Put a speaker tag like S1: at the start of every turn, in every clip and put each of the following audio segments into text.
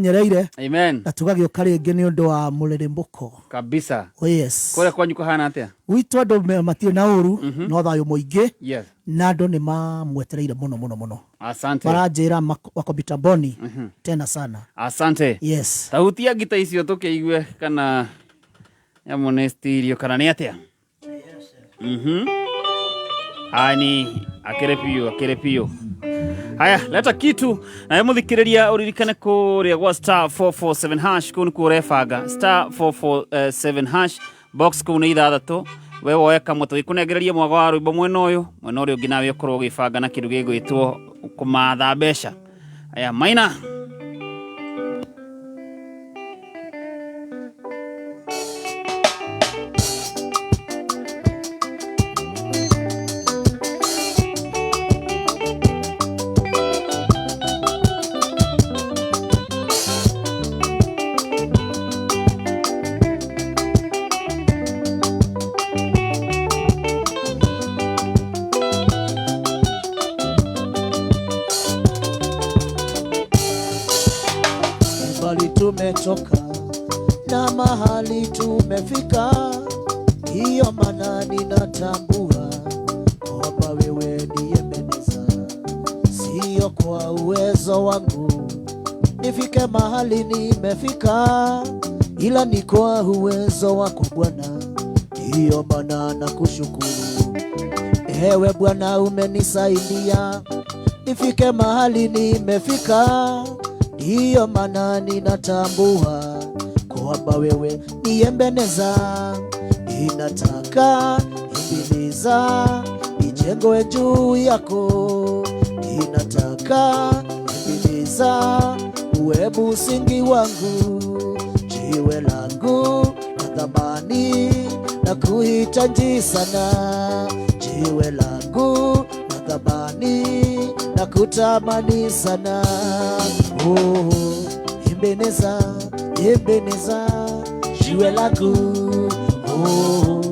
S1: Nyereire.
S2: Amen.
S1: Na tugagioka ringi ni undu wa murirembuko.
S2: Kabisa.
S1: Oh yes.
S2: Kore kwanyu kuhana atia?
S1: Witu andu matie na uru no thayo muingi.
S2: Yes.
S1: Na andu ni mamwetereire muno.
S2: Asante.
S1: Barajira wako bitaboni tena sana.
S2: Asante.
S1: Yes.
S2: Tahutia gita icio tukiigue kana ya monestirio kana ni atia? Ani akerepio. Haya, leta kitu na muthikiriria uririkane kuria gwa *447# kuni kurefaga *447# box kuni ithathatu we woeka mutu gikunegereria mwaga wa rwimbo mwena uyu ungi nawe ukorwo ugibanga na kindu gigwitwo kumatha besha. Haya, Maina
S3: tumetoka na mahali tumefika, hiyo maana ninatambua kwamba wewe ndiye Ebeneza. Sio kwa uwezo wangu nifike mahali nimefika, ila ni kwa uwezo wako Bwana, hiyo maana nakushukuru. Ewe Bwana umenisaidia nifike mahali nimefika, hiyo maana ninatambua kwamba wewe ni Ebeneza. Inataka Ebeneza ijengwe juu yako, inataka Ebeneza uwe msingi wangu, jiwe langu na thamani na kuhitaji sana, jiwe langu na thamani na kutamani sana. Oh, Ebeneza, jiwe langu. Oh,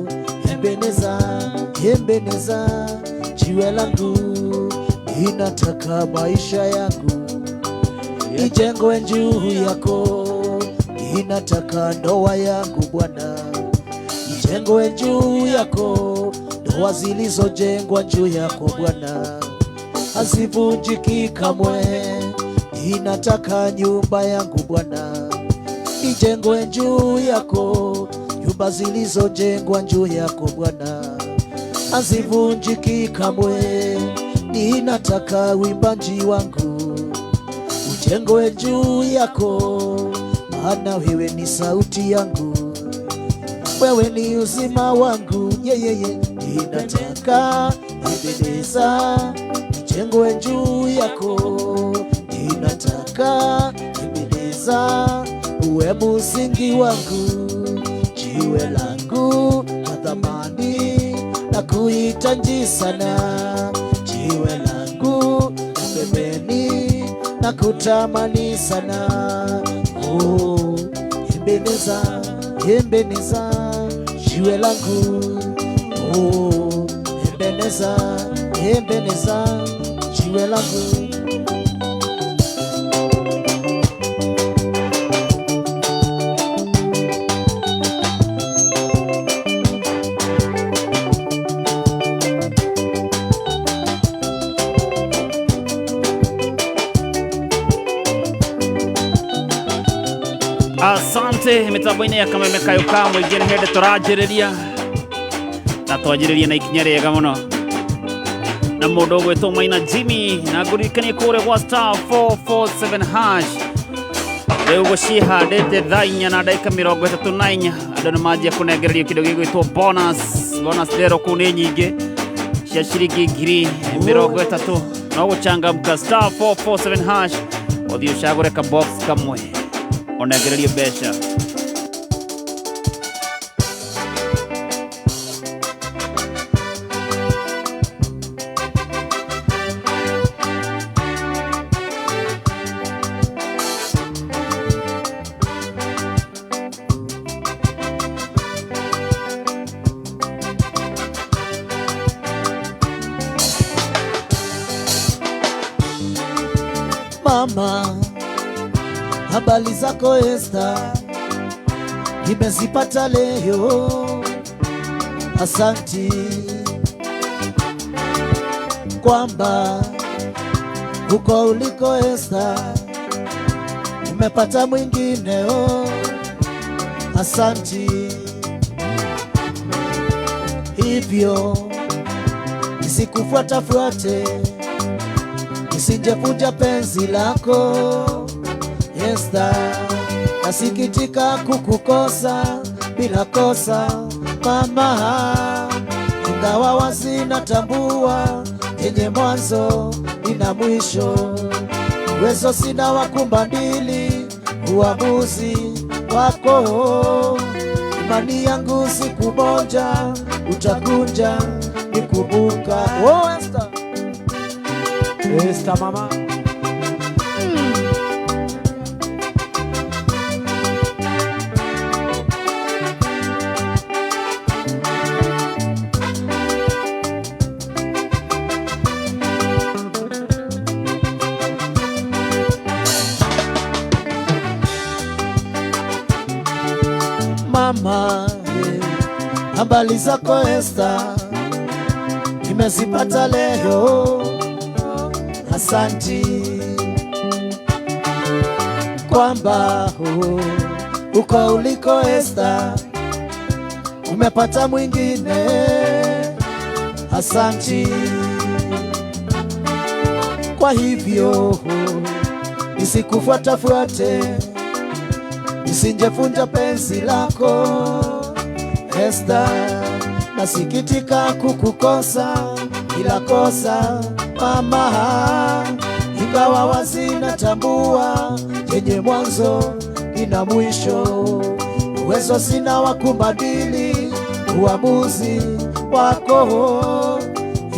S3: Ebeneza, jiwe langu. Inataka maisha yangu ijengwe juu yako, inataka ndoa yangu Bwana ijengwe juu yako, ndoa zilizojengwa juu yako Bwana hazivunjiki kamwe. Inataka nyumba yangu Bwana ijengwe juu yako, nyumba zilizojengwa juu yako Bwana hazivunjiki kamwe. Ninataka uimbaji wangu ujengwe juu yako, maana wewe ni sauti yangu, wewe ni uzima wangu. Ninataka Ebeneza ijengwe juu yako, inataka Ebeneza uwe msingi wangu, jiwe langu na thamani na kuhitaji sana, jiwe langu na pembeni na kutamani sana. Oh, Ebeneza, jiwe langu. Oh, Ebeneza, jiwe langu.
S2: Asante mitambo-ini ya Kameme Kayuka mwigire hende turajiriria na twajiriria na ikinya riega muno na mundu gwitwo Maina Jimmy na ngurikanie kure gwa *447#. Riu gucihandite thaa 4 na ndagika 34 andu ni manjia kunegererio kindu gigwitwo bonus zero kuni nyingi cia ciringi 30,000 no guchangamka *447# uthii ucagure ka box kamwe onegererio besha.
S3: Mama habari zako Esther, nimezipata leo. Asanti kwamba huko uliko Esther, nimepata mwingine. Asanti hivyo nisikufuate, nisijevunja penzi lako Esther. Nasikitika kukukosa bila kosa mama, ingawa wazi natambua yenye mwanzo ina mwisho. Uwezo sina wa kumbadili uamuzi wako. Imani yangu siku moja utakuja nikumbuka. Oh Esther, Esther mama. Mama, habari zako Esther, nimezipata leo. Asanti kwamba uko uliko Esther, umepata mwingine. Asanti kwa hivyo nisikufuate, nisinjefunja penzi lako Esther. Nasikitika kukukosa bila kosa mama, ingawa wazi natambua yenye mwanzo ina mwisho. Uwezo sina wa kumbadili uamuzi wako.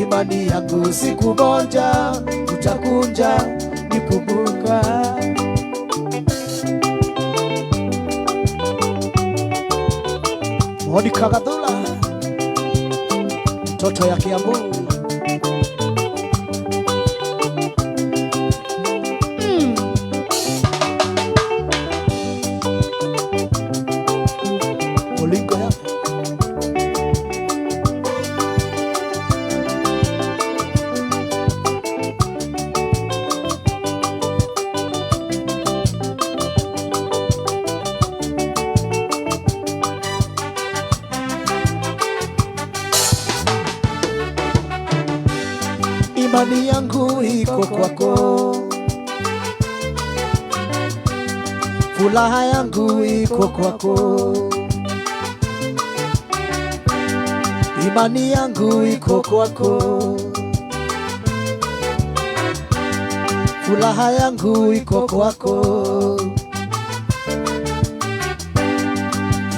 S3: Imani yangu siku moja utakuja nikumbuka. Monica Gadula, mtoto ya Kiambu. Molingo ya imani yangu iko kwako, furaha yangu iko kwako. Imani yangu iko kwako, furaha yangu iko kwako.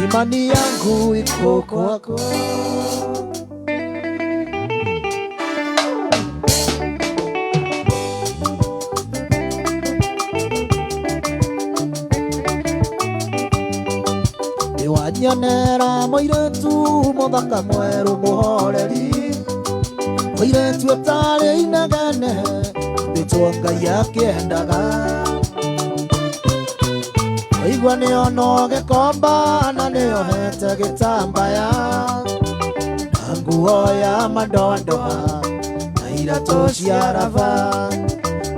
S3: Imani yangu iko kwako. Nyonera moiretu muthaka mweru muhoreri, moiretu utari inegene nditwo Ngai akiendaga. Oigua niono gikomba na niohete gitambaya, na nguo ya madoadoa na iratu cia raba.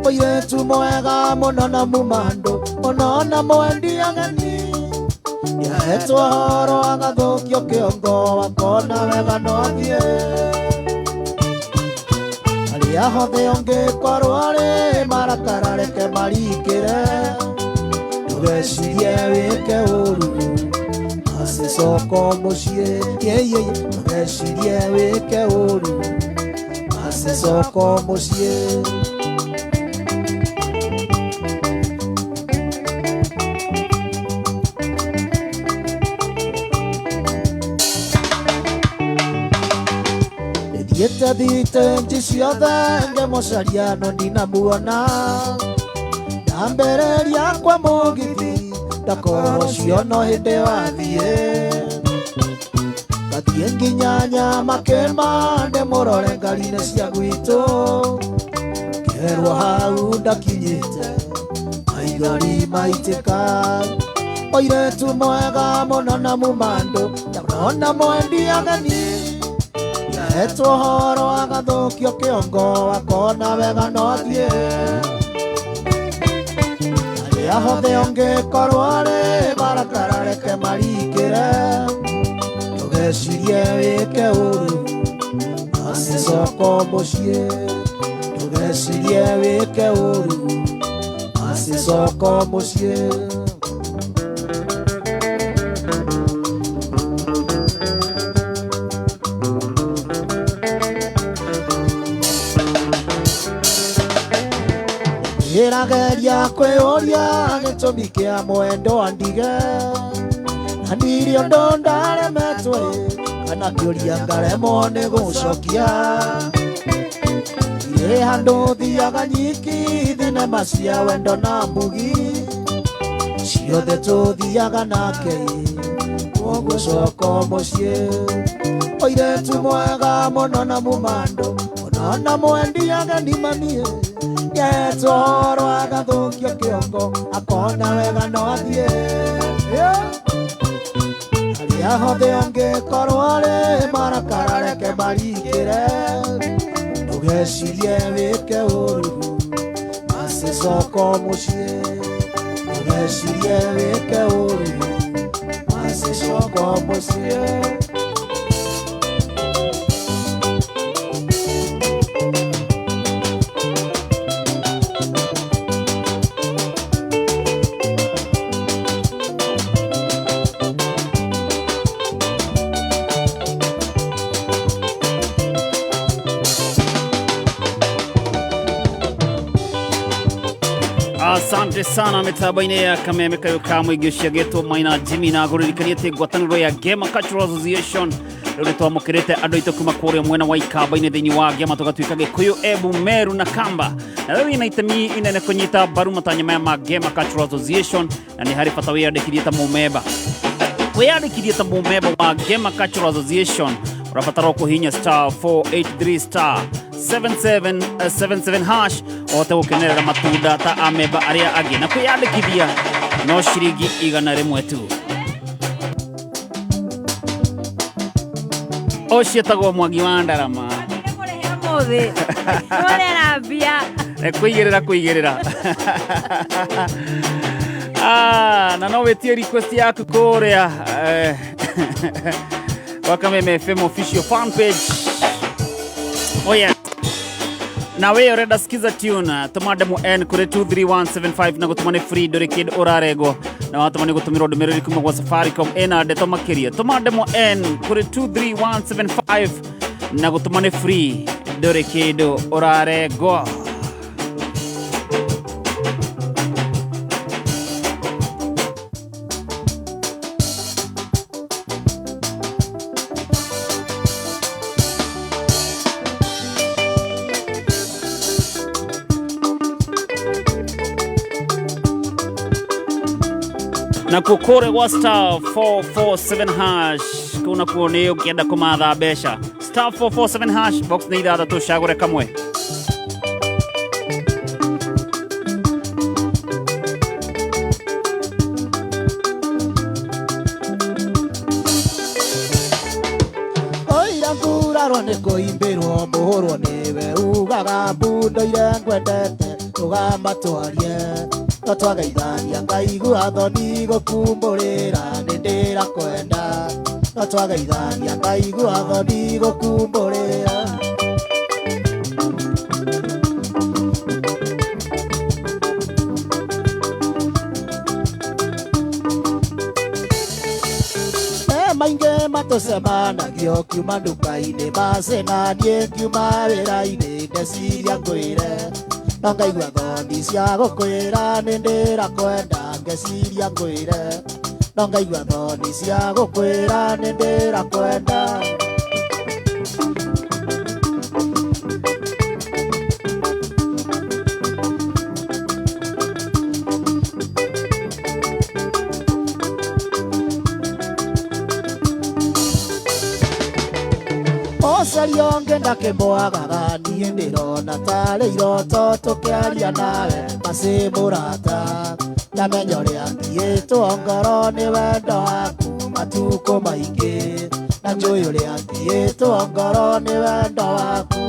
S3: Moiretu mwega muno na mumandu muno na mwendi ageni, yahetwo horo agathukio kiongo wakona wega nothie. Aria hothe ongikorwo ari marakara reke marikire, ndugecirie wike uru acicoko mucie. Ndugecirie wike uru acicoko mucie. Thiĩte nji ciothe ngĩmũcaria no ndinamuona, ndambereria kwa mũgithi ndakorwo ciono hĩndĩ wathiĩ. Ngathiĩ nginya Nyamakĩma ndĩmũrore ngari-inĩ cia gwitũ, ngerwo hau ndakinyĩte maithori maitĩka mũirĩtu mwega mũno na mũmandũ ndamũrona mwendi ageni yahetwo horo agathũkio kĩongo akona wega no athiĩ arĩa hothe ũngĩkorwo arĩ marakara reke maringĩre ndũgecirie wĩke ũru acicoko mũciĩ ndũgecirie wĩke ũru acicoko mũciĩ ĩrageria kwĩũria gĩtũmi kĩa mwendo wa ndige na ndirĩ ũndũ ndaremetwo kana kĩũria ngaremwo nĩ gũcokia irĩ handũ thiaga nyiki thinema cia wendo na mbugi ciothe tũthiaga nake ũgũcoka mũciĩ mũirĩtu mwega mũno na mũmandũ ona mwendi ageni manie yahetwo horo agathũkio kĩongo akona wega no athiĩ arĩa hothe ũngĩkorwo arĩ marakara reke maringĩre ndũgecirie wĩke ũru acicoko mũciĩ ndũgecirie wĩke ũru acicoko mũciĩ
S2: Asante sana mitabaine ya Kameme Kayuka mwigi uciagetwo Maina Jimmy na guririkania te ngwataniro ya Gema Cultural Association rĩu twamũkĩrĩte andũ aitũ kuma kũrĩa mwena wa Ikamba-inĩ thĩinĩ wa Gema tũgatuĩka Gĩkũyũ, Embu, Meru na Kamba na rĩu ina itemi inene kũnyita mbaru matanya maya ma Gema Cultural Association na nĩ harĩ bata wĩyandĩkithie ta mũmemba. Wĩyandĩkithie ta mũmemba wa Gema Cultural Association ũrabatara kũhihinya *483*7777# ote gũkenerera matunda ta amemba arĩa angĩ na kwĩyandĩkithia no ciringi 100 tu. Ocietagwo Mwangi wa Ndarama kũigĩrĩra na no wĩtie request yaku kũrĩa wa Kameme FM official fan page. Oh yeah. Na wewe urenda sikiza tune tumande mu N kuri 23175 na gutumane free dore kid urarego na watumane gutumira ndumiriri kuma kwa Safaricom ena ndeto makiria tumande mu N kuri 23175 na gutumane free dore kid urarego. Na kukore wa *447# kuna kuone ukienda kumadha besha *447# box ni dada tu shagore kamwe.
S3: oira ngurarwo nĩ kũimbĩrwo mũhũrwo nĩwe ugaga mbundo iria ngwendete tũgamatwarie no twagaithania Ngai gwatho ndigũkumbũrĩra nĩ ndĩrakwenda no twagaithania Ngai gwatho ndigũkumbũrĩra. Mainge matũcemanagio kiuma nduka-inĩ macenanie kiuma wĩra-inĩ ndeciria ngwĩre no ngaigua thoni cia gũkwĩra nĩ ndĩrakwenda ngeciria ngwĩre no ngaigua thoni cia gũkwĩra nĩ ndĩrakwenda. Ocario ngenda kĩmwagaga niĩ ndĩrona tarĩ iroto tũkĩaria nawe macĩ mũrata ndamenya ũrĩa thiĩtwo ngoro nĩ wendo waku matukũ maingĩ na njũĩ ũrĩa thiĩtwo ngoro nĩ wendo waku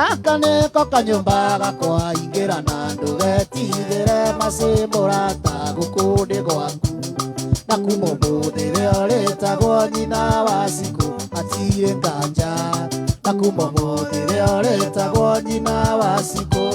S3: aka nĩko kanyũmba gakwa ingĩra na ndũgetigĩre macĩ mũrata gũkũ nĩ gwaku na kuma ũmũthĩ rĩo rĩtagwo nyina wa cikũ atirĩ nganja na kuma ũmũthĩ rĩo rĩtagwo nyina wa cikũ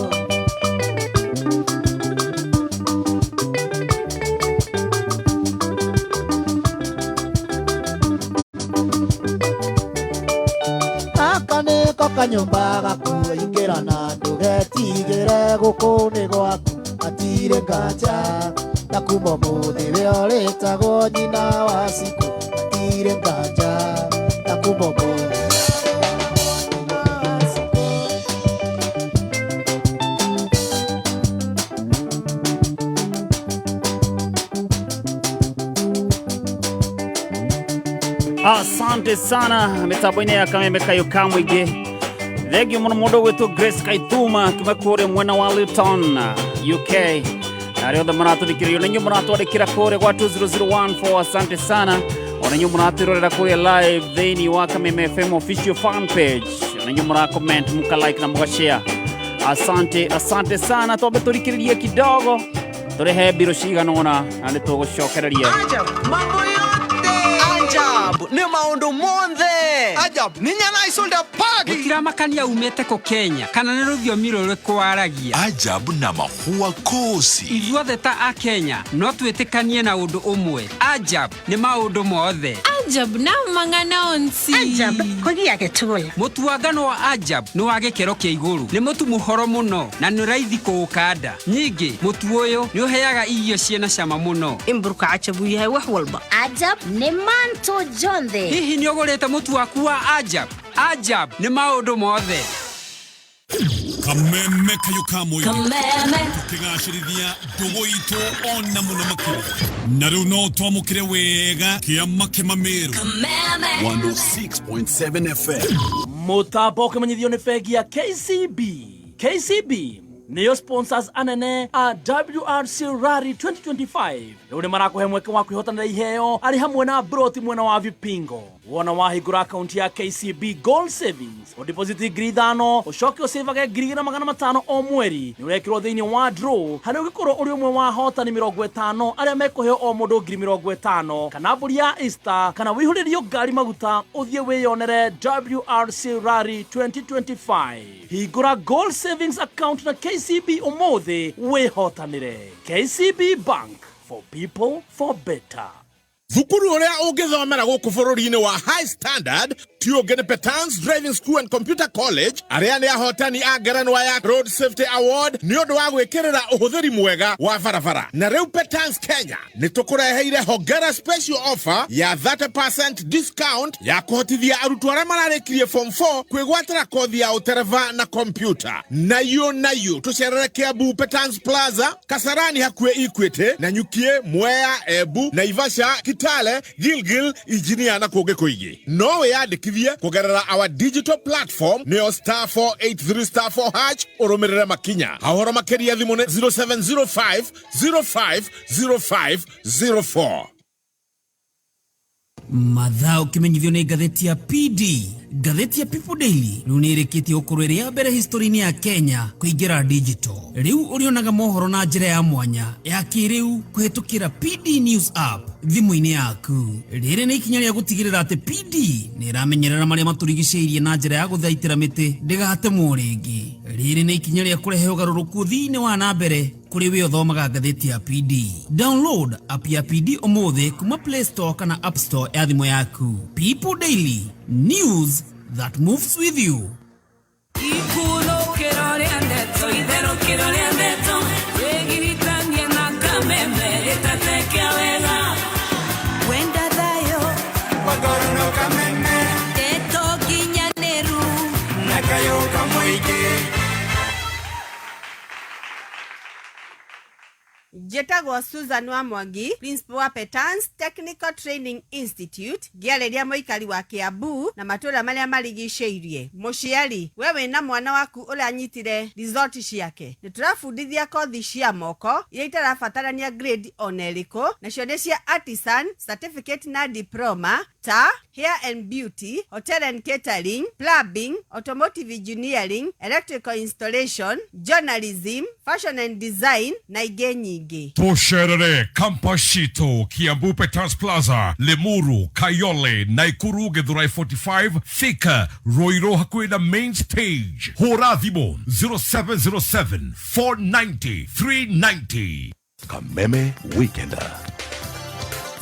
S3: aka nĩko kanyũmba gaku ingĩra na ndũgetigĩre gũkũ nĩ gwaku atirĩ nganja na kuma ũmũthĩ rĩo rĩtagwo nyina wa cikũ atirĩ nganja na kuma ũmũthĩ
S2: Asante sana mitambo-inĩ ya Kameme Kayũka mũingĩ. Thengio mũno mũndũ gwĩtwo Grace Kaituma kuma kũrĩa mwena wa Luton, UK. Na arĩa othe maratũthikĩrĩria na inyuĩ mũratwandĩkĩra kũrĩa gwa 20014. Asante sana. Ona inyuĩ mũratwĩrorera kũrĩa live thĩinĩ wa Kameme FM official fan page. Ona inyuĩ mũracomment, mũkalike na mũgashare. Asante sana. Twambe tũthikĩrĩrie kidogo tũrehe mbirũ cigana ũna na nĩtũgũcokereria.
S4: Mambo yote Ajab ni maundu monthe
S5: Ajab ni nyana isolda party
S6: Gutiramakania umete ko Kenya kana ni rũthiomi rũrĩ kwaragia
S5: Ajab na mahua kosi
S6: Ithuothe ta a Kenya no twĩtĩkanie na ũndũ ũmwe Ajab ni maũndũ mothe
S7: Ajab na mangana onsi
S8: Ajab kugia getula
S6: Mũtuangano wa Ajab ni wa gĩkĩro kĩa igũrũ ni mũtu mũhoro mũno na nĩ raithi kũũkanda nyingĩ mũtu ũyũ ni ũheaga irio ciena cama mũno
S8: imburuka Ajabu yahe wax walba
S7: Ajab ni manto jonde
S6: hihi ni ũgũrĩte mũtu waku wa Ajab Ajab ni maũndũ mothe
S9: Kameme Kayũka mũingĩ tũkĩgacĩrithia ndũgũ itũ ona mũno makĩria na rĩu no twamũkĩre wega kĩama kĩmamĩrũ 106.7 FM
S10: Mũtambo ũkĩmenyithio nĩ bengi ya KCB Neo sponsors anene a WRC Rally 2025 Leo ni marakuhe mweke wa kwĩhotanĩra iheo arĩ hamwe na Broti mwena wa Vipingo wona wahingũra akaunti ya KCB Gold Savings o deposit ngiri 5 ũcoke ũsavage ngiri 500 o mweri nĩ ũrekĩrwo thĩinĩ wa draw harĩ ũgĩkorwo ũrĩ ũmwe wa hotani 50 arĩa mekũheo o mũndũ ngiri 50 kana mbũri ya Easter kana wĩihũrĩrio ngari maguta ũthiĩ wĩyonere WRC Rally 2025 hingũra Gold Savings account na KCB ũmũthĩ wĩhotanĩre KCB Bank for people for better.
S11: Thukuru ũrĩa ũngĩthomera gũkũ bũrũri-inĩ wa High Standard ti ũngĩ nĩ Petans Driving School and Computer College arĩa nĩ ahotani a ngerenwa ya Road Safety Award nĩ ũndũ wa gwĩkĩrĩra ũhũthĩri mwega wa barabara. Na rĩu Petans Kenya nĩ tũkũreheire hongera special offer ya 30% discount ya kũhotithia arutwo arĩa mararĩkirie form 4 kwĩgwatĩra kothi ya ũtereva na computer. Nayo tũcerere Kiambu Petans Plaza, Kasarani hakuhĩ Equity, Nanyukie, Mwea, Embu, Naivasha, Kitale, Gilgil, Engineer na kũngĩ kũingĩ. No wĩyandĩkithie kũgerera our digital platform nĩyo *483*4# ũrũmĩrĩre makinya. Hahoro makĩria thimũ nĩ 0705 050504.
S6: Mathao kimenyithio nĩ ngathĩti ya PD. Ngathĩti ya People Daily rĩu nĩ ĩrĩkĩtie gũkorwo ĩrĩ ya mbere history-inĩ ya Kenya kũingĩra digital. Rĩu ũrĩonaga mohoro na njĩra ya mwanya ya kĩrĩu kũhetũkĩra PD News app thimũ-inĩ yaku. Rĩrĩ nĩ ikinya rĩa gũtigĩrĩra atĩ PD nĩ ĩramenyerera marĩa matũrigicĩirie na njĩra ya gũthaitĩra mĩtĩ ndĩgatemwo rĩngĩ. Rĩrĩ nĩ ikinya rĩa kũrehe ũgarũrũku thĩinĩ wa na mbere kũrĩ we ũthomaga ngathĩti ya PD. Download app ya PD ũmũthĩ kuma Play Store kana App Store ya thimũ yaku. People Daily, news that moves with you.
S12: Njĩtagwo Susan Wamwangi, principal wa Petans Technical Training Institute, ngĩarĩria mũikari wa Kiambu na matũũra marĩa marigicĩirie. Mũciari, we wĩna mwana waku ũrĩa anyitire result ciake. Nĩtũrabundithia kothi cia moko iria itarabatarania grade ona ĩrĩkũ, nacio nĩ cia artisan, certificate na diploma ta hair and beauty, hotel and catering, plumbing, automotive engineering, electrical installation, journalism, fashion and design na ingĩ nyingĩ.
S9: Tosherere, Kampashito, Kiambu Petans Plaza, Lemuru, Kayole, Naikuru, Githurai 45, Thika, Roiro hakuhĩ na main stage. Hũra thimũ 0707 490 390.
S5: Kameme Weekender.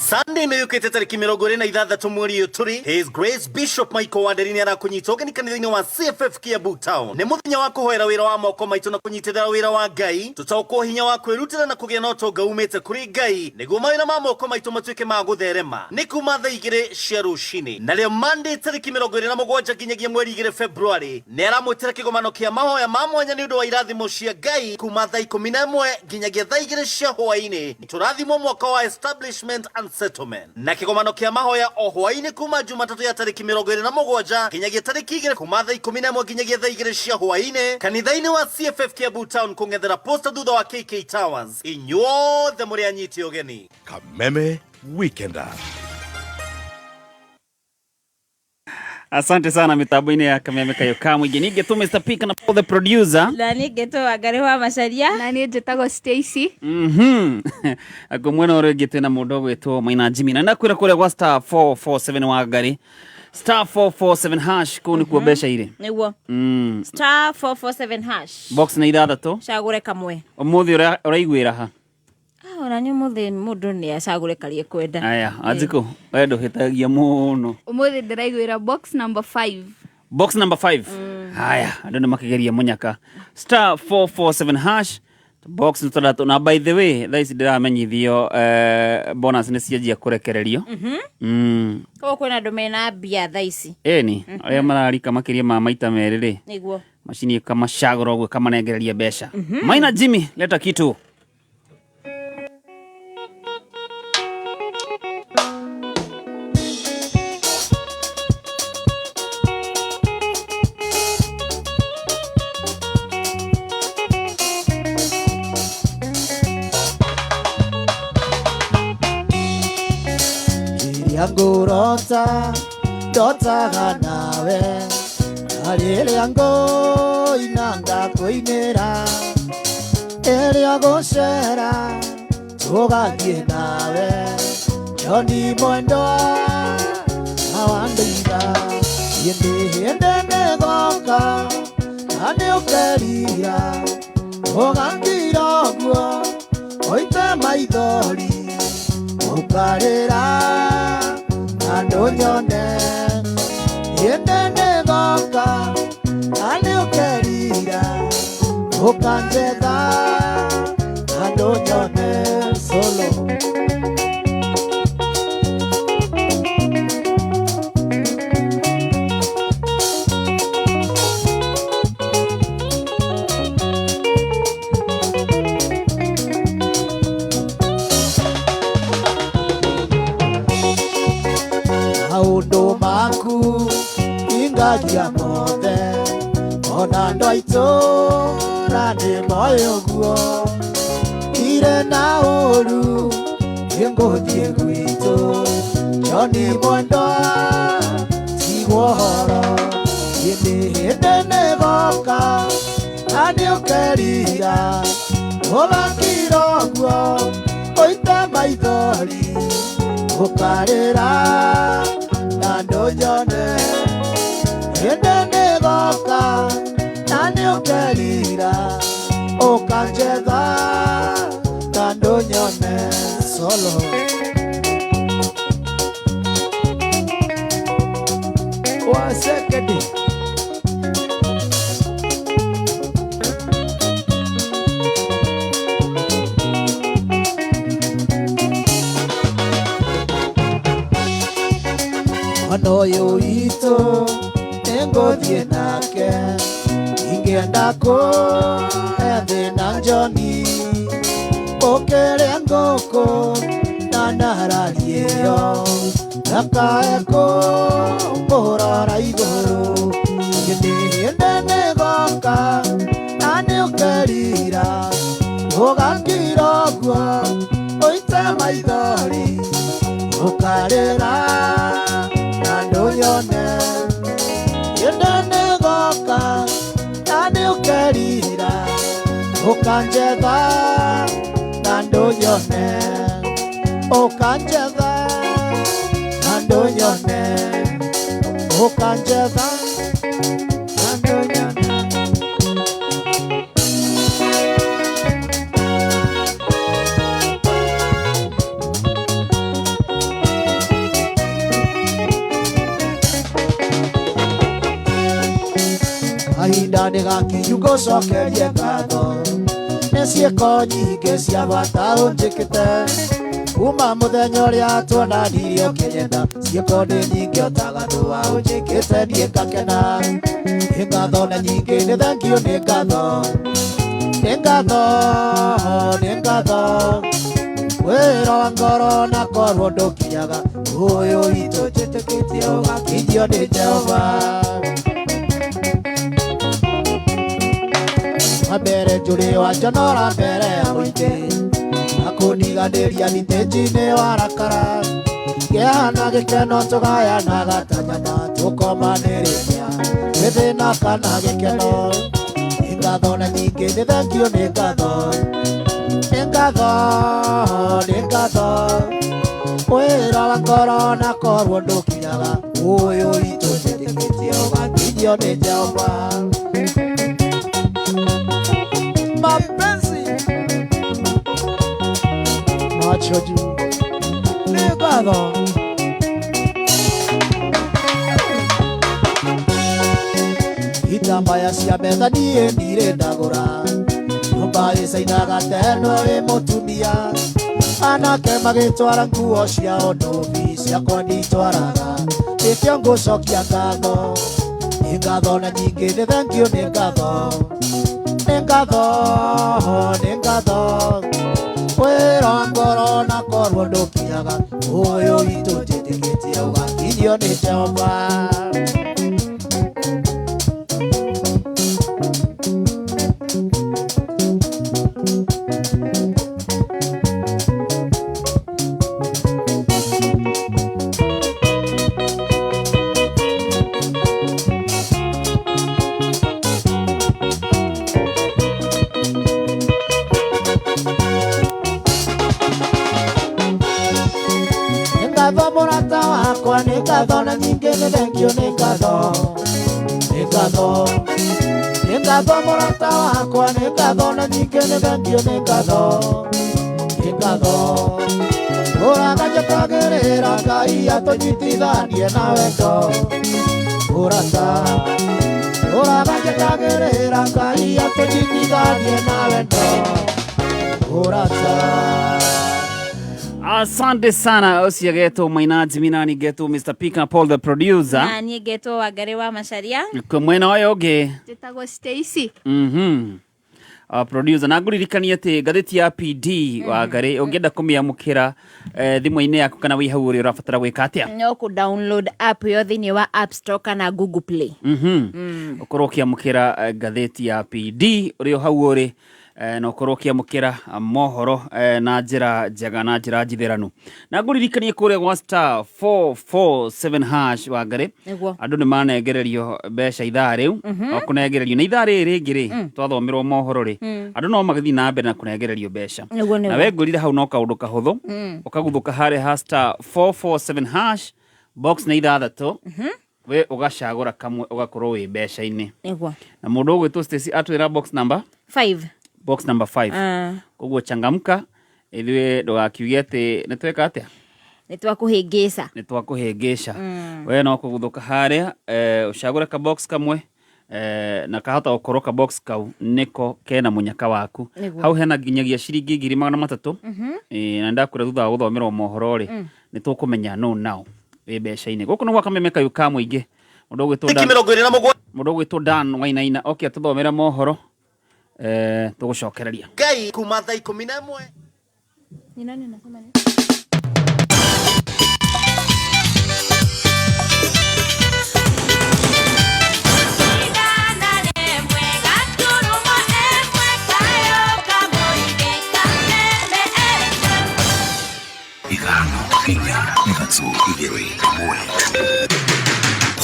S13: Sunday nä yukite tariki 26 mweri uyu turi. His Grace Bishop Michael Wanderi ni arakunyita ugeni kanitha-ini wa CFF Kiambu Town. Ni muthenya wa kuhoera wira wa moko maitu na kunyitithia wira wa Ngai. Tutaukwo hinya wa kwirutira na kugia na utonga umite kuri Ngai niguo mawira ma moko maitu matuike ma gutherema. Ni kuma thaa 2 cia rucini. Na rĩo Monday tariki 27 nginyagia mweri 2 February ni aramwitira kigomano kia mahoya ma mwanya ni undu wa irathimo cia Ngai kuma thaa 11 nginyagia thaa 2 cia hwaini. Turathimo mwaka wa establishment and settlement. Na kigomano kia mahoya o hwaini kuma Jumatatu ya tariki 27 nginyagia tariki 2 kuma thaa 11 nginyagia thaa 2 cia hwaini kanitha-ini wa CFF Kiambu Town kungethera posta thutha wa KK Towers. Inyuothe muri anyiti ugeni.
S5: Kameme Weekender.
S2: Asante sana mitambo-ini ya Kameme Kayoka mwingi. Ningetu Mr. Pika na the producer.
S7: Na ningetu Wangari wa Macharia.
S14: Na niĩ njĩtagwo Stacy.
S2: Ako mwena ore gete na mũndũ gwĩtwo Maina Jimmy. Na nakwĩra kũrĩa gwa star 447 Wangari. Star 447 hash kũu nĩ kuo mbeca irĩ.
S7: Nĩguo. Star 447 hash.
S2: Box na 6.
S7: Cagũre kamwe.
S2: Ũmũthĩ ũraiguĩra ha?
S7: Ona nĩ mũthĩ mũndũ nĩ acagũre karĩa kwenda.
S2: Aya, Aziko, wewe ndo hitagia mũno.
S14: Ũmũthĩ ndĩraiguĩra box number 5.
S2: Box number 5. Haya, andũ nĩ makigeria munyaka. Star 447 hash. Box nĩtũratũ na by the way, thaa ici ndĩramenyithio bonus nĩ cianjia kũrekererio.
S7: Koguo kwĩna andũ mena mbia thaa ici.
S2: Eni, arĩa mararika makĩria ma maita merĩ rĩ.
S7: Nĩguo.
S2: Macini kamacagũra ũguo kamanengereria mbeca. Maina Jimmy, leta kitu.
S3: Ngurota ndotaga nawe arĩrĩa ngũinanga kũinĩra ĩrĩa gũcera tũgathiĩ nawe Johnny mwendwa na wandĩiga hĩndĩ nĩgoka na nĩũkerira ũgakira ũguo ũite maithori ũkarĩra Ando nyone yende negoka ane ukerira ukanjega ando nyone solo Aundo maku ingagia mothe ona ndoito rani moyo guo ire na uru ingothie gwito Johnny mwendwa tigwohoro hĩndĩ nĩgoka ani ũkerira ũgakira ũguo ũite maithori ũkarĩra Ando nyone hĩndĩ nĩgoka na nĩũkerira ũkanjetha ando nyone solo wasekedi Anoyo ito engothie nake ingĩenda kũ ethi na Johnny Okere ngoko na narario Nakaeko mborora iguru Gitihinde goka na niukerira Ugakira gwa oite maithori Ukarera na nduyone Yendene goka na niukerira Ukanjetha na nduyone Ukanjetha na nduyone Ukanjetha na nduyone Ahinda nĩgakinyu ngũcokerie ngatho nĩ ciĩko nyingĩ cia bata ũnjĩkĩte kuma mũthenya ũrĩa tuonanirie ũkĩnyenda ciĩko nĩ nyingĩ ũtaganu wa ũnjĩkĩte niĩ ngakena nĩ ngatho na nyingĩ nĩ thengio nĩ ngatho nĩ ngatho nĩ ngatho wĩra wa ngoro na korwo ndũkinyaga ũyũ witũ njĩtĩkĩtie ũgakinyio nĩ Jehova Mbere njũrĩ wa njonora mbere ya mũingĩ Akũniganĩria thitĩnji-inĩ warakara Kĩhana gĩkeno tũgayanaga ta nyama Tũkomanĩrĩria gĩthĩna kana gĩkeno Nĩ ngatho na nyingĩ nĩ thengio nĩ ngatho Nĩ ngatho, nĩ ngatho Wĩra wa ngoro na korwo ndũkinyaga Ũyũ witũ njĩtĩkĩtie ũgakinyio nĩ Jehova Mapenzi macho juu nĩ ngatho Itambaya cia metha niĩ ndirĩ ndagũra Nyũmba ĩcainaga teno ĩ mũtumia Anake magĩtwara nguo ciao nũbi ciakwa nditwaraga Nĩkĩo ngũcokia ngatho Nĩ ngatho na nyingĩ nĩ thengio nĩ ngatho Nĩ ngatho Wĩra wa ngoro na korwo ndũkinyaga Ũyũ witũ njĩtĩkĩtie ũgakinyio nĩ Jehova Nĩ ngatho na nyingĩ nĩ thengio nĩ ngatho Nĩ ngatho Nĩ ngatho mũrata wakwa nĩ ngatho na nyingĩ nĩ thengio nĩ ngatho Nĩ ngatho Ũraga njĩkagĩrĩra Ngai atũnyitithanie na wendo Ũrata Ũraga njĩkagĩrĩra Ngai atũnyitithanie na wendo Ũrata
S2: Asante sana Osia Geto Maina Jimina ni Geto Mr. Pika Paul the producer
S7: na ni Geto Wangari wa Macharia
S2: kwa mwena oyo oge
S14: Jetagwo Stacy
S2: producer na nguririkania ati gatheti ya PD Wangari ungenda kumiamukira thimu-ini yaku kana wi hau uri urabatara gwika atia
S7: no ku download app yo thini wa App Store kana Google Play
S2: ukorwo kiamukira gatheti ya PD uri hau uri no korokia mukira mohoro na njira njega na njira njitheranu na nguririkanie kure gwa star 447 hash Wangari andu ni manengererio mbeca ithaa riu kunengererio na ithaa riri ngiri twathomirwo mohoro ri andu no magathi na mbere na kunengererio mbeca na we ngurire hau no kaundu kahuthu ukaguthuka hare ha star 447 hash box na ithathatũ we ugacagura kamwe ugakorwo wi mbeca-ini na mundu ugwitwo Stacy atwira box number
S7: 5
S2: box number 5 koguo changamka ithuĩ ndugakiuge ati nitweka atia nitwakuhingica we no kuguthuka haria ucagure ka box kamwe na kahota gukorwo ka box kau niko kena munyaka waku hau hena nginyagia ciringi 300 na ndakura thutha wa guthomerwo mohoro ri nitukumenya no nao wi mbeca-ini guku no gwa Kameme Kayuka muingi mundu gwitwo Dan Wainaina okay tuthomera mohoro tugucokereria
S13: Ngai kuma thaa 11
S7: Ni nani unasema nini?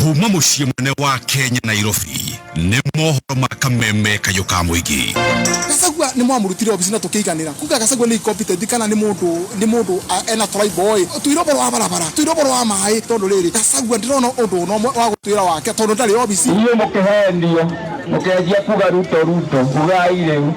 S9: Kuma muciĩ munene wa Kenya Nairobi nĩ mohoro ma Kameme Kayuka Mũingĩ.
S15: Gacagua nĩ mwamũrutire obici na tũkĩiganĩra. Kuga Gacagua nĩ competent kana nĩ mũndũ ena tribal tuiroboro wa barabara tuiroboro wa maĩ tondũ rĩrĩ Gacagua ndirona ũndũ no wa gũtwĩra wake tondũ ndarĩ obici.
S16: Inyuĩ mũkĩhendio mũkĩanjia kuga ruto kugai rĩu.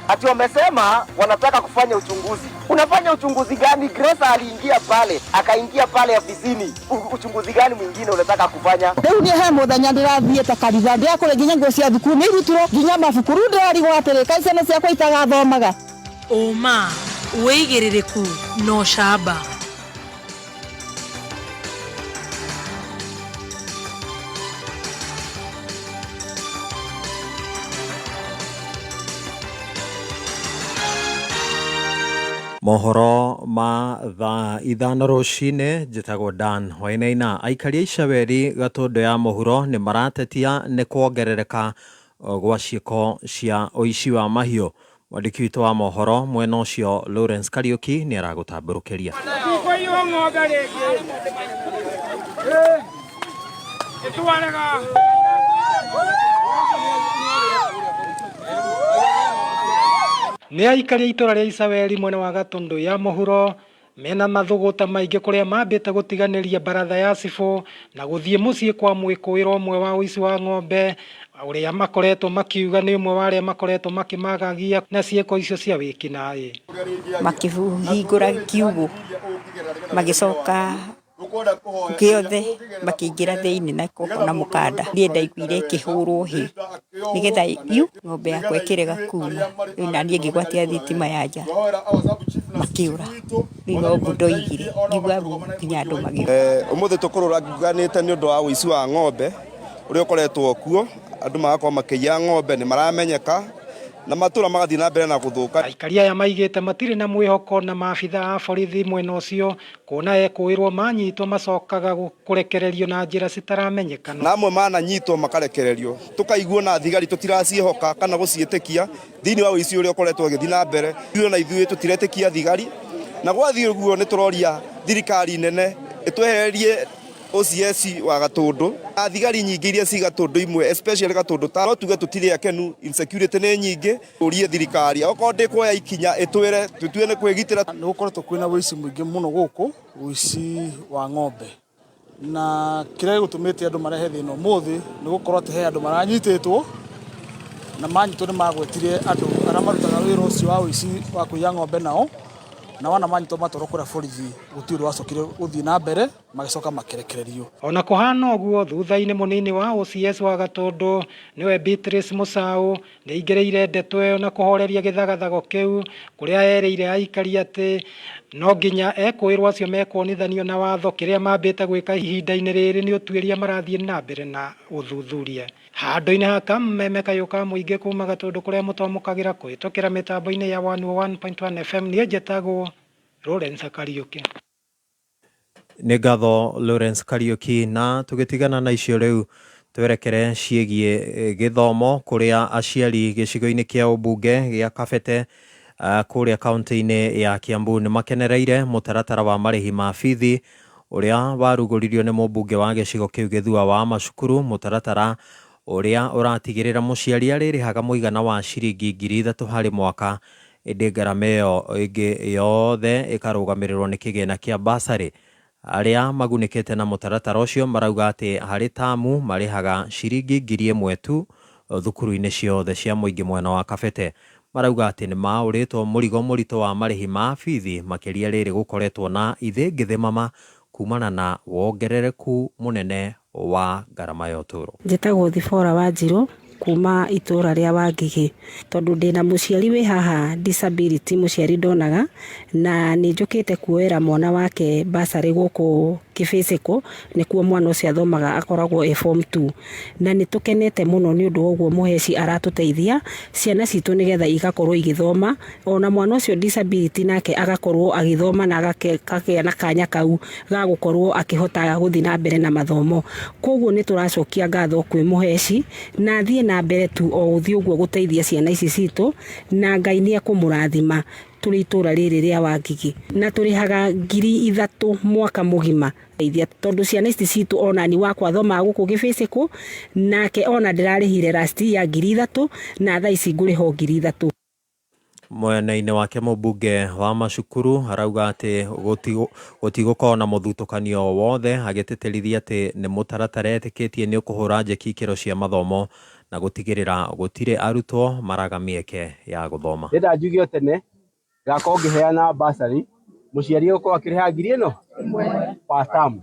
S17: Ati wamesema wanataka kufanya uchunguzi. Unafanya uchunguzi gani? Grace aliingia pale, akaingia pale ofisini. Uchunguzi gani mwingine unataka kufanya?
S18: Leo ni hemo da nyandira thieta kanitha ndia kule ginya ngo cia thukuru ni rutiro ginya mabukuru ndari gwatere kaisana cia kwaitaga thomaga.
S8: Oma, uigiririku no shaba.
S19: Mohoro ma thaa ithano rũcinĩ njĩtagwo Dan Wainaina. Aikaria icaweri Gatondo ya mũhuro nĩ maratetia nĩ kuongerereka gwa ciĩko cia ũici wa mahiũ. Mwandĩki witũ wa mohoro mwena ũcio Lawrence Kariuki nĩ aragũtambũrũkĩria.
S20: Nĩ aikaria itura rĩa icaweri mwena wa Gatondo ya mũhuro mena mathuguta maingĩ kuria mambĩte gũtiganĩria baratha ya Cibũ na gũthiĩ mũciĩ kwa mwĩkũĩro ũmwe wa ũici wa ng'ombe ũrĩa makoretwo makiuga nĩ ũmwe wa arĩa makoretwo makĩmagagia na ciĩko icio cia wĩkinaĩ.
S21: Makĩhingũra kiugũ magĩcoka gĩothe makĩingĩra thĩinĩ na mũkanda. Niĩ ndaiguire kĩhũrwo hĩ nĩgetha iu ng'ombe yakwa ĩkĩrega kuma. Rĩu na niĩ ngĩgwatia thitima ya nja makĩũra. Rĩu no ũguo ndoigire ngiuga nginya andũ magĩũra.
S22: Ũmũthĩ tũkũrũranganĩte nĩ ũndũ wa ũici wa ng'ombe ũrĩa ũkoretwo kuo. Andũ magakorwo makĩiya ng'ombe nĩ maramenyeka na matũra magathiĩ na mbere na gũthũka.
S20: Aikaria aya maigĩte matirĩ na mwĩhoko na maabitha a borithi mwena ũcio kuona ekũĩrwo manyitwo macokaga kũrekererio na njĩra citaramenyekana.
S22: Na amwe mananyitwo makarekererio. Tũkaiguo na thigari tũtiraciĩhoka kana gũciĩtĩkia thĩinĩ wa ũici ũrĩa ũkoretwo ũgĩthiĩ na mbere. Ithuĩ na ithuĩ tũtiretĩkia thigari na gwathiĩ ũguo nĩ tũroria thirikari nene ĩtwehererie OCS wa Gatondo. Thigari nyingĩ iria ci Gatondo imwe especially Gatondo ta no tuge tũtirĩ akenu insecurity nĩ nyingĩ ũrie thirikari okorwo ndĩkuoya ikinya ĩtwĩre tũtue nĩ kwĩgitĩra.
S15: Nĩ gũkoretwo kwĩna ũici mũingĩ mũno gũkũ ũici wa ng'ombe na kĩrĩa gĩtũmĩte andũ marehe thĩna ũmũthĩ nĩ gũkorwo atĩ he andũ maranyitĩtwo na manyitwo nĩ magwetire andũ arĩa marutaga wĩra ũcio wa ũici wa kũiya ng'ombe nao na wana manyitwo matwarwo kũrĩa borithi gũtirĩ wacokire gũthiĩ na mbere magĩcoka makĩrekererio.
S20: Ona kũhana ũguo thutha-inĩ mũnini wa OCS wa Gatondo nĩwe Beatrice Mũcaũ nĩ aingĩrĩire ndeto ĩyo na kũhoreria gĩthagathago kĩu kũrĩa erĩire aikari atĩ no nginya ekũĩrwo acio mekwonithanio na watho kĩrĩa mambĩte gwĩka ihinda-inĩ rĩrĩ nĩ ũtuĩria marathiĩ na mbere na ũthuthuria. Handũ-inĩ ha Kameme Kayuka Mũingĩ kuma Gatondo kũrĩa mũtomũkagĩra kũhĩtũkĩra mĩtambo-inĩ ya 101.1 FM niĩ njĩtagwo Lawrence Kariuki.
S19: Nĩ ngatho Lawrence Kariuki. Na tũgĩtigana na icio rĩu twerekere ciĩgiĩ gĩthomo kũrĩa aciari gĩcigo-inĩ kĩa ũmbunge gĩa Kabete kũrĩa kaunti-inĩ ya Kiambu nĩ makenereire mũtaratara wa marĩhi ma bithi ũrĩa warugũririo nĩ mũmbunge wa gĩcigo kĩu Gĩthua wa Macukuru. Mũtaratara ũrĩa ũratigĩrĩra mũciari arĩrĩhaga mũigana wa ciringi 3,000 harĩ mwaka, ĩndĩ ngarama ĩyo ĩngĩ yothe ĩkarũgamĩrĩrwo nĩ kĩgĩna kĩa basarĩ. Arĩa magunĩkĩte na mũtaratara ũcio marauga atĩ harĩ tamu marĩhaga ciringi 1,000 tu thukuru-inĩ ciothe cia mũingĩ mwena wa Kabete. Marauga atĩ nĩ maũrĩtwo mũrigo mũritũ wa marĩhi ma bithi makĩria rĩrĩ gũkoretwo na ithĩngithĩ mama kumana na wongerereku mũnene wa ngarama ya ũtũũro.
S23: Njĩtagwo Thibora Wanjirũ kuma itũra rĩa Wangigĩ, tondũ ndĩna mũciari wĩ haha disability, mũciari ndonaga na nĩ njũkĩte kuoera mwana wake basarĩ gũkũ kĩbĩcĩkũ nĩkuo mwana ũcio athomaga akoragwo form 2 na nĩtũkenete mũno nĩ ũndũ woguo mũheci aratũteithia ciana citũ nĩgetha igakorwo igĩthoma ona mwana ũcio disability nake agakorwo agĩthoma na agakĩa na kanya kau ga gũkorwo akĩhota gũthiĩ na mbere na mathomo koguo nĩtũracokia ngatho kwĩ mũheci na thiĩ na mbere tu o ũthiĩ ũguo gũteithia ciana ici citũ na Ngai nĩekũmũrathima tũrĩ itũra rĩrĩ rĩa Wangigĩ na tũrĩhaga 3,000 mwaka mũgima tondũ ciana ici citũ ona ni wakwa thoma gũkũ gĩbĩcĩkũ nake ona ndĩrarĩhire last ya 3,000 na thaa ici ngũrĩho 3,000.
S19: Mwena-inĩ wake mũmbunge wa Macukuru arauga atĩ gũtigũkorwo na mũthutũkanio wothe agĩtĩtĩrithia atĩ nĩ mũtaratara etĩkĩtie nĩ ũkũhũra njeki ikĩro cia mathomo na gũtigĩrĩra gũtirĩ arutwo maraga mĩeke ya gũthoma.
S1: Ndĩnda njugio tene gakorwo ngĩheana basari mũciari ũkorwo akĩrĩha 1,000 per term.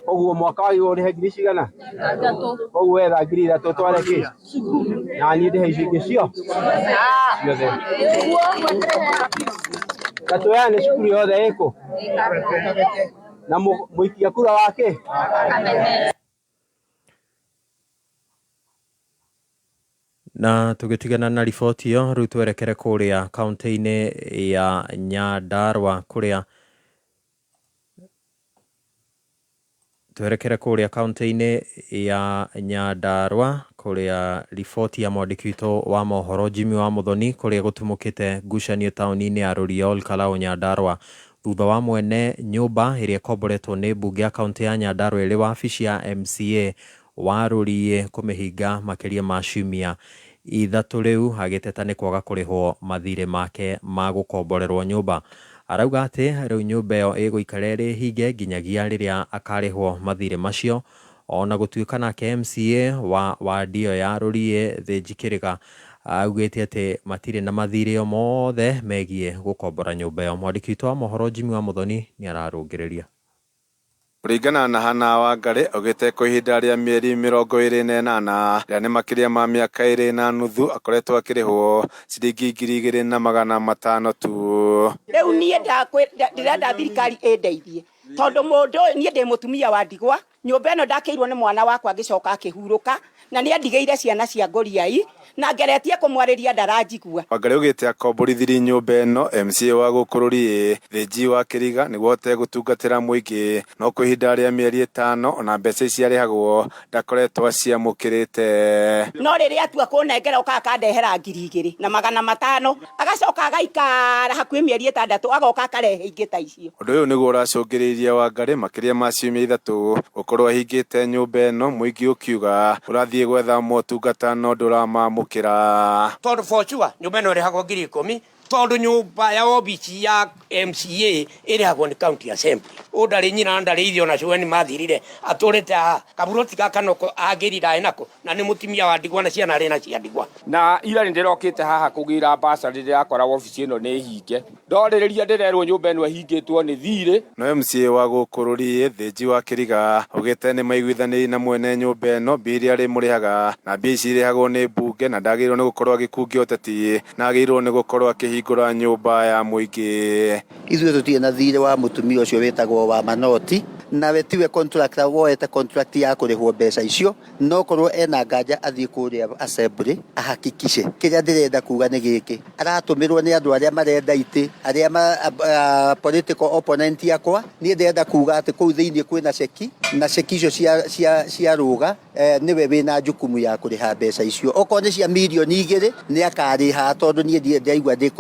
S1: Oguo mwaka wa igũrũ rĩhe 3,000 oguo wetha 3,000 tware kĩ na niĩ ndĩhe icio ingĩ cio ciothe katũyane cukuru yothe ĩkũ na mũikia kura wake.
S19: Na tũgĩtigana na riboti ĩyo rĩu twerekere kũrĩa kaunti-inĩ ya Nyandarua kũrĩa riboti ya mwandĩki witũ wa mohoro Jimmy wa Muthoni kũrĩa gũtumũkĩte ngucanio taũni-inĩ ya Ruriol Kalau Nyandarua thutha wa mwene nyũmba ĩrĩa ĩkomboretwo nĩ mbunge ya kaunti ya Nyandarua ĩrĩ wabici ya MCA wa Ruriĩ kũmĩhinga makĩria ma ciumia 3 rĩu agĩteta nĩ kwaga kũrĩhwo mathirĩ make ma gũkomborerwo nyũmba. Arauga atĩ rĩu nyũmba ĩyo ĩgũikara ĩrĩ hinge nginyagia rĩrĩa akarĩhwo mathirĩ macio ona gũtuĩka nake MCA wa wadi ĩyo ya Ruriĩ Thĩnji Kĩrĩga augĩte atĩ matirĩ na mathirĩ mothe megiĩ gũkombora nyũmba ĩyo. Mwandĩki witũ wa mohoro Jimmy wa Muthoni nĩ ararũngĩrĩria.
S4: Kuringana na Hana Wangari augite kwa ihinda rĩa mĩeri 28 rĩa nĩ makĩria ma mĩaka 2.5 akoretwo akĩrĩhwo ciringi 2,500 tu.
S18: Rĩu niĩ ndĩrenda thirikari ĩndeithie tondũ mũndũ niĩ ndĩ mũtumia wa ndigwa nyũmba ĩno ndakĩirwo nĩ mwana wakwa ngĩcoka akĩhurũka na nĩ andigĩire ciana cia ngoriai na ngeretie kũmwarĩria ndaranjigua.
S4: Wangari augite akomborithirie nyũmba ĩno MCA wa gũkũrũri Thĩnji wa Kĩrĩga nĩguo te gũtungatĩra mũingĩ no kwa ihinda rĩa mĩeri 5 ona mbeca ici arĩhagwo ndakoretwo aciamũkĩrĩte.
S18: No rĩrĩa atua kũnengera ũka akandehera 2,500 agacoka agaikara hakuhĩ mĩeri 6 agoka akarehe ingĩ ta icio.
S4: Ũndũ ũyũ nĩguo ũracũngĩrĩirie Wangari makĩria ma ciumia 3 gũkorwo ahingĩte nyũmba ĩno mũingĩ ũkiuga ũrathiĩ gwetha motungata no ndũramamũkĩra.
S10: Tondũ for sure nyũmba ĩno ĩrĩhagwo 10,000 tondũ nyũmba ya obici ya MCA ĩrĩhagwo nĩ county assembly. Ndarĩ nyina ndarĩ ithe ona cũwe nĩ mathirire atũrĩte kaburoti gaka noko agĩrira enako na nĩ mũtumia wa ndigwa na ciana arĩ na cia ndigwa.
S24: Na ira nĩ ndĩrokĩte haha kũgĩra basari rĩrĩa akoragwo obici ĩno nĩ hinge. Ndorĩrĩria ndĩrerwo nyũmba ĩno ĩhingĩtwo nĩ thirĩ.
S4: No MCA wa gũkũrũri Thĩnji wa Kĩrĩga augĩte nĩ maiguithanĩirie na mwene nyũmba ĩno mbia iria arĩmũrĩhaga na mbia ici irĩhagwo nĩ mbunge na ndagĩrĩirwo nĩ gũkorwo agĩkungia ũteti na agĩrĩirwo nĩ gũkorwo akĩhingũra nyũmba ya mũingĩ.
S25: Ithuĩ tũtirĩ na thirĩ wa mũtumia ũcio wĩtagwo wa Manoti na we tiwe contractor woete contract ya kũrĩhwo mbeca icio no korwo ena nganja athiĩ kũrĩa assembly ahakikishe. Kĩrĩa ndĩrenda kuga nĩ gĩkĩ aratũmĩrwo nĩ andũ arĩa marenda itĩ arĩa political opponent yakwa. Niĩ ndĩrenda kuga atĩ kũu thĩinĩ kwĩna ceki na ceki icio cia rũga nĩwe wĩna jukumu ya kũrĩha mbeca icio. Okorwo nĩ cia 2,000,000 nĩ akarĩha tondũ niĩ ndĩraigua ndĩ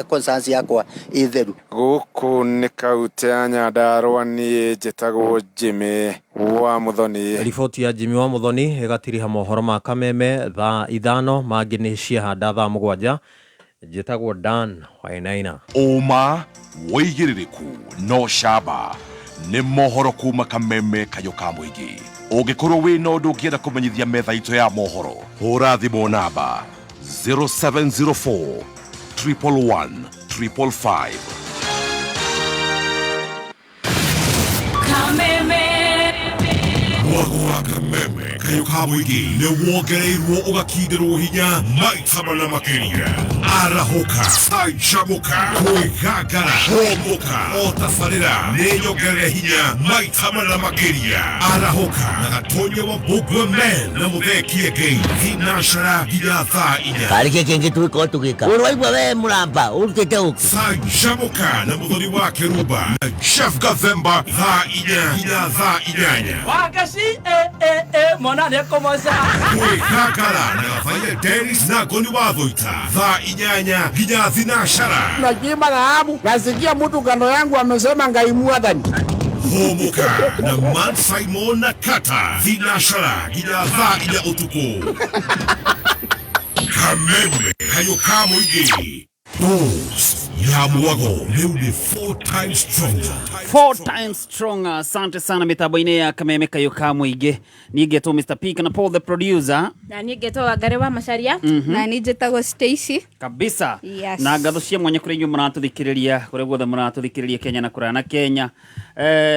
S25: conscience yakwa ĩtheru.
S4: Gũkũ nĩ kaunti ya Nyandarua niĩ njĩtagwo Jimmy wa Muthoni.
S19: Riboti ya Jimmy wa Muthoni ĩgatiriha mohoro ma Kameme thaa 5 mangĩ nĩ ciahanda thaa 7. Njĩtagwo Dan Wainaina.
S5: Ũma wĩigĩrĩrĩku no camba nĩ mohoro kuma Kameme kayũ ka mũingĩ. Ũngĩkorwo wĩna ũndũ ũngĩenda kũmenyithia metha itũ ya mohoro hũra thimũ namba 0704 111 555.
S9: Kameme wa kameme kayo kamuigi ne wogereirwo ugakindirwo hinya maita mana makeria arahoka saichamuka kwegagara homoka otafarira nenyogere hinya maita mana makeria arahoka na gatonyo wa bugwe men na mutheki again hinashara hinya thaa inya
S3: karike kenge tuiko tugika urwaigwa we muramba urutete uku
S9: saichamuka na muthoni wa keruba na Chef Gathemba thaa inya hinya thaa inyanya
S6: Wakashi mona ne komosa
S9: Kwegagara na gafaile Dennis na goni wa Voita thaa inyanya hinya thinashara
S6: najima dhahabu nasikia mtu kando yangu amesema ngaimua dhani
S9: Homoka na Man Simon na Kata thinashara hinya thaa inya utuku Kameme kayo kamuigi Bulls ya mwago leo ni 4 times stronger.
S2: 4 times stronger. Asante sana mitaboine ya Kameme kayo kamwige. Nigeto Mr. Pink na Paul the producer.
S7: Na nigeto Wagarewa Macharia.
S11: Na nigetagwo Stacy.
S2: Kabisa.
S11: Yes.
S2: Na gathucia mwanya kuri nyu muratuthikiriria kuri guothe muratuthikiriria Kenya na kurana Kenya.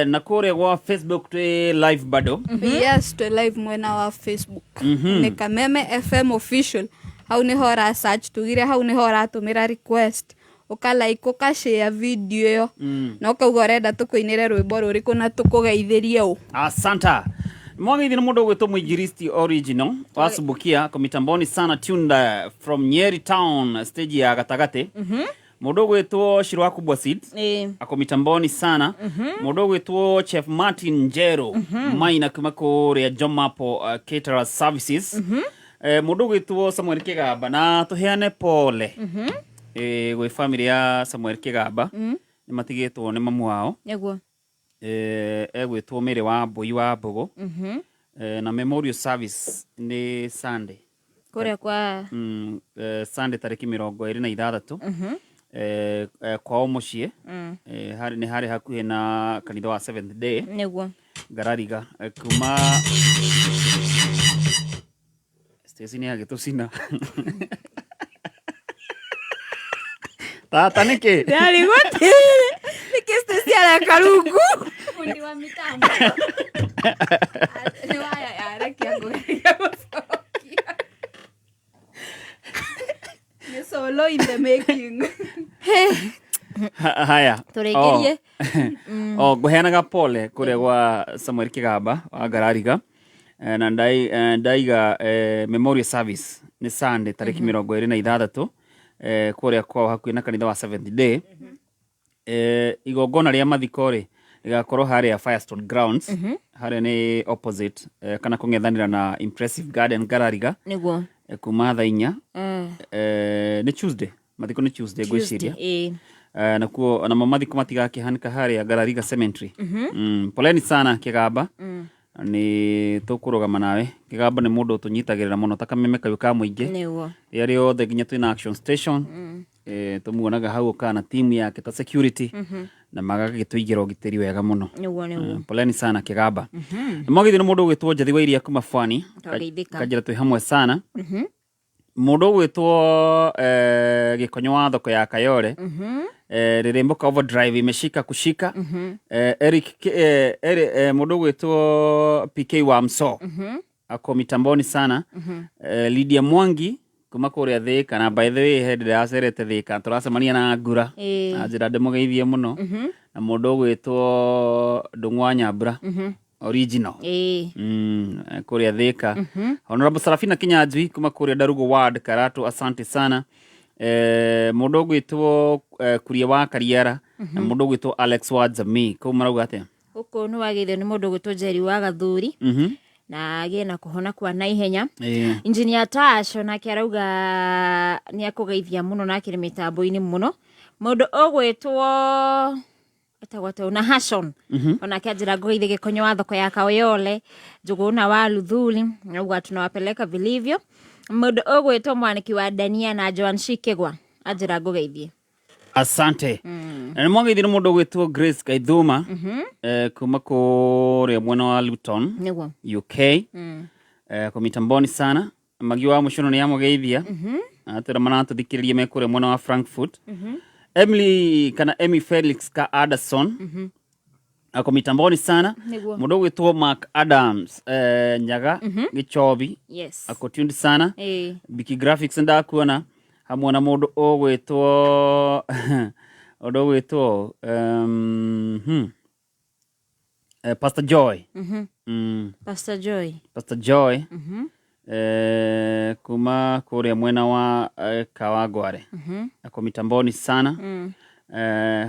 S2: Na kure gwa Facebook twe live bado.
S11: Yes, twe live mwena wa Facebook. Ni Kameme FM official. Hau ni hora search tugire hau ni hora tumira request ukalike ukashare video yo na ukauga tukuinire rwimbo ruriku na tukugeithirie u
S2: asanta mwangi ni mundu gweto muigiristi original wasubukia komitamboni sana tuned from Nyeri town stage ya gatagate mundu gweto Shirwa Kubwa Seed akomitamboni sana mundu gweto Chef Martin Njero maina kumako ya Jomapo caterers services mundu gweto Samuel Kigamba na tuheane pole gwe family ya Samuel Kigamba ni matigetwo ni mamu wao
S7: yeguo
S2: egwetwo Mere wa Mbui wa Mbogo na memorial service ni Sunday
S7: kore kwa
S2: Sunday tariki 26 kwa mucie hari hakuhe na kanitha wa 7th day
S7: yeguo
S2: Garariga kuma Stacy ni agetusina Tata niki
S7: Dari wote niki Stacy ala karungu fundi wa mitambo ni waya ya kiango ni solo in the making
S2: haya
S7: turegerie
S2: guheanaga pole kure gwa Samuel Kigamba wa Garariga na ndaiga memorial service ni Sunday tariki 26 kure kwa hakuhi na kanitha wa 7th day igongona ria mathikore igakorwo hari ya Firestone grounds hari ni opposite kana kungethanira na Impressive Garden Garariga
S7: niguo
S2: kuma thaa 4 ni Tuesday mathiko ni Tuesday gwiciria na kuo na mathiko matigakihanika hari ya Garariga cemetery poleni sana Kigamba ni tukurugama nawe Kigamba ni mundu tunyitagirira muno takameme kayo ka muingi
S7: niwo
S2: yari othe ginya twina action station tumuonaga hau kana team yake ta security na magagituigira ugitiri wega muno
S7: niwo
S2: poleni sana Kigamba mwagithi ni mundu gwitwo Njathi wa Iria kuma Fwani kajira twi hamwe sana mundu gwitwo Gikonyo wa thoko ya Kayore Riremboka overdrive imeshika kushika Eric mundu gwitwo PK wa Mso ako mitamboni sana Lydia Mwangi kuma kuria Thika na by the way head ya serete Thika turacemania na Ngura ajira ndemugeithie muno na mundu gwitwo Ndung'wa Nyambura original kuria Thika Honorable Sarafina Kinyanjui kuma kuria Darugo ward Karatu asante sana mundu gwitwo Kuria wa Kariara na mundu gwitwo Alex Wadzami ko marauga atia
S7: uko no wagithio ni mundu gwitwo Njeri wa Gathuri na agena kuhona kwa naihenya engineer Tasho na kiarauga ni akugeithia muno na kire mitambo-ini muno mundu ogwitwo atagwate na Hashon ona kiajira ngoithi Gikonyo wa thoko ya Kayole Njuguna wa Luthuli na tunawapeleka vilivyo mundu ogwitwo Mwaniki wa Dania na Joan Shikegwa ajira ngogeithie
S2: asante na mwangithi ni mundu gwitwo Grace Kaithuma kuma kuria mwena wa Luton UK kwa mitamboni sana magi wa mushono ni amugeithia atira mana tuthikiririe me kuria mwena wa Frankfurt Emily kana Emmy Felix ka Anderson ako mitamboni sana mudogo witwo Mark Adams nyaga gichobi ako tuned sana Biki Graphics ndakuona hamwe na mundu ogwitwo Pastor Joy Pastor Joy kuma kuria mwena wa Kawagware ako mitamboni sana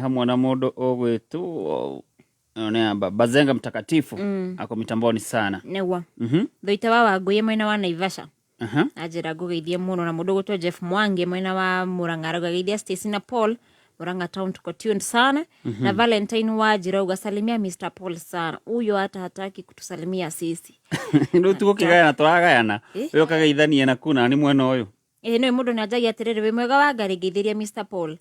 S2: hamwe na mundu ogwitwo Bazenga mtakatifu ako mitamboni sana
S7: newa Thoita wa Wangũi mwena wa Naivasha ajira gugeithie muno na mundu gutwa Jeff Mwangi mwena wa Murang'a gugeithia Stacy na Paul Murang'a town tuko tuned sana na Valentine wajira ugasalimia Mr Paul sana huyo hata hataki kutusalimia sisi
S2: ndio tuko kigaya turagayana uyo kageithania na kuna ni mwena uyu
S7: no mundu najagia atiriri we mwega wa ngari geithiria Mr Paul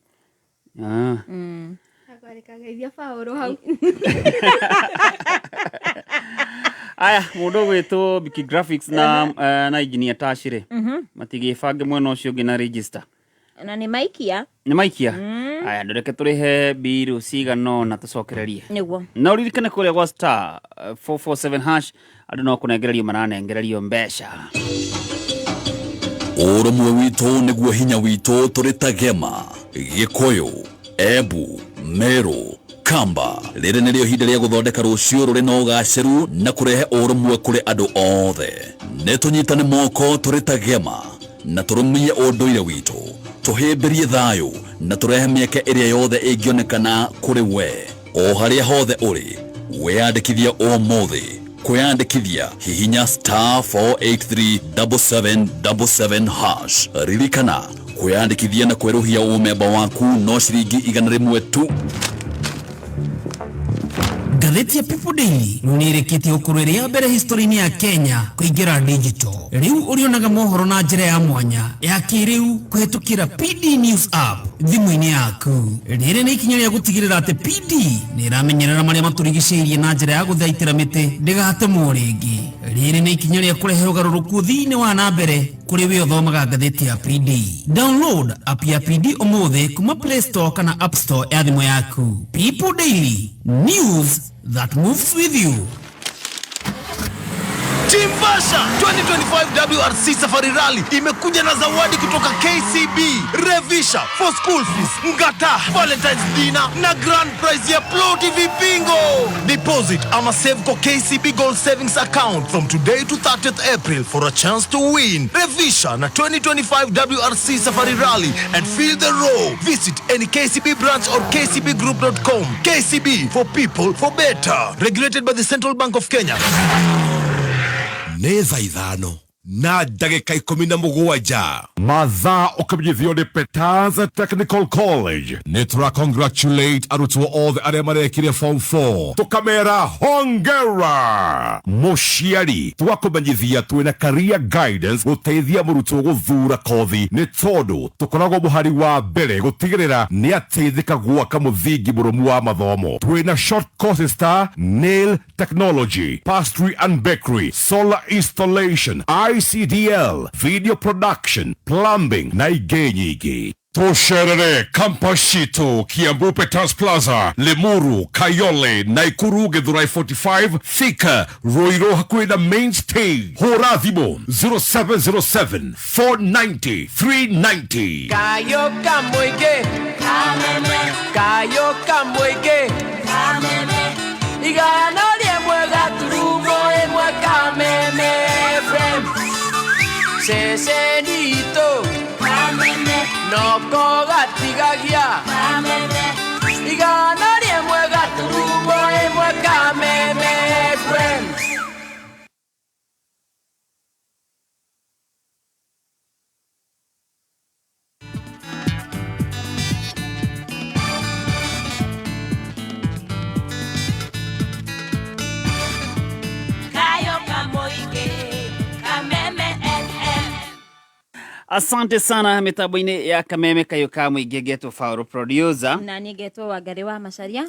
S11: Kageithia Paulo hau.
S2: Aya mundu gwitwo Biki Graphics na engineer Tashire matigifange mwena ucio ngina register
S7: na ni maikia
S2: aya ndoreke turihe biru cigano na tucokererie
S7: niguo
S2: na uririkane kuria gwa star 447# andu no kunengererio maranengererio mbeca
S12: Urumwe witũ nĩguo hinya witũ tũrĩ Gema, Gĩkũyũ, Embu, Meru, Kamba. Rĩrĩ nĩrĩo ihinda rĩa gũthondeka rũciũ rũrĩ na ũgacĩru na kũrehe ũrũmwe kũrĩ andũ othe. Nĩtũnyitane moko tũrĩ Gema na tũrũmie ũndũire witũ. Tũhĩmbĩrie thayũ na tũrehe mĩeke ĩrĩa yothe ĩngĩonekana kũrĩ we. O harĩa hothe ũrĩ, wĩyandĩkithia ũmũthĩ. Kuyandikithia hihinya star 4837777#. Ririkana kuyandikithia na kweruhia umemba waku no ciringi 100 tu.
S13: Ngathĩti ya People Daily nĩrĩkĩtie ũkũrĩrĩa mbere history-inĩ ya Kenya kũingĩra digital. Rĩu ũrĩonaga mohoro na njĩra ya mwanya ya kĩrĩu kũhetũkĩra PD News app thimũ-inĩ yaku. Rĩrĩ nĩ ikinya rĩa gũtigĩrĩra atĩ PD nĩramenyerera marĩa matũrigicĩirie na njĩra ya gũthaitĩra mĩtĩ ndĩgatemwo rĩngĩ. Rĩrĩ nĩ ikinya rĩa kũrehe ũgarũrũku thĩinĩ wa na mbere kũrĩ we ũthomaga ngathĩti ya PD. Download app ya PD ũmũthĩ kuma Play Store kana App Store ya thimũ yaku. People Daily, news that moves with you.
S14: Team Basha 2025 WRC Safari Rally imekuja na zawadi kutoka KCB. Revisha for school fees, ngata, Valentine's dinner na grand prize ya Plot TV bingo. Deposit ama save kwa KCB Gold Savings account from today to 30th April for a chance to win. Revisha na 2025 WRC Safari Rally and feel the row. Visit any KCB branch or kcbgroup.com. KCB, for people, for better. Regulated by the Central Bank of Kenya.
S9: Neza ithano na ndagĩka 17 mathaa ũkamenyithio nĩ Peters Technical College. Nĩtũra congratulate arutwo othe arĩa marekire form 4 tũkamera hongera. Mũciari twakũmenyithia twĩna career guidance gũteithia mũrutwo gũthura kothi nĩ tondũ tũkoragwo mũhari wa mbere gũtigĩrĩra nĩ ateithĩka gwaka mũthingi mũrũmu wa mathomo. Twĩna short courses ta nail technology, pastry and bakery, solar installation, ICDL, video production, plumbing na ingĩ nyingĩ. Tũcerere campus citũ Kiambu Peters Plaza, Limuru, Kayole, Naikuru, Githurai 45, Thika, Ruiru hakuhĩ na main stage. Hũra thimũ 0707 490 390.
S14: Kayo kamweke kameme, kayo kamweke kameme, igano liemwe gaturugo emwe kameme friend. Sesenito kameme, noko gatigagia kameme, igano liemwe gaturugo emwe kameme friend.
S2: Asante sana mitambo-inĩ ya Kameme kayo ka mũingĩ getwo Fauro producer
S7: na niĩ getwo Wangari wa Macharia.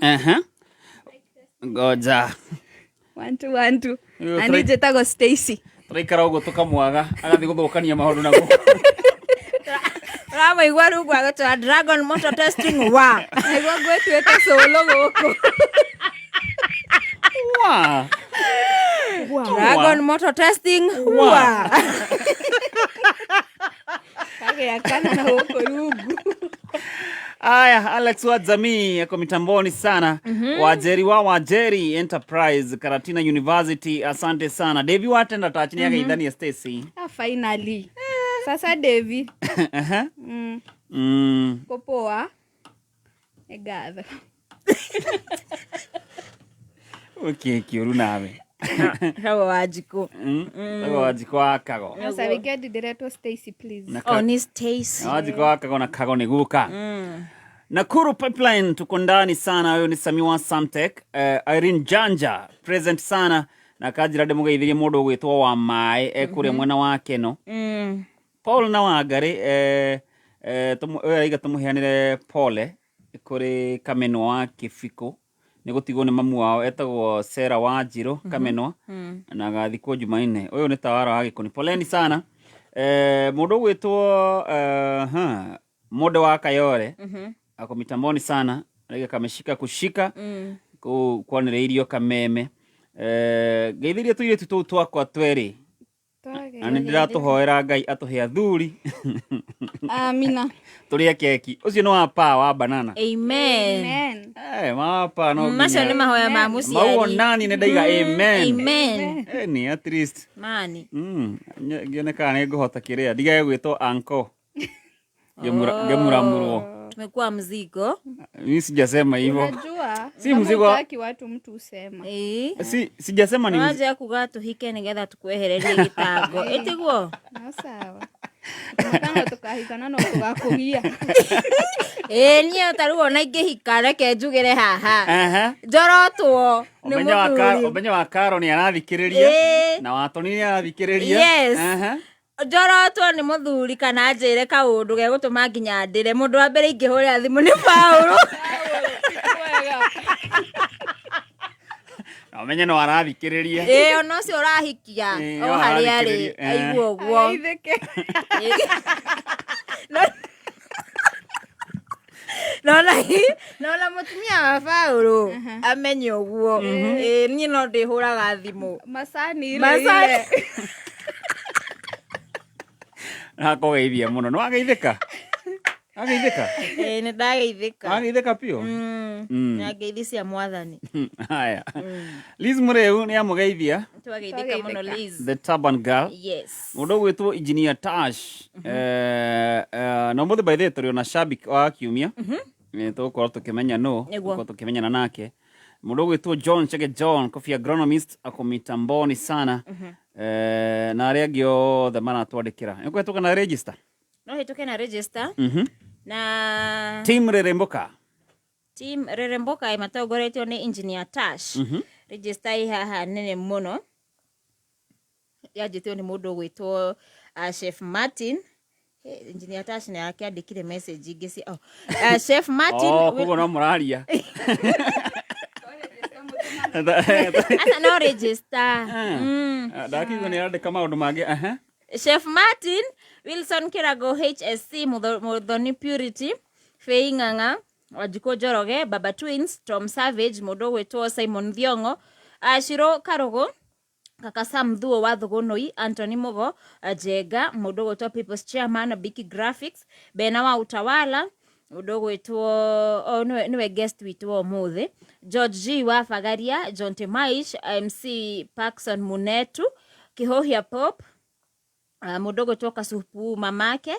S2: Ngoja
S11: 1 2 ani njĩtagwo Stacy.
S2: Tũraikara ũguo tũkamwaga agathiĩ gũthũkania maũndũ naguo.
S7: Ramaigua rĩu gwagĩtwa Dragon Motor Testing wa.
S11: Nĩguo ngwĩtuĩte solo gũkũ.
S7: Dragon motor testing. Wow.
S11: Kage akana na huko rugu.
S2: Aya, Alex wa jamii yako mitamboni sana. Wajeri Enterprise, Karatina University, asante sana. Devi watenda tachini yake idhani ya Stacy.
S11: Finally. Sasa Devi. Popoa. Egatha.
S2: Okay, kiuru nawe.
S7: Hawa wajiko.
S2: Hawa wajiko akago.
S11: Sasa wigedi director Stacy please.
S7: Ni Stacy.
S2: Wajiko akago na kago neguka. Nakuru Pipeline tuko ndani sana. Huyo ni Samiwa Samtek. Irene Janja present sana. Na kajira demuga idhiye modo gwetwa wa mai kure mwena wake no. Paul na wagare aiga tumuheanire pole kuri Kamenwa Kifiko nigutigwo ni mamu wao etagwo Sera Wanjiro Kamenwa na gathikwo Jumaine. Uyu ni tawara wa Gikoni. Poleni sana. Mundu gwetwo Mode wa Kayore ako mitamboni sana. Aiga kameshika kushika kuonere irio kameme. Geithiria tuire tutu twakwa tweri. Ani ndiratuhoera Ngai atuhe athuri.
S11: Amina.
S2: Turia keki. Ucio no apa wa banana.
S7: Amen.
S2: Mapa no.
S7: Macio ni mahoya ma muciari.
S2: Mawo nani ne daiga amen.
S7: Amen.
S2: Ni at least.
S7: Mani.
S2: Ngene kana nguhota kiria. Diga gwetwo anko. Gemuramurwo.
S7: Tumekuwa mzigo.
S2: Mimi sijasema hivyo.
S11: Unajua?
S2: Si mzigo.
S11: Haki watu mtu usema.
S2: Sijasema ni.
S7: Waje kuga tuhike nigetha tukwehererie gitango. Etiguo.
S11: Na sawa. Tunataka tukahikana no tugakuhia.
S7: Niye taruo na ingihika reke njugire haha. Njorotwo ni muthuri.
S2: Omenya wa Karo ni arathikiriria na watoni ni arathikiriria.
S7: Yes. Njorotwo ni muthuri kana njire kaundu ge gutuma nginya ndire mundu wa mbere ingihurira thimu ni Paulo.
S2: Omenya no arathikiriria.
S7: Ono cio urahikia o hari ari aiguo guo.
S11: Aitheke.
S7: Nona mutumia wa Paulo amenye uguo. Ni no ndihuraga thimu.
S11: Masani ile.
S2: Nako geithia muno. No ageitheka. Ageitheka.
S7: Ni ndageitheka.
S2: Ageitheka pio.
S7: Ngeithisia mwathani.
S2: Haya. Liz Mureu ni amugeithia.
S7: Twageitheka muno Liz.
S2: The Turban Girl.
S7: Yes.
S2: Mundu gwetwo Engineer Tash. No muthe by the turi na shabik wa kiumia. Tukorwo tukimenya no. Tukorwo tukimenyana nake. Mundu gwetwo John Chege John, coffee agronomist akomitamboni sana. Na regio the mana twandikira. Niko tuka na register.
S7: No hituke na register. Na
S2: Team Reremboka.
S7: Team Reremboka imatogoretwo ni Engineer Tash. Register haha nene muno. Yajitwo ni mundu gwitwo Chef Martin. Engineer Tash ni akiandikire message ingisi. Chef Martin.
S2: Kugo no muraria.
S7: Asa no register.
S2: Dakigo ni ande kama undu mage.
S7: Chef Martin, Wilson Kirago HSC, Mudhoni Purity, Feinganga, Wajiko Joroge, Baba Twins, Tom Savage, Modowe to Simon Thiongo, Shiro Karogo, Kakasa Mdhuo wa Thugonoi, Anthony Mogo, Jega, Modowe to People's Chairman, Biki Graphics, Benawa Utawala, Modowe to niwe guest witu muthe, George G wa Fagaria, John Temaish, MC Paxson Munetu, Kihohia Pop, Mudogo toka Supu mamake,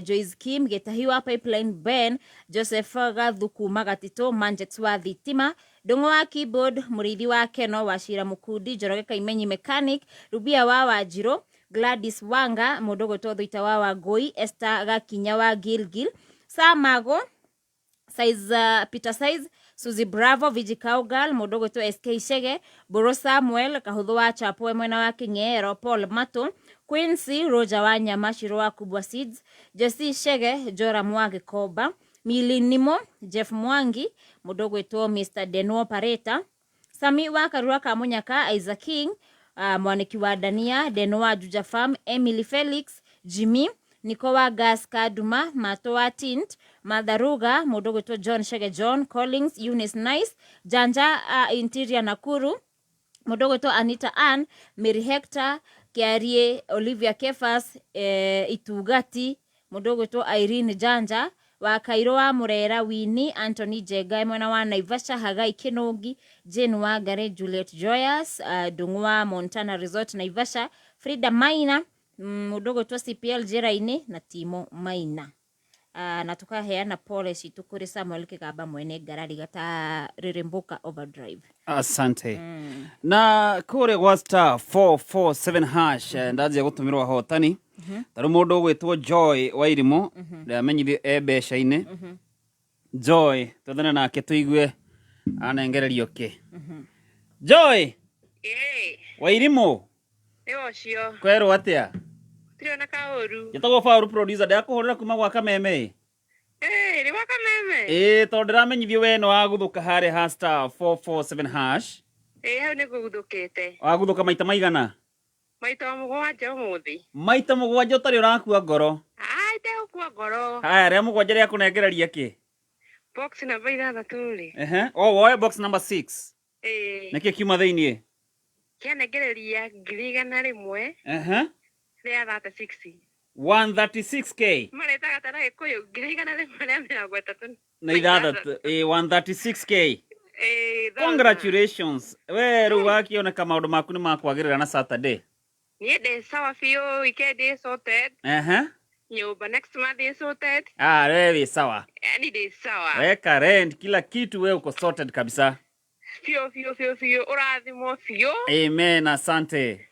S7: Joyce Kim, Getahiwa Pipeline Ben, Joseph Gathuku Magatito, Manjex wa Thitima, Dongo wa Keyboard, Murithi wa Keno, Washira Mukudi, Joroge Kaimenyi Mechanic, Rubia wa Wajiro, Gladys Wanga, Mudogo todo itawa wa Goi, Esther Gakinya wa Gilgil, Samago, Size Peter Size, Suzy Bravo, Vigi Cowgirl, Mudogo to SK Shege, Boro Samuel, Kahudhu wa Chapo, Mwena wa Kingero, Paul Mato, Quincy, Roja wa Nyama, Shiro wa Kubwa Seeds, Jesse Shege, Jora Mwage Koba, Mili Nimo, Jeff Mwangi, Mudogo to Mr. Deno Pareta, Sami wa Karua Kamunyaka, Isaac King, Mwaniki wa Dania, Deno wa Juja Farm, Emily Felix, Jimmy, Nikowa Gas Kaduma, Mato wa Tint, Madharuga, mundu gwitwo John Shege John, Collins, Eunice Nice, Janja Interior Nakuru, mundu gwitwo Anita Ann, Mary Hector, Kiarie, Olivia Kefas, Itugati, mundu gwitwo Irene Janja, wa Kairo wa Murera, Winnie, Anthony Jega, mwana wa Naivasha, Hagai Kinungi, Jane Wagare, Juliet Joyous, Dungwa Montana Resort Naivasha, Frida Maina, mundu gwitwo CPL Jeraini na Timo Maina. Na tukaheana pole citu kuri Samuel Kigamba mwene Ngarari gata Ririmbuka Overdrive.
S2: Asante. Na kure wa star 447 hash ndaje gutumirwa hotani. Taru mundu gwitwo Joy wa Irimo ndamenyithie ebesha-ine. Joy tuthana nake tuigue anengererio ke. Joy wa Irimo
S8: Eocio
S2: kwero atia
S8: Triona kaoru
S2: Yetagwo Fauru producer ndakuhurira kuma gwa Kameme.
S8: Ri wa Kameme.
S2: To ndiramenyithio we no aguthuka hare ha star 447 hash.
S8: Hau ni guguthukite.
S2: Aguthuka maita maigana?
S8: Maita mugwanja umuthi.
S2: Maita mugwanja utari urakua ngoro.
S8: Te ukua ngoro.
S2: Haya ria mugwanja ria kunengereria ki?
S8: Box number 6 ri.
S2: Woe box number 6. Niki kiuma thiini?
S8: Kianengereria 1,100. Ria 36.
S2: 136k.
S8: Mareta gatara gikuyu 1,130.
S2: Na ithathatũ 136k. Congratulations. We ru wakiona maundu maku ni makwagirira na Saturday.
S8: Ni de sawa fio weekend is sorted. Nyumba next month is sorted.
S2: Wewe sawa.
S8: Any day sawa.
S2: Weka rent kila kitu wewe uko sorted kabisa.
S8: Fio. Urathimo fio.
S2: Amen, asante.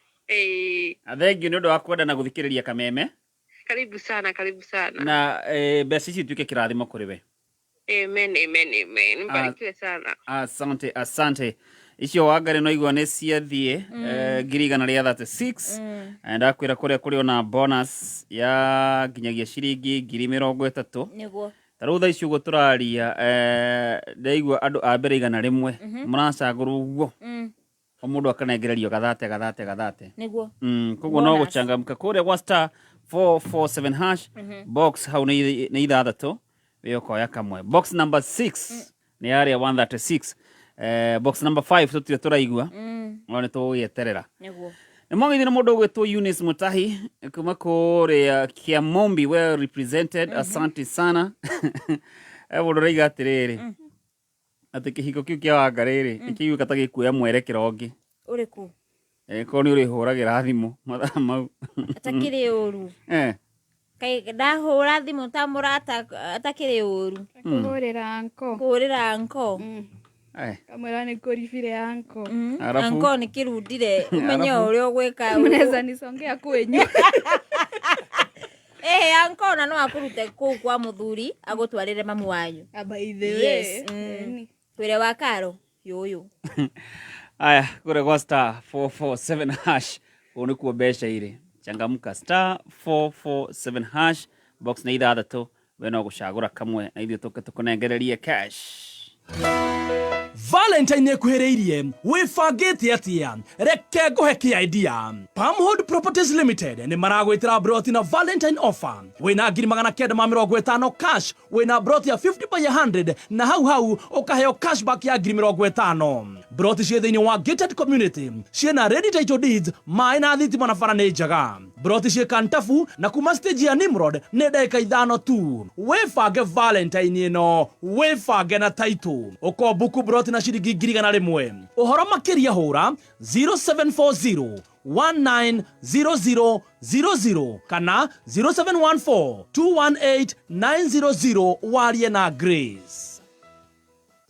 S2: Thank you ndio wakwenda na guthikiriria Kameme.
S8: Karibu sana.
S2: Na besi ici tuike kirathimo kuri we.
S8: Amen. Mbarikiwe sana.
S2: Asante. Icio wangare no igwa ne ciathie ngirigana ria 36 ndakwira kuri ona bonus ya nginyagia ciringi 30,000
S7: niguo
S2: tarutha icio go turaria ndaigwa andu a mbere igana rimwe muracaguru uguo omundu akanengererio gathate
S7: niguo
S2: koguo no guchangamka kuri wa star 447 hash box hau ni ithathatũ wiokoya kamwe box number 6 ni area 136 box number 5 tutire turaigua one to yeterera
S7: niguo
S2: ni mwangi ni mundu gwetwo Eunice Mutahi kuma kuri Kiamombi well represented asante sana mundu reiga atiriri ati kihiko kiu kia Wangariri ikiu katagi kuya mwerekero ngi
S7: uriku
S2: ko ni uri huragira thimu mathaa mau
S7: atakiri uru kai ndahura thimu ta murata atakiri uru kuhurira anko
S11: kamera ni korifire anko
S7: anko ni kirudire umenye uri ogweka
S11: unaweza nisongea kwenyu
S7: anko na no akurute ku kwa muthuri agutwarire mamu wanyu
S11: by the way
S7: twire wa karo yoyo
S2: aya kure kwa star 447 hash unikuwa besha ile changamka star 447 hash box na ithathatũ we no gucagura kamwe na ithio tukunengererie cash.
S16: Valentine ekuhereirie wifangite atia reke nguhe idea Palmwood Properties Limited ni maragwitira broti na Valentine offer wina 950 cash wina broti ya 50 by 100 na hau ukaheo cashback ya 50 broti cie thiini wa gated community ciena ready title deeds maina thitima na bara ni njaga broti cie Kantafu na kuma stage ya Nimrod ni ndagika 5 tu wifange Valentine ino wifange na title ukombuku broti na shiringi 1,100 uhoro makiria hura 0740 190000 kana 0714 218 900 warie na Grace.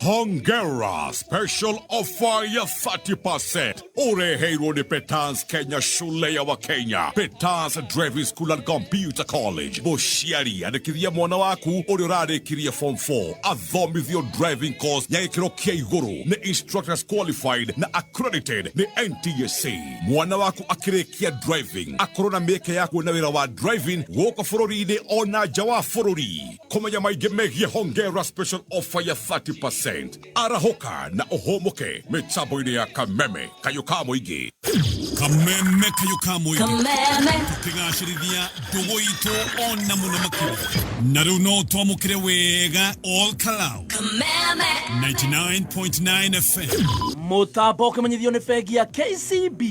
S9: Hongera special offer ya 30%. Ureheirwo ni Petans Kenya shule ya Wakenya. Petans Driving School and Computer College. Boshiari andikithia mwana waku uri urarikiria form 4. Athomithio driving course ya gikiro kia iguru. Ni instructors qualified na accredited ni NTSA. Mwana waku akirikia driving. Akorona mieke yaku na wira wa driving woka furori-ini ona nja wa furori. Kumenya maige megie Hongera special offer ya 30%. Arahoka na ohomoke mitambo-ini ya Kameme Kayuka Muingi. Kameme kayuka mwigi. Kameme. Tukigashirithia ndugu itu ona muno makiri. Na riu no twamukire wega all kalau. Kameme. 99.9 FM.
S16: Mutambo kimenyithio ni bengi ya KCB.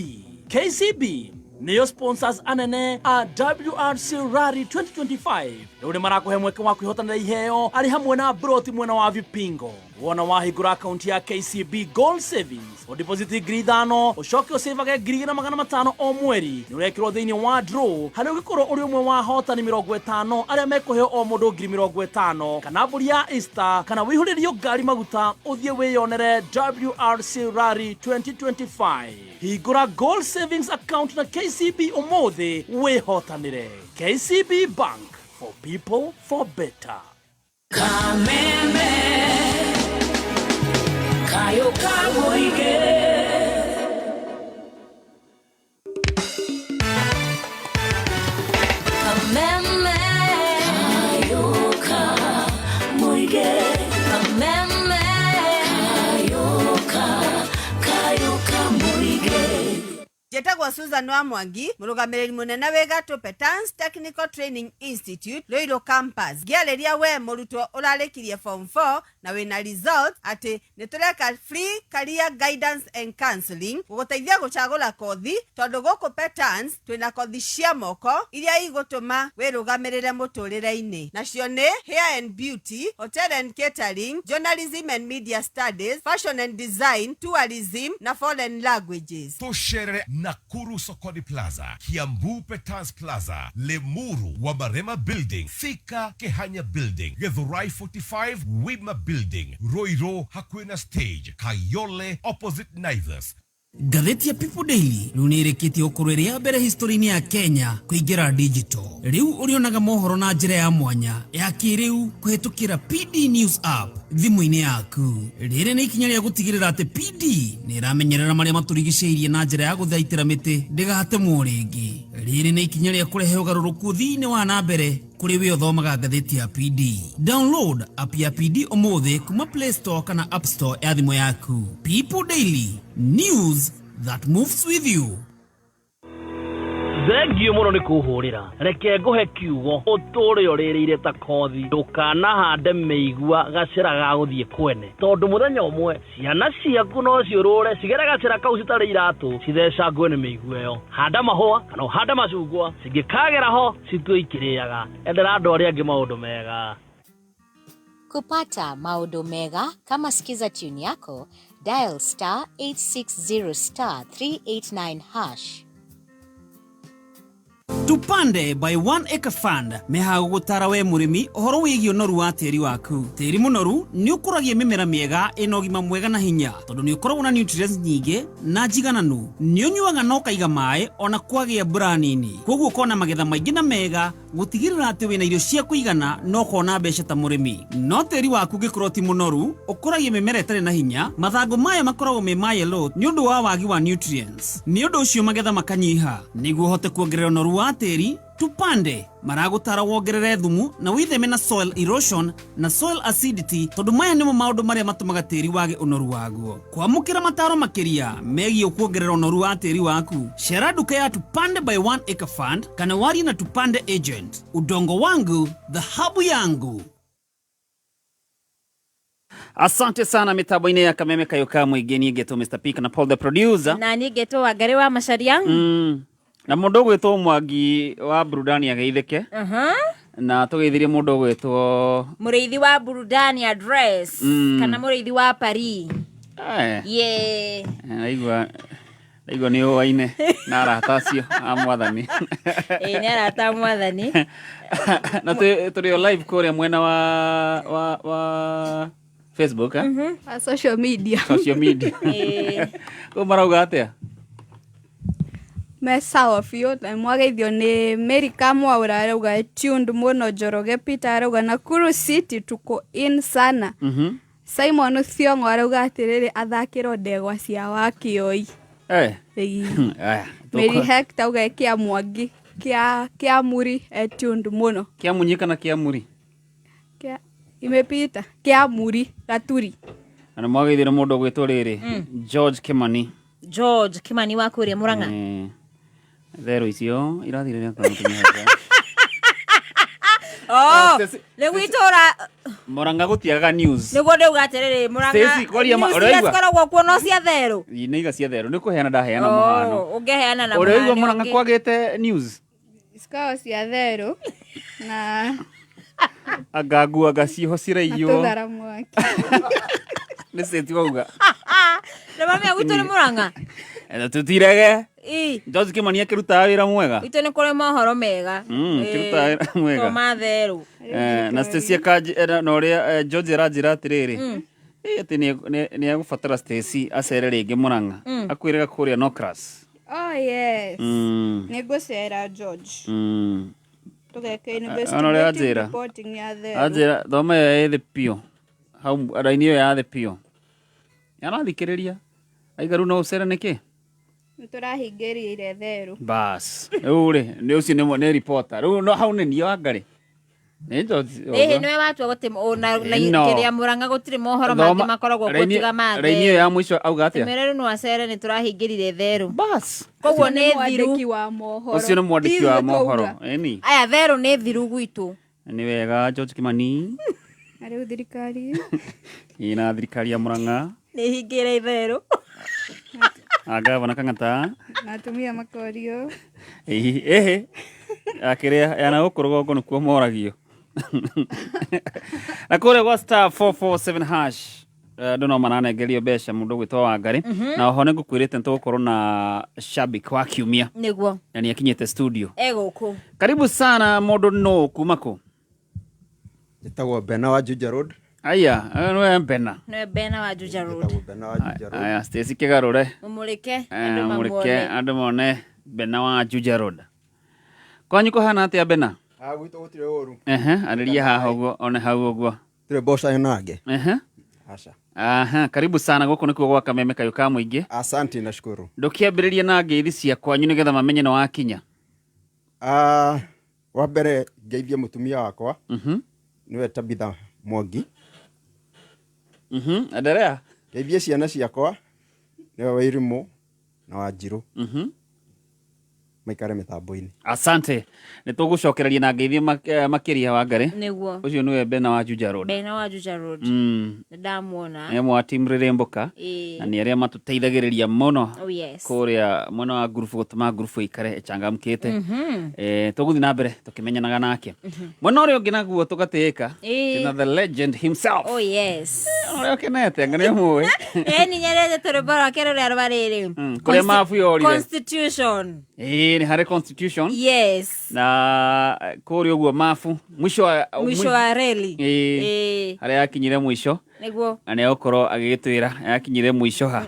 S16: KCB niyo sponsors anene a WRC Rally 2025. Rĩu marakuhe mweke wa kwĩhotanĩra iheo arĩ hamwe na broti mwena wa Vipingo. Wona wahingũra akaunti ya KCB Gold Savings o deposit ngiri 5 ucoke ũsavage ngiri 500 o mweri. Nĩ ũrekĩrwo thĩinĩ wa draw harĩa ũngĩkorwo ũrĩ ũmwe wa hotani 50 arĩa mekũheo o mũndũ ngiri 50 kana mbũri ya Easter kana wĩihũrĩrio ngari maguta ũthiĩ wĩyonere WRC Rally 2025. Hingũra Gold Savings account na KCB ũmũthĩ wĩhotanĩre. KCB Bank, for people, for better.
S15: Kameme Kayuka mwigi. Kameme Kayuka mwigi. Kameme Kayuka mwigi.
S17: Jetagwa Susan wa Mwangi, murugamiriri munene wega to Petans Technical Training Institute, Loiro Campus. Gialeria we murutwo urarikirie form 4 na wina result ati nitureka free career guidance and counseling guguteithia guchagura kothi tondu guku Petans twina kothi cia moko iria igutuma wirugamirire muturire-ini. Nacio ni hair and beauty, hotel and catering, journalism and media studies, fashion and design, tourism na foreign languages.
S9: Toshere Nakuru Sokoni Plaza, Kiambu Petans Plaza, Lemuru Wamarema Building, Thika Kehanya Building, Githurai 45 Wima Building, Roiro Hakwena Stage, Kayole opposite Naivas.
S13: Gatheti ya People Daily riu ni irikitie ukururia mbere history-ini ya Kenya kuingira digital. Riu urionaga mohoro na njira ya mwanya ya kiriu kuhitukira PD News app thimu-ini yaku. Riri ni ikinya ria gutigirira ati PD ni iramenyerera maria maturigiceirie na njira ya guthaitira miti ndigatemwo ringi. Riri ni ikinya ria kurehe ugaruruku thiini wa na mbere kuri we uthomaga gatheti ya PD. Download app ya PD umuthi kuma Play Store kana App Store ya thimu yaku. People Daily, news that moves with you.
S20: Thengio muno ni kuhurira. Reke nguhe kiugo uturi uririre ta kothi ndukana hande meigua gacira ga guthie kwene tondu muthenya umwe ciana ciaku no ciurure cigere gacira kau citari iratu citheca ngwe ni meigua yo handa mahua kana handa macungwa cingikagera ho citue ikiriaga endera andu aria angi maundu mega.
S21: Kupata maundu mega kama sikiza tune yako, dial *860 *389#.
S13: Tupande by One Acre Fund mehago gutara we murimi ohoro wigi unoru wa tiri waku. Tiri munoru ni ukuragia mimera miega ina ugima mwega na hinya tondu ni ukoragwo na nutrients nyingi na njigananu. Ni unyuaga no kaiga mai ona kwagia mbura nini. Koguo kona magetha maingi na mega gutigirira ati wina irio cia kuigana no kona mbeca ta murimi. No tiri waku gikorwo ti munoru ukuragia mimera itari na hinya, mathangu maya makoragwo me ma yellow ni undu wa wagi wa nutrients. Ni undu ucio magetha makanyiha. Niguo hote kuongerera unoru wa tiri, Tupande maragutara wongerere thumu na witheme na soil erosion na soil acidity tondu maya nimo maundu maria matumaga tiri wage unoru waguo. Kwamukira mataro makiria megie kuongerera unoru wa tiri waku, shera duka ya Tupande by One Acre Fund kana wari na Tupande agent. Udongo wangu, dhahabu yangu.
S2: Asante sana mitambo-ini ya Kameme Kayuka mwigi ni geto Mr. P na Paul the producer.
S7: Na ni geto Wangari wa Macharia.
S2: Na mundu gwetwo Mwangi wa burudani ageitheke. Na tugeithirie mundu gwetwo
S7: Mureithi wa burudani address kana Mureithi wa Paris.
S2: Naigua ni oaine na aratacio amwathani.
S7: Ni arata mwathani.
S2: Na turi live kore mwena wa Facebook
S11: social media.
S2: Ko marauga atia
S11: me sawa fio na mwageithio ni Mary Kamwa urarauga tuned muno Njoroge Peter arauga Nakuru City tuko in sana. Simon Thiongo arauga atiriri athakiro ndegwa cia wakioi. Mary Hector auga kia Mwangi kia muri tuned muno.
S2: Kia munyika na kia muri.
S11: Kia imepita kia muri Gaturi.
S2: Na mwageithio mundu gwetwo riri George Kimani
S7: George Kimani wa kuria Muranga.
S2: Therũ icio irathire kwa mutumia wake.
S7: Leo itora
S2: Muranga gutiaga news.
S7: Niguo ndauga atiriri Muranga.
S2: Sisi koria uraigua.
S7: Koragwo kuono cia therũ.
S2: Ine iga cia therũ ni kuheana ndaheana muhano.
S7: Ungeheana na muhano.
S2: Uraigua Muranga kwagite news.
S11: Isikao cia therũ na
S2: Agagu agaciho ciraigio.
S11: Atũthara mwaki.
S2: Nĩ seti wauga.
S7: Na mami agwitũ nĩ Muranga.
S2: Tutirege. George Kimani akiruta wĩra mwega.
S7: Itũ nĩ kũrĩ mohoro mega.
S2: Kiruta wĩra mwega.
S7: Toma therũ.
S2: Na Stacy na ũrĩa George aranjĩra atĩrĩrĩ. Ati nĩ agũbatara Stacy acere rĩngĩ Muranga. Akwĩrĩga kũrĩa Nokras.
S11: Oh yes. Nĩngũcera George. Tugeke investigative reporting ya therũ.
S2: Ajira thoma ya the pio. Hau raini ya the pio. Yanathikĩrĩria. Aigaru no ũcere nĩkĩ?
S11: Nĩtũrahingĩrĩire therũ.
S2: Bas. Rĩu nĩ ũcio nĩ reporter. Rĩu no hau nĩ niyo angari.
S7: Nĩwe watua gũtĩ na kĩrĩa Muranga gũtirĩ mohoro mangĩ makoragwo gũtiga ma therũ.
S2: Raini ya mũico auga atĩa?
S7: Mereru no acere nĩtũrahingĩrĩire therũ.
S2: Bas.
S7: Koguo nĩ thiru.
S2: Ũcio nĩ mwandĩki wa mohoro. Eni.
S7: Aya therũ nĩ thiru gwitũ.
S2: Nĩ wega George Kimani.
S11: Arĩ thirikari.
S2: Ina thirikari ya Muranga.
S7: Nĩ hingĩre therũ.
S2: Agavana Kang'ata.
S11: Natumia makorio.
S2: Akĩrĩa yana gũkũrũga ũguo nĩkuo moragio. Na kũrĩa gwa star 447 hash ndono mananengerio mbeca mũndũ gwĩtwo Wangari na oho nĩngũkwĩrĩte nĩtũgũkorwo na shabik wa kiumia
S7: nĩguo
S2: na nĩakinyĩte studio
S7: egũkũ.
S2: Karibu sana mũndũ no kuma kũ?
S1: Njĩtagwo Bena wa Juja Road.
S2: Aya nĩwe Bena.
S7: Nĩwe Bena wa Juja Road.
S2: Aya Stacy kĩgarũre.
S7: Mũmũrĩke
S2: andũ mone Bena wa Juja Road. Kwanyu kũhana atĩa Bena?
S1: Gwitũ gũtirĩ ũru.
S2: Arĩria haha ũguo one hau ũguo.
S1: Tũrĩ mboca ĩnangĩ.
S2: Aca. Karibu sana gũkũ nĩkuo gwa Kameme Kayũ ka Mũingĩ.
S1: Asante nashukuru.
S2: Ndũkĩambĩrĩria na ngeithi cia kwanyu nĩgetha mamenye nĩ wakinya.
S1: Wa mbere ngeithie mũtumia wakwa. Nĩwe Tabitha Mwangi.
S2: Endelea.
S1: Ngeithie ciana ciakwa. Nĩwe Wairimũ na Wanjirũ. Maikare mĩtambo-inĩ.
S2: Asante. Nĩtũgũcokereria na ngeithi makĩria Wangari.
S7: Nĩguo.
S2: Ũcio nĩwe Bena wa Juja Road.
S7: Bena wa Juja Road. Ndamuona.
S2: Nĩ mwa team Rĩrĩmbũka. Na nĩ arĩa matũteithagĩrĩria mũno.
S7: Oh yes.
S2: Kũrĩa mwena wa grupu gũtũma grupu ikare ĩchangamkĩte. Tũgũthiĩ na mbere tũkĩmenyanaga nake. Mwena ũrĩa ũngĩ naguo tũgatĩĩka. Tena the legend himself.
S7: Oh yes.
S2: Ũrĩa ũkenete ngane mũĩ.
S7: Ni nyerete tũrĩmbo rwake rũrĩa rwarĩrĩ.
S2: Kũrĩa mabu yorire.
S7: Constitution.
S2: Ni harĩ Constitution.
S7: Yes.
S2: Na kũrĩa ũguo mabu mwisho
S7: wa reli.
S2: Harĩa yakinyire mwisho.
S7: Nĩguo.
S2: Na nĩagũkorwo agĩgĩtwĩra yakinyire mwisho ha.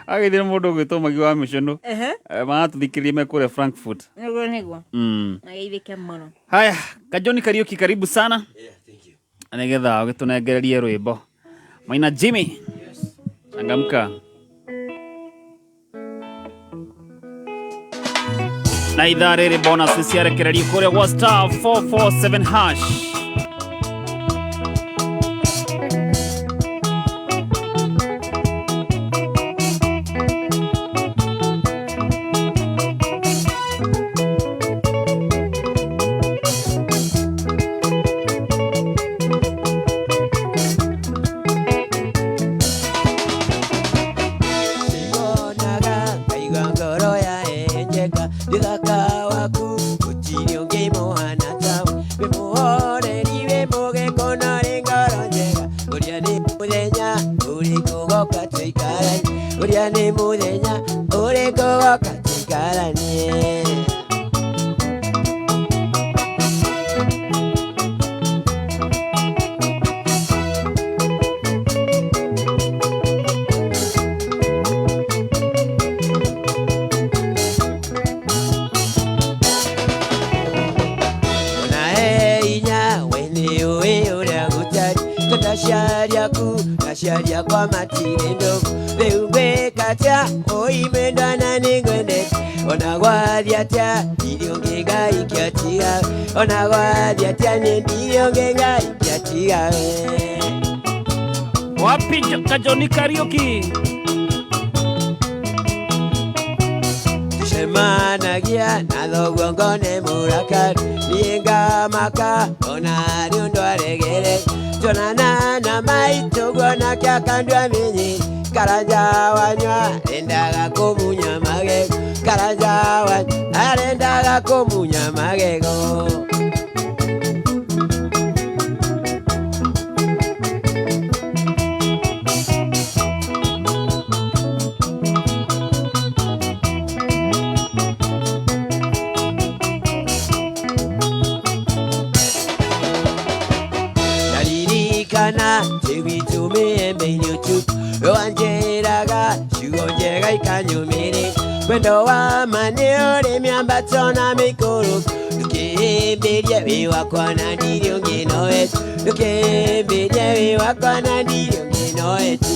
S2: Agĩthire mũndũ gwĩtwo Magi wa Mĩcono. Magatũthikĩrĩria me kũrĩa Frankfurt.
S7: Nĩguo. Ageithĩke mũno.
S2: Haya, Kajoni Kariuki karibu sana. Nĩgetha ũgĩtũnengererie rwĩmbo. Maina Jimmy. Changamka. Na idhaa rĩrĩ bonus nĩciarekererio kũrĩa gwa star 447 hash.
S10: Sharia kwa matire ndogo Leube katia oimenda na ningwende Onagwathi atia Ndiriongenga ikiatiga Onagwathi atia Ndiriongenga ikiatiga
S2: Wapi Kajoni Karaoke?
S10: Tushamanagia na logongone murakar Nienga maka ona riundwa regere Tonana na maitogo na kia kandwa minyi Karanja wanywa rendaga kumunya magego Karanja wanywa rendaga kumunya magego Kana tewitume mbenyotu Wanjeraga shugonjega ikanyumire Kwendo wa maneore miambatona mikuru Lukemberia viwa kwa nandirio ngino etu Lukemberia viwa kwa nandirio ngino etu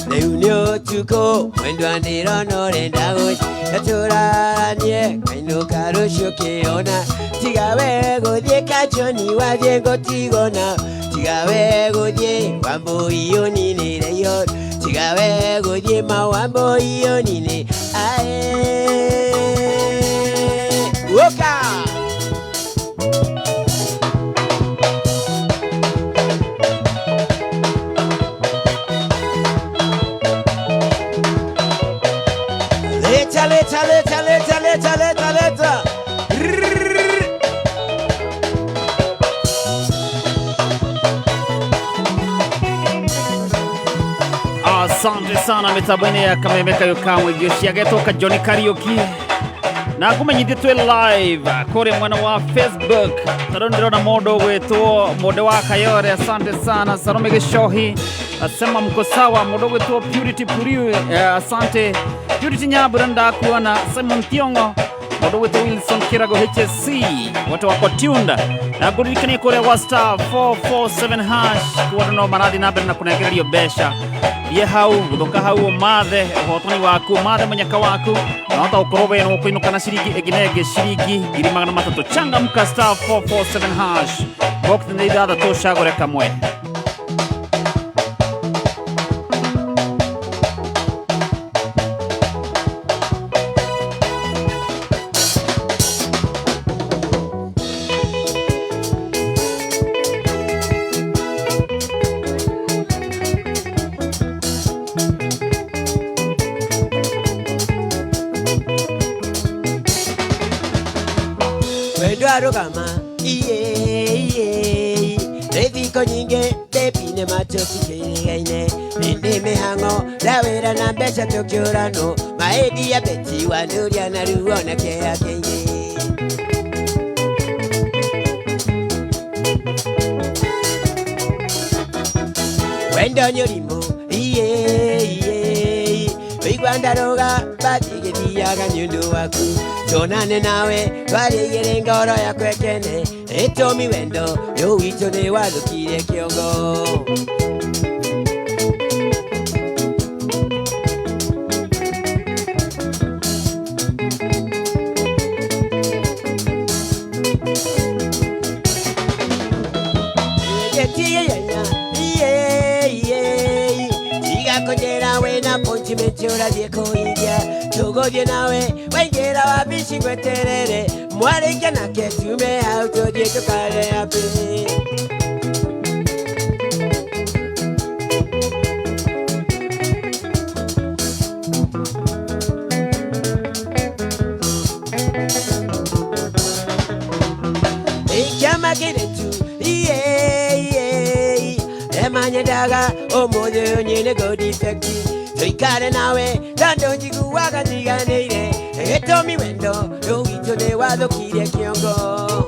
S10: Leunio tuko mwendo andiro norenda goji Yaturanie kaino karusho keona Tigawe godie kachoni waje gotigona Tigawe godie wambo iyo nini leyo Tigawe godie mawambo iyo nini ae Woka Leta
S2: Asante sana mitabone ya Kameme Kayuka Mwigioshi agetoka Johnny Karaoke na kumenyithitwe live kuri mwana wa Facebook tarondero na modo wetu mode wa Kayore. Asante sana Salome Geshohi asema mko sawa modo wetu Purity Puriu asante Purity Nyaburanda kuona Simon Tiongo modo wetu Wilson Kirago HSC watu wako tuned na kurikani kore wa star 447 hash kuwa no maradhi na bena kunegera hiyo besha ye hau gudoka hau mathe hotoni waku mathe manyaka waku na hata ukorobe no kuinuka na shiriki eginege shiriki iri magana matatu changa muka star 447 hash bokte ndeida tosha gore kamwe
S10: Kama iye Reviko nyinge Depine machosi kirigaine Ninde mihango Lawera na mbesa tokiorano Maedi ya beti wanuria na ruona kea kenye Wendo nyorimo iye Wigwandaroga Batigedia nyundu waku Tonane nawe Warigere ngoro ya kwekene Etomi wendo Yo wito ne wadukire kiongo Tiye yanya Iye Tiga kondera we na ponchi mechora dieko india Tugodie nawe Wengera wabishi kweterere Mwareke na ketume Auto dieto kare api Ikama kiretu Iye Emanye daga Omode onyene go defecti Toikare nawe Lando jigu waga jiganeire Etomi wendo Yo wito ne wado kire kiongo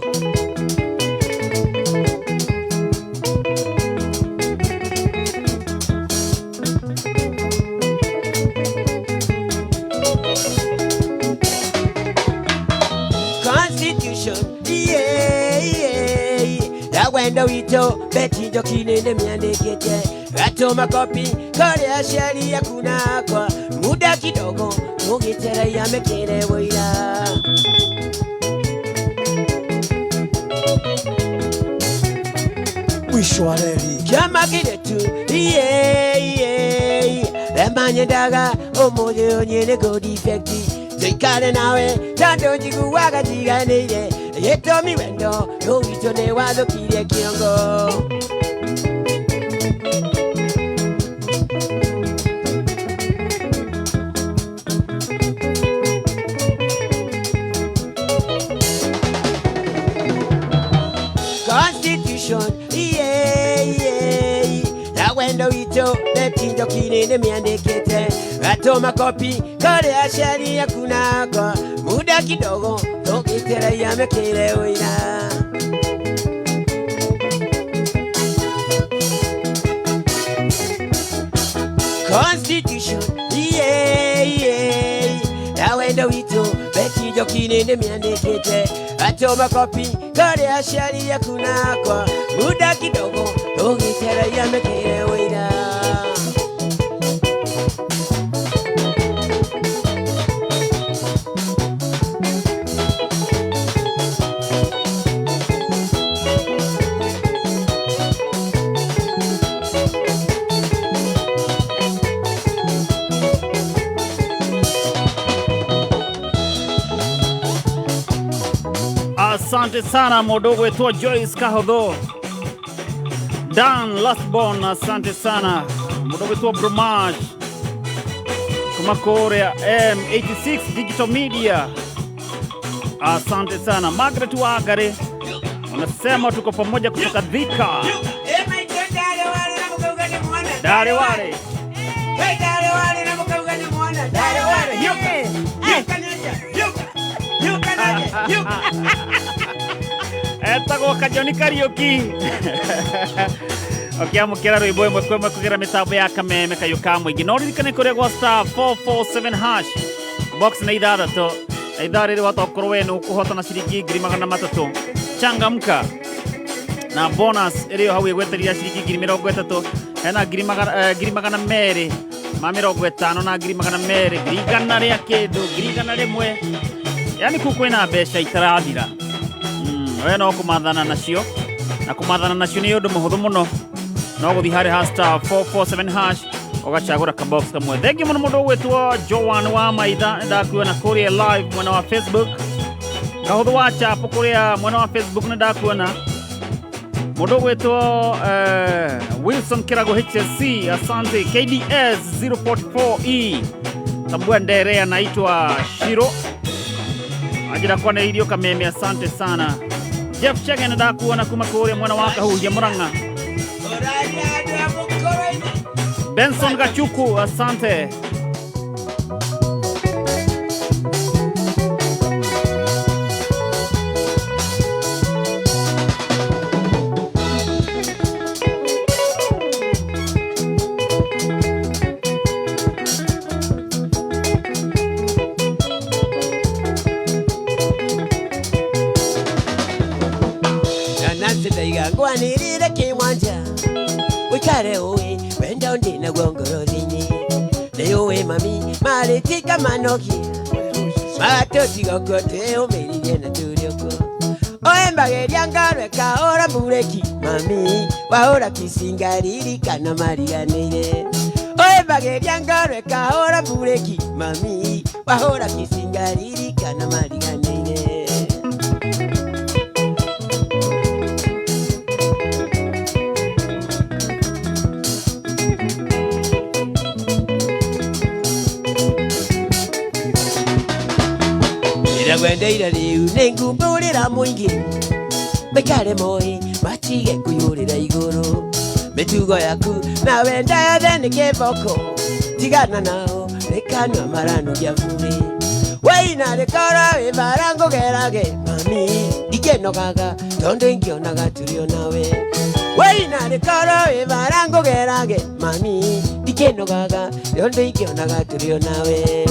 S10: Constitution Ya wendo wito Beti jokine ne miandekete Atoma kopi Korea sheria kuna kwa Muda kidogo Mugitera ya mekere wira mwisho wa reli. Chama kile tu remanye ndaga umuthi unyine go defect Zikare nawe tando njiguaga jiganire Yetomi wendo Nugito ne wathukire kiongo Constitution na wendo wito Netinjo kinene miandikite Atoma kopi kore ashari ya kunako Muda kidogo tokitera ya mekele wina Constitution na wendo wito Netinjo kinene miandikite Atoma kopi kore ashari ya kunako Muda kidogo tokitera ya mekele wina
S2: Asante sana modogo wetu Joyce Kahodho Dan Lastborn, asante sana modogo wetu Bromage Kumakorea M86 Digital Media, asante sana Margaret Wagare, unasema tuko pamoja kutoka Dhika Dare wale Etago kajoni karaoke Okiamukira rwimbo imwe kwemwe kugira mitambo ya kameme kayuka mwingi no ririkane kuria gwa star 447 hash box na idarato idarire watokorwo wenu ukuhotana ciringi 300 changamka na bonus iriyo hau igweteria ciringi 30 hena 200 ma 50 na 200 girigana ria kindu girigana rimwe yani kukwena mbeca itarathira we no kumathana nacio na kumathana nacio ni undu muhuthu muno no guthi hari hashtag 447 hash ugachagura ka box kamwe. Thank you muno mundu wetwo Joan wa Maitha ndakuona kuria live mwana wa Facebook kahuthu wa chapo kuria mwana wa Facebook ndakuona mundu wetwo Wilson Kirago HSC asante KDS 044E tambua ndere anaitwa Shiro ajira kwa na idio kameme asante sana Jeff Chegen ndakuona kumakuria mwana waka huja Muranga Benson Gachuku asante Ngwanirire kimwanja wikare uwe wenda ndina gongorozini leo we mami malitika manoki matoti gokote umerije na tulioko oembageria ngarwe kaora bureki mami waora kisingariri kana mariganire oembageria ngarwe kaora bureki mami waora kisingariri kana mariganire Gwendeira riu ningumburira mwingi bekare moi matige kuyurira iguru mitugo yaku na wenda yothe ni kiboko tigana nao rekanywa marano ya bure waina rekora we marango gerage mami ikenogaga tondo ingionaga turio nawe waina rekora we marango gerage mami ikenogaga tondo ingionaga turio nawe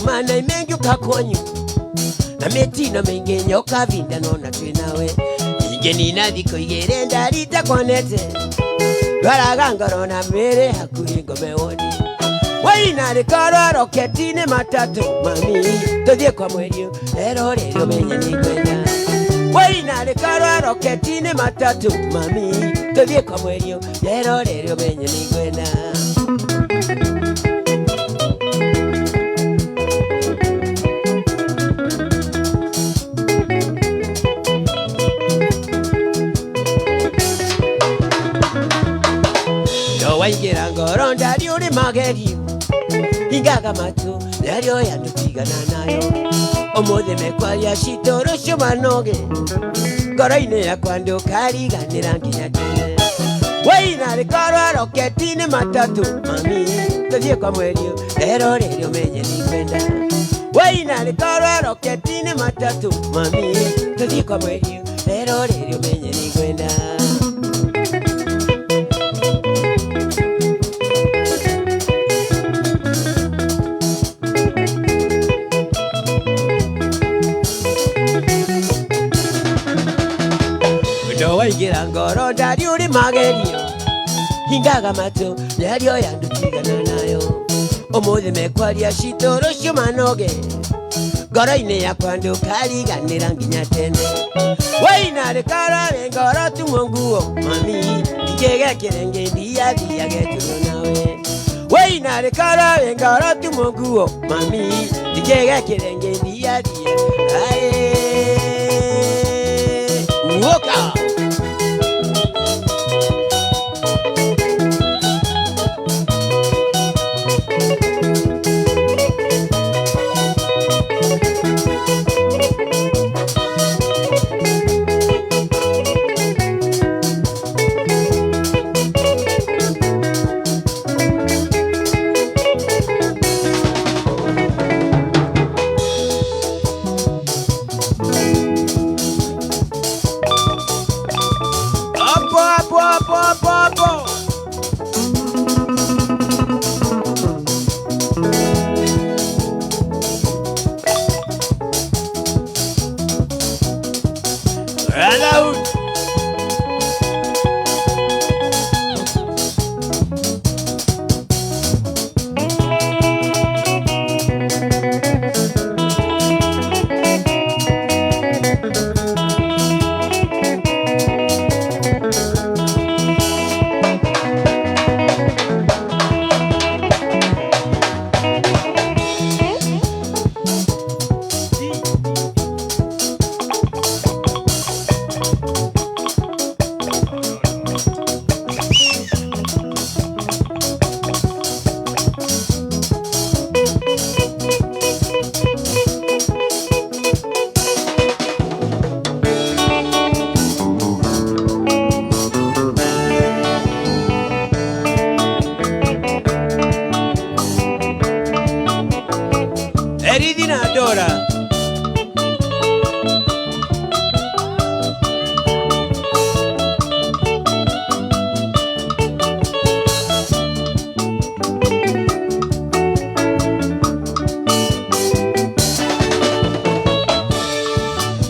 S2: Mana imengi ukakonyu na metina mengi nyoka vinda nona tuinawe Inge nina dhiko igere ndarita kwanete
S10: Twaraga ngoro na mĩrĩ hakuhĩ ngome woni. Waina rĩkorwo roketi-inĩ matatũ mami, tũthiĩ kwa mweri rero rĩrĩ ũmenye nĩ ngwenda. Waina rĩkorwo roketi-inĩ matatũ mami, tũthiĩ kwa mweri rero rĩrĩ ũmenye nĩ ngwenda. Waingira ngoro ndari uri magerio hingaga matu rĩarĩo yandũtigana nayo ũmũthĩ mekwaria citũ rũciũ manoge ngoro-inĩ yakwa ndũkariganĩra nginya tene. Waina rĩkorwo roketi-inĩ matatũ mami, tũthiĩ kwa mweri rero rĩrĩ ũmenye nĩ ngwenda. Waina rĩkorwo roketi-inĩ matatũ mami, tũthiĩ kwa mweri rero rĩrĩ ũmenye nĩ ngwenda. Waingira ngoro ndari uri magerio hingaga matu rĩarĩo yandũtigana nayo ũmũthĩ mekwaria citũ rũciũ manoge ngoro-inĩ yakwa ndũkariganĩra nginya tene. Waina rĩkorwo wĩ ngoro tumwo nguo mami, ingĩgekĩre ngĩthiathiage tũro nawe. Waina rĩkorwo wĩ ngoro tumwo nguo mami, ingĩgekĩre ngĩthiathia woka.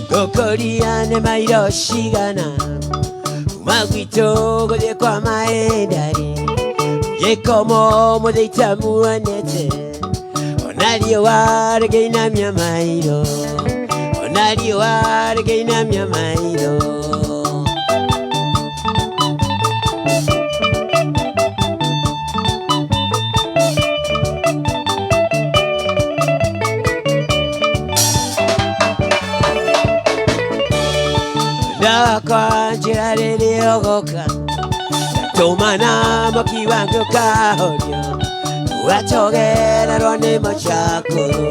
S10: Kokoriane mairo shigana Magwito gode kwa maendari Yekomo modeita muanete Onario warge inamya mairo Onario warge inamya mairo Kwa njĩra rĩrĩ ogoka Tumana mokiwango kahorio Ugachogererwo nĩ mũcakũrũ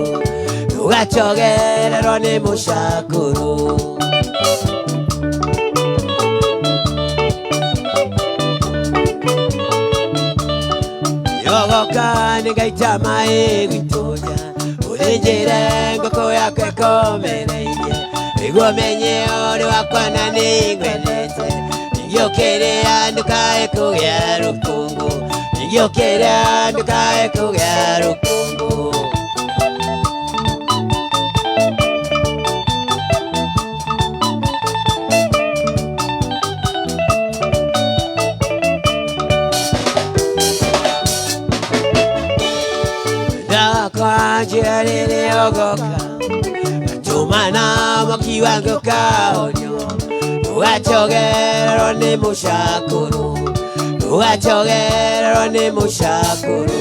S10: Ugachogererwo nĩ mũcakũrũ Yogoka nĩngaita maĩ gwitũnja Ũthĩnjĩre ngũkũ yakwa ĩkomereirie Nĩguo menye ũrĩ wakwa na nĩngwendete Nĩngĩũkĩrĩra ndũkae kũgĩa rũkũngũ Nĩngĩũkĩrĩra ndũkae kũgĩa rũkũngũ kwa njia rĩrĩ ogoka tumana mokiwango kaonyo ugachogererwo nĩ mũcakũrũ ugachogererwo nĩ mũcakũrũ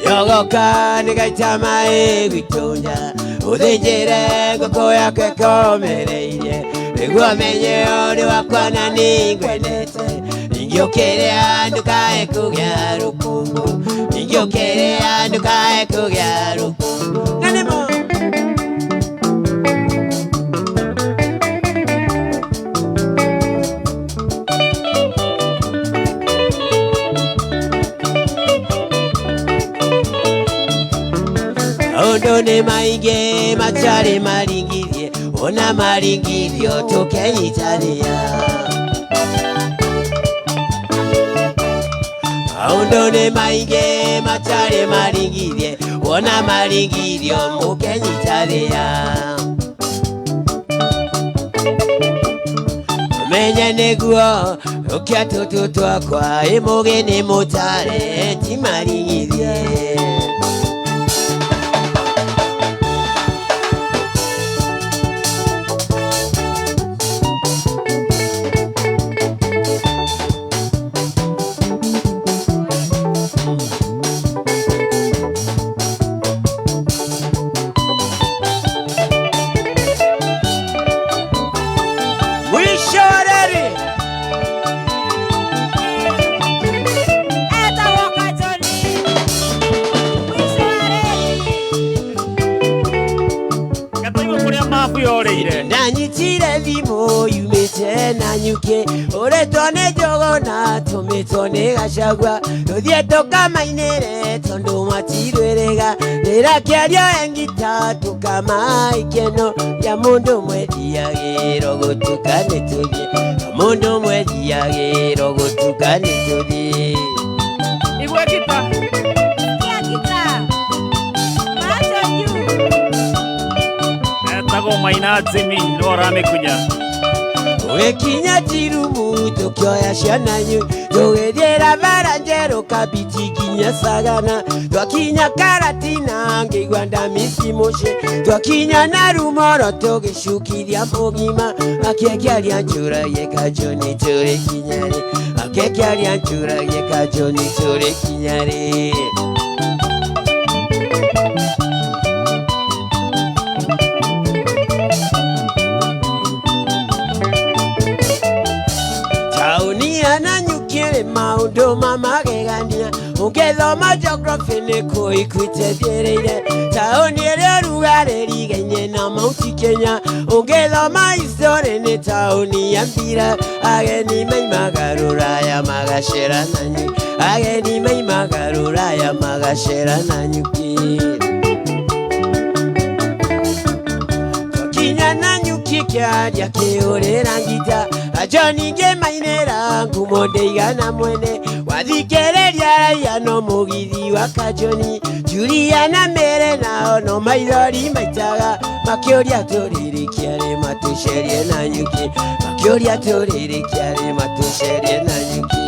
S10: yogoka nĩgaita maĩ gwitũ nja ũthĩnjĩre ngũkũ yake komereirie nĩguo menye ũrĩ wakwa na nĩngwendete ningĩũkĩrĩa ndũkae kũgĩa rũkũngũ ningĩũkĩrĩa ndũkae kũgĩa rũkũngũ na nĩmo maũndũ nĩ maingĩ matarĩ maringithie ona maringithio tũkenyitanĩra maũndũ nĩ maingĩ matarĩ maringithie ona maringithio mũkenyitanĩra menye nĩguo ũkia tũtũ twakwa ĩmũgĩ nĩ mũtare ti maringithie nanyitire thimũ yumĩte na nyuki ũrĩtwo nĩ njogo na tũmĩtwo nĩ gacagua tũthiĩ tũkamainĩre tondũ matirwĩrĩga rĩrakĩario engita tũkama ikeno ya mũndũ mwethiagĩro gũtuka nĩ tũthiĩ mũndũ mwethiagĩro gũtuka nĩ tũthiĩ igwe gita
S2: Tago maina zimi lorame kunya
S10: Wekinya tirumu tukioya shananyu Tugedera baranjero kabiti kinya sagana Twakinya karatina ngigwanda misi moshe Twakinya narumoro tugishukiria mugima Akekiaria nchura yeka joni turi kinyare Akekiaria nchura yeka joni turi kinyare maũndũ mamagegania ũngĩthoma geography nĩ kũikwĩteithĩrĩire taũni ĩrĩa ũrugarĩ rigaine na Mount Kenya ũngĩthoma history nĩ taũni ya mbira ageni maimaga rũraya magacera na nyuki ageni maimaga rũraya magacera na nyuki twakinya na nyuki kĩaria kĩũrĩra ngita Ajoni ngĩmainĩra ngumo ndĩigana mwene wathikĩrĩria raia no mũgithi wa Kajoni Julia na Mere nao no maithori maitaga makĩũria tũrĩrĩ kĩarĩ matũcerie na nyuki makĩũria tũrĩrĩ kĩarĩ matũcerie na nyuki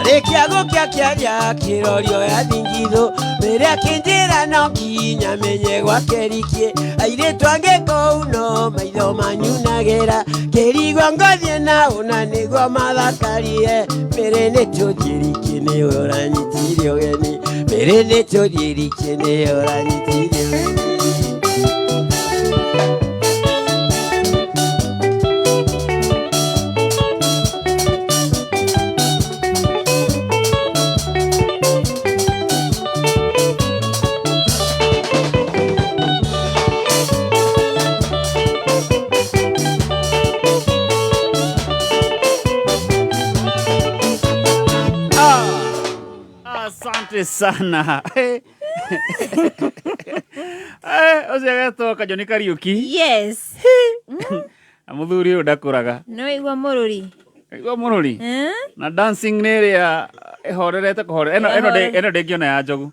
S10: Rekiago kĩaria kĩrorio ya thingitho Mere akĩnjĩra no kinya menye gwakerikie airĩtu angĩ kũu no maitho manyunagĩra kĩrigwo ngothiĩ nao na nĩguo mathakarie Mere nĩ tũthirikie nĩwe ũranyitirie ũgeni Mere nĩ tũthirikie nĩwe ũranyitirie ũgeni
S2: Asante sana. Oziagato Kajoni Kariuki.
S7: Yes.
S2: Amuthuri udakuraga.
S7: No igwa mũrũri.
S2: Igwa mũrũri. Na dancing nĩrĩa horerete kuhore. Eno ndĩngĩona ya njogu.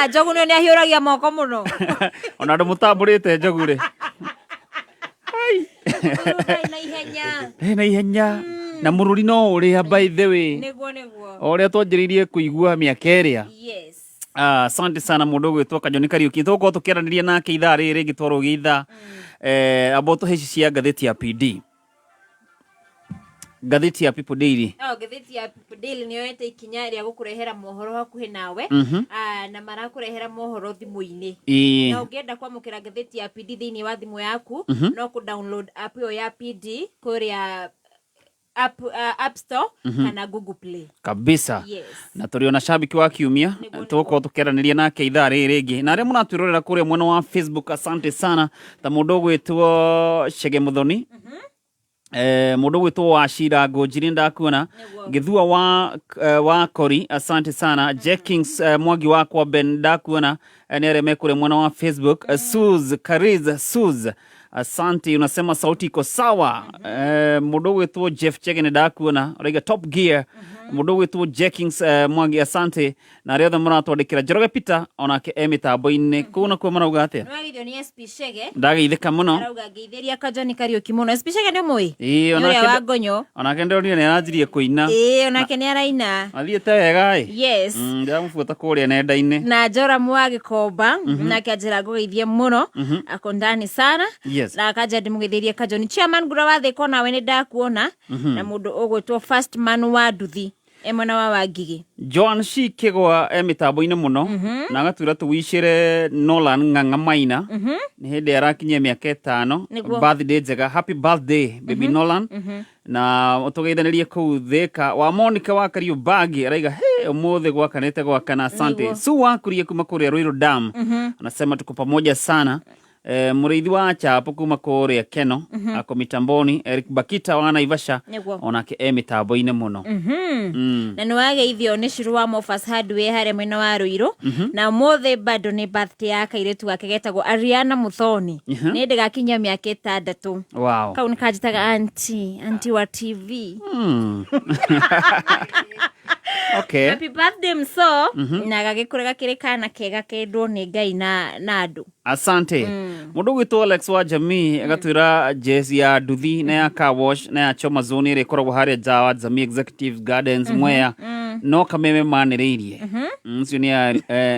S7: Njogu nĩ ahiũragia moko mũno.
S2: Ona andũ mũtambũrĩte njogu rĩ. na ihenya na mururi no uri by the way
S7: Niguo
S2: oria twanjiririe kuigua miaka iria
S7: yes
S2: asante sana mundu gwitwo Kajoni Kariuki tuko tukiaraniria nake ithaa riri gitwaro githa aboto heci cia gatheti ya PD gatheti ya People Daily
S7: gatheti ya People Daily niyo yete ikinya ria gukurehera mohoro hakuhi nawe na marakurehera mohoro thimu-ini na ungienda kwamukira gatheti ya PD thiini wa thimu yaku no ku download app yo ya PD kuria App Store kana Google Play
S2: kabisa na turiona shabiki wa kiumia tuko tukiaraniria nake ithaa riri ringi na aria muratwirorera kuria mwena wa Facebook asante sana ta mundu gwitwo Chege Muthoni mundu gwitwo Wachira Ngojiri ndakuona Githua wa Kori asante sana Jenkins Mwangi wakwa Ben ndakuona ni areme kure mwena wa Facebook Suz Kariz Suz asante unasema sauti iko sawa mundu gwitwo Jeff Chege ndakuona rega Top Gear mundu gwitwo Jenkins Mwangi asante na aria othe muratwandikira Njoroge Peter onake emitambo-ini kuna kwa marauga atia
S7: no agithio ni SP Chege
S2: ndageithika muno
S7: arauga ngeithĩria Kajoni Kariuki muno SP Chege ni mui
S2: onake ndorire ni aranjirie kuina
S7: onake ni araina
S2: athiete wega
S7: yes
S2: ndamubuata kuria nenda-ini
S7: na Njora Mwagikomba nake anjira ngugeithie muno akondani sana na akaja ndimugeithĩrie Kajoni chairman gura wathe ko nawe ni ndakuona na mundu ugwitwo First Man wa Nduthi emwana wa Wangigi
S2: Joan Shikegwa emitambo-ini muno na agatwira tuwicire Nolan Ng'ang'a Maina ni hindi arakinyia miaka 5 birthday njega happy birthday baby Nolan na utugeithanirie kuu Thika wa Monica wa Kariobagi araiga umuthe gwakanite gwakana asante su wakurie kuma kuria Ruiru Dam anasema tuko pamoja sana murithi wa chapo kuma kuria Keno ako mitamboni Eric Bakita wa Naivasha onake emitambo-ini muno
S7: na niwageithio ni Shiru wa Mofas Hardware hare mwena wa Ruiru na mothe bado ni birthday ya kairetu wake getagwo Ariana Muthoni ni ndigakinyia miaka 6
S2: wow
S7: kau ni kajitaga anti wa TV
S2: okay
S7: happy birthday mso na gagikurega kirikana kega kendwo ni Ngai na andu
S2: asante mundu gwitwo Alex wa Jamii agatwira jezi ya Nduthi na ya Car Wash na ya Choma Zone ire koragwo haria Jawa Jamii Executive Gardens Mwea no kameme maniriirie ncio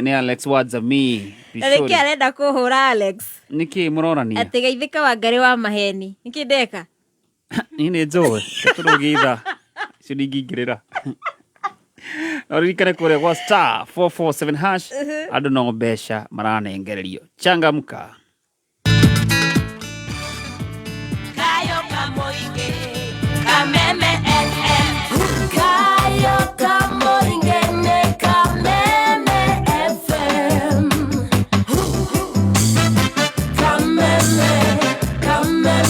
S2: ni Alex wa Jamii
S7: Riki arenda kuhura Alex
S2: niki murorania
S7: atigeithika Wangari wa Maheni niki ndeka
S2: ini njowe turugitha cio ndingingirira Orikane kure kwa star 447 hash adu no besha maranengererio changamka
S15: Kayo Kamoinge Kameme FM Kayo Kamoinge ne Kameme FM Kameme
S9: Kameme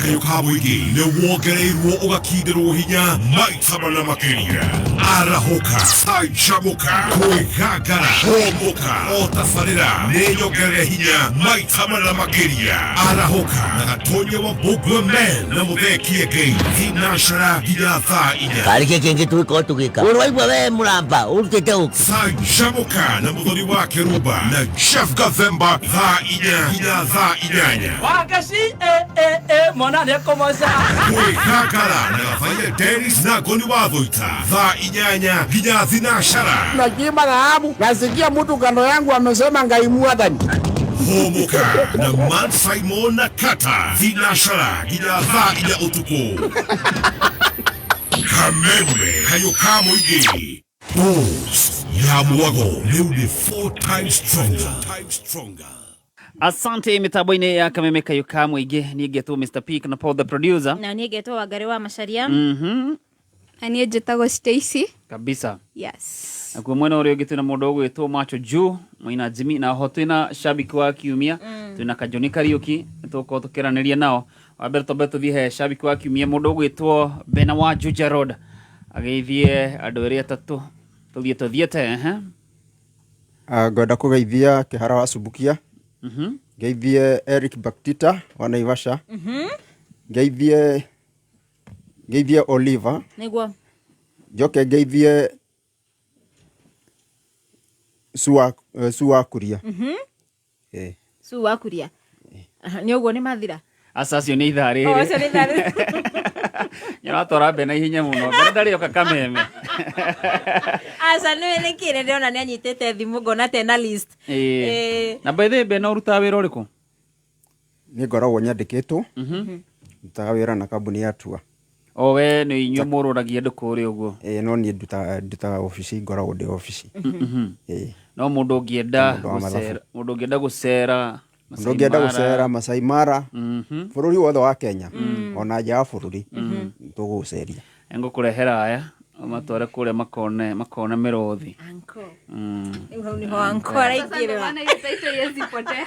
S9: kayo kamuigi ne wogereirwo ugakindirwo hinya maita mana makiria arahoka aichamuka kwigagara homoka otafarira neyogere hinya maita mana makiria arahoka na gatonye wa Bugwe Men na muthekie gei hinashara hinya thaa inya
S3: karike kengi tuiko tugika urwaigwa we muramba urutete uku
S9: aichamuka na muthoni wa Keruba na Chef Gathemba thaa inya hinya thaa inyanya
S16: Wakashi mwana ne komosa
S9: kwigagara na gafaile Dennis na Goni wa Thoita thaa inyanya hinya thinashara
S6: Najima na hamu nasikia mtu kando yangu amesema Ngai Mwathani
S9: homoka na Man Simon na Kata thinashara hinya thaa inya utuku Kameme kayo kamuigi Bulls ya Mwago leo ni 4 times stronger
S2: asante mitambo-ini ya Kameme kayo kamwige ni geto Mr. P na Paul the producer
S7: na ni geto Wangari wa Macharia
S11: ani njetago Stacy
S2: kabisa
S11: yes
S2: na kwa mwena urio gituna mundu gwitwo Macho Juu Maina Jimmy na hotuna shabiki wa kiumia tuna Kajoni Kariuki tuko tukiraniria nao Alberto Beto thihe shabiki wa kiumia mundu gwitwo Bena wa Juja Road ageithie andu eri atatu tuthiete
S1: ngoda kugeithia Kihara wa Subukia geithie Eric Bakita wa Naivasha geithie Oliver
S7: niguo
S1: joke geithie Suwa kuria.
S7: Suwa kuria. Ni uguo ni mathira.
S2: Asacio ni ithari.
S7: Oh, acio ni ithari.
S2: Nyona torabe na ihinya muno. Mbere ndari oka kameme.
S7: Asa ni kire ndiona ni anyitete thimu ngona tena list.
S2: Na by the way no ruta wira uriku?
S1: Ni ngoragwo nyandikitwo. Ndutaga wira na kambuni ya Tua.
S2: O we ni inyu mururagia ndu kuri uguo?
S1: No ni ndutaga office ngoragwo ndi office.
S2: No mundu ungienda gucera, mundu ungienda gucera
S1: Masai Mara, bururi wothe wa Kenya, ona nja ya bururi tuguceria.
S2: Engukurehera aya matware kure makone mirothi.
S7: Anko. Ni ho anko araikirwa.
S11: Ana hiyo title yesipotea.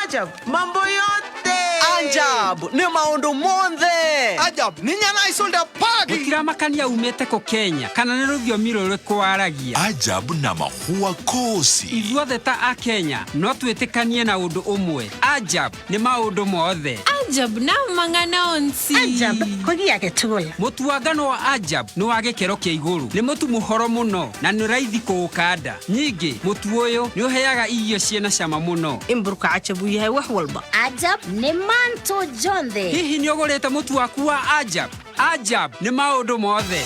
S14: Ajab, mambo yote Ajab, ni maundu monthe. Ajab, ni nyana isolda pagi.
S13: Gutira makania umete ko Kenya kana ni ruviomi ruri kwaragia.
S9: Ajab na mahua kosi.
S13: Ithuothe ta a Kenya no twitikanie na undu umwe. Ajab ni maundu mothe.
S15: Ajab na mangana onsi.
S18: Ajab kugia getula.
S13: Mutuangano wa Ajab ni wa gikero kia iguru. Ni mutu muhoro muno na ni raithi kuukanda. Nyingi mutu uyu ni uheaga irio ciena cama muno.
S18: Imburuka Ajabu yahe wax walba.
S15: Ajab ni manto jonthe.
S13: Hihi ni ugurite mutu waku wa Ajab. Ajab ni maundu mothe.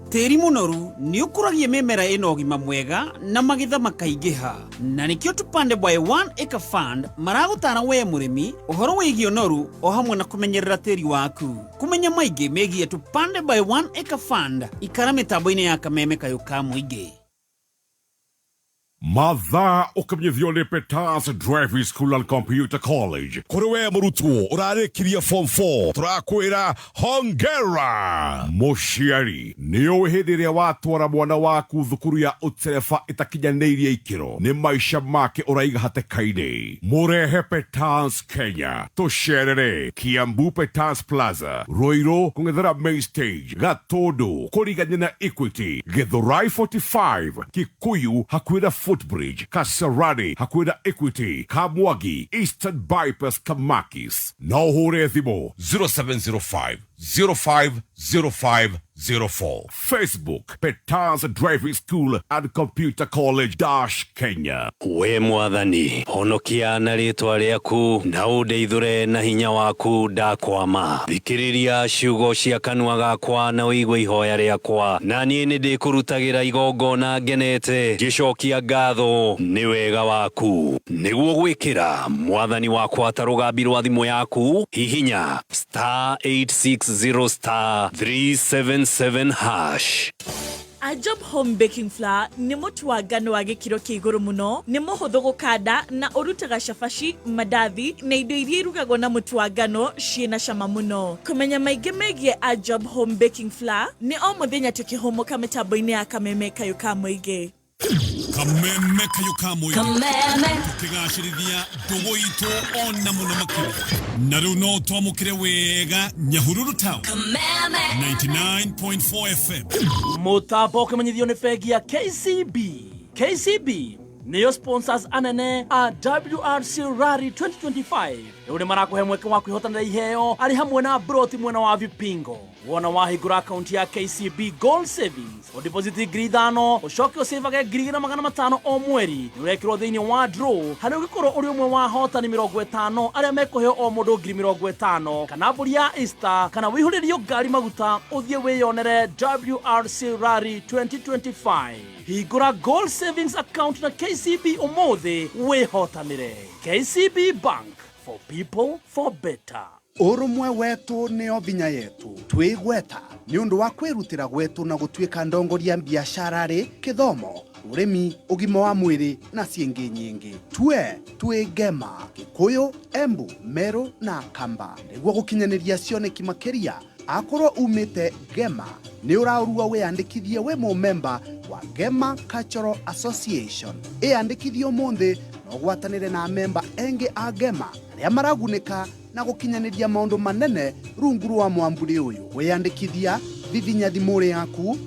S13: Tĩri mũnoru nĩ ũkũragia mĩmera ĩna ũgima mwega na magetha makaingĩha. Na nĩkĩo Tupande by One Acre Fund maragũtara we mũrĩmi ũhoro wĩgiĩ ũnoru o hamwe na kũmenyerera tĩri waku. Kũmenya maingĩ megiĩ Tupande by One Acre Fund ikara mĩtambo-inĩ ya Kameme Kayũ ka Mũingĩ.
S9: Mathaa ukamenyithio ni Petans Driving School and Computer College. Kuri we murutwo urarikiria form 4 turakwira hongera. Mushiari ni uhindi ria watwara mwana waku thukuru ya utereba itakinyanĩirie ikiro ni maisha make uraiga hatĩka-inĩ. Murehe Petans Kenya tucerere Kiambu Petans Plaza, Ruiru kung'ethera Main Stage, Gatundu kurigania na Equity, Githurai 45, Kikuyu hakwira Footbridge, Kasarani hakwira Equity, Kamwagi Eastern Bypass Kamakis. Na uhure thimo 0705 050504. Facebook Petans Driving School and Computer College Kenya.
S22: We mwathani honokia na ritwa riaku na undeithure na hinya waku ndakwama. Thikiriria ciugo cia kanua gakwa na uigue ihoya riakwa, na niĩ nĩ ndĩkũrutagira igongona ngenete gicokia ngatho nĩ wega waku. Nĩguo gwĩkĩra mwathani wakwa ta rũgambi rwa thimũ yaku hihinya *860*377#.
S23: Ajab Home Baking Flour ni mutu wa ngano wa gikiro kia iguru muno, ni muhuthu gukanda na urutaga shafashi, madathi na indo iria irugagwo na mutu wa ngano ciina cama muno. Kumenya maingĩ megiĩ Ajab Home Baking Flour ni o muthenya tukihumuka mitambo-inĩ ya Kameme Kayũ ka Mũingĩ.
S9: Kameme Kayũ ka Mũingĩ.
S23: Kameme.
S9: Tukigacĩrithia ndugu itu ona muno makĩria. Na rĩu no twamũkĩre wega Nyahururu Town.
S23: Kameme
S9: 99.4 FM.
S16: Mutambo ũkĩmenyithio nĩ bengi ya KCB. KCB nĩyo sponsors anene a WRC Rally 2025. Rĩu nĩ marakũhe mweke wa kwĩhotanĩra iheo arĩ hamwe na Broti mwena wa Vipingo. Wona wahingũra akaunti ya KCB Gold Savings ũdepositi ngiri 5 ũcoke ũsavage ngiri 500 o mweri. Nĩ ũrekĩrwo thĩinĩ wa draw harĩa ũgĩkorwo ũrĩ ũmwe wa ahotani 50 arĩa mekũheo o mũndũ ngiri 50 kana mbũri ya Easter kana wĩihũrĩrio ngari maguta ũthiĩ wĩyonere WRC Rally 2025. Hingũra Gold Savings account na KCB ũmũthĩ wĩhotanĩre. KCB Bank, for people for better.
S24: Urumwe wetu nio binya yetu twigweta ni undu wa kwirutira gwetu na gutuika ndongoria biashara ri kithomo urimi ugima wa mwiri na ciengi nyingi twe Gema Kikuyu Embu Meru na Kamba niguo gukinyaniria cioneki makiria akorwo umite Gema ni uraurua wiyandikithie we member wa Gema Cultural Association iyandikithio munthi no gwatanire na member engi a Gema aria maragunika na gukinyaniria maundu manene rungu rwa mwamburi uyu wiyandikithia vivinya thimuri yaku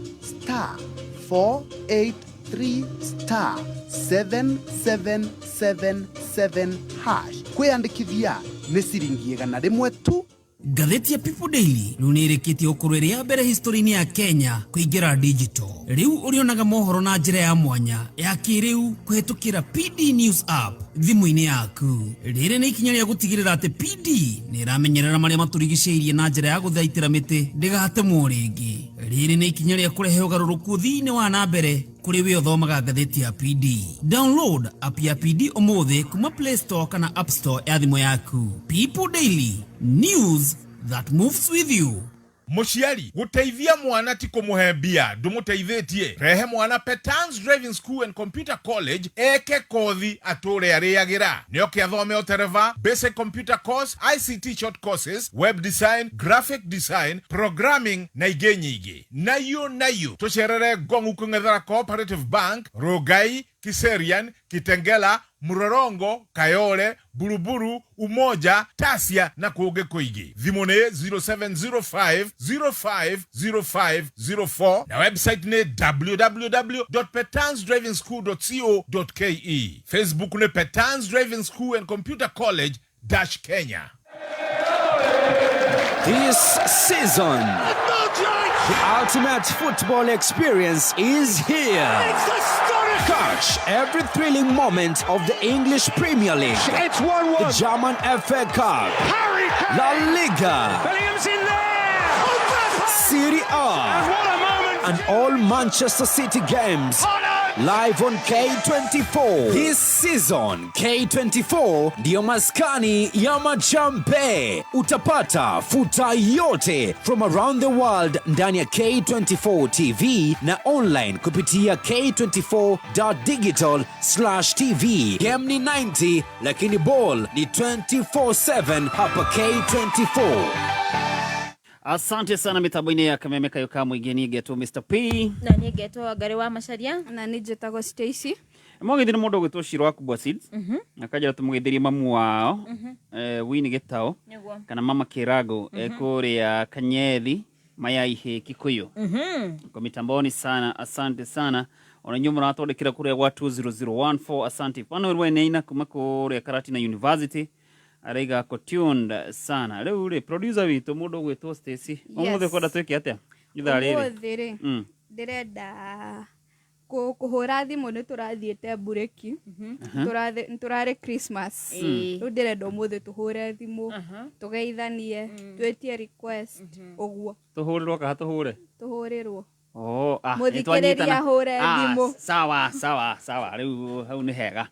S24: *483*7777# kwiyandikithia ni ciringi 100 tu
S13: Gatheti ya People Daily nunirikiti okurwiri ya mbere history-ini ya Kenya kuingira digital. Riu urionaga mohoro na njira ya mwanya ya kiriu kuhetukira PD News app thimu-ini yaku. Riri ni ikinya ria gutigirira ati PD ni iramenyerera maria maturigiceirie na njira ya guthaitira miti ndigatemwo ringi. Riri ni ikinya ria kurehe ugaruruku thiini wa na mbere kuri we othomaga gatheti ya PD. Download app ya PD umuthi kuma Play Store kana App Store ya thimu yaku. People Daily, news that moves with you.
S9: Muciari guteithia mwana ti kumuhe mbia ndumuteithĩtie rehe mwana Petans Driving School and Computer College eke kothi ature ariagira nioke athome otereva basic computer course, ICT short courses, web design, graphic design, programming na ingĩ nyingĩ. Nayo tucerere Gongu Kung'ethera Cooperative Bank, Rogai, Kiserian, Kitengela, Murorongo, Kayole, Buruburu, Umoja, Tasia na kuoge kuigi. Thimone 0705-050504 na website ne www.petansdrivingschool.co.ke. Facebook ne Petans Driving School and Computer College -Kenya.
S4: This season, the ultimate football experience is here. Catch every thrilling moment of the English Premier League, the German FA Cup, La Liga, Serie A, and all Manchester City games. Live on K24. This season, K24 ndio maskani ya majambe. Utapata futa yote from around the world ndani ya K24 TV na online kupitia k24.digital/tv. Game ni 90 lakini ball ni 24/7 hapa K24.
S2: Asante sana mitambo-ini ya Kameme Kayuka mwigeni geto Mr. P.
S7: Na ni geto Gari wa Macharia.
S11: Na ni jetagwo Stacy.
S2: Mwagithiri mundu gwitwo Shiro wa Kubwa Seeds. Akaja tumugithirie mamu wao. Wini Getao. Kana mama Kirago kuria Kanyethi Mayaihe Kikuyu. Kwa mitamboni sana, asante sana. Ona nyuma na atodekira kuria wa 20014. Asante. Pano rwe neina kumakuria Karatina University. Araiga ko tuned sana. Leo ule producer witu mundu gwitwo Stacy. Omuthe kwenda tweke atia? Itha riri.
S11: Omuthe ndirenda kuhura thimu ni turathiete bureki. Turare Christmas. Ru ndirenda omuthe tuhure thimu, tugeithanie, twetie request oguo.
S2: Tuhurirwo ka tuhure?
S11: Tuhurirwo.
S2: Muthikiriria
S11: hure thimu.
S2: Sawa. Riu hau ni hega.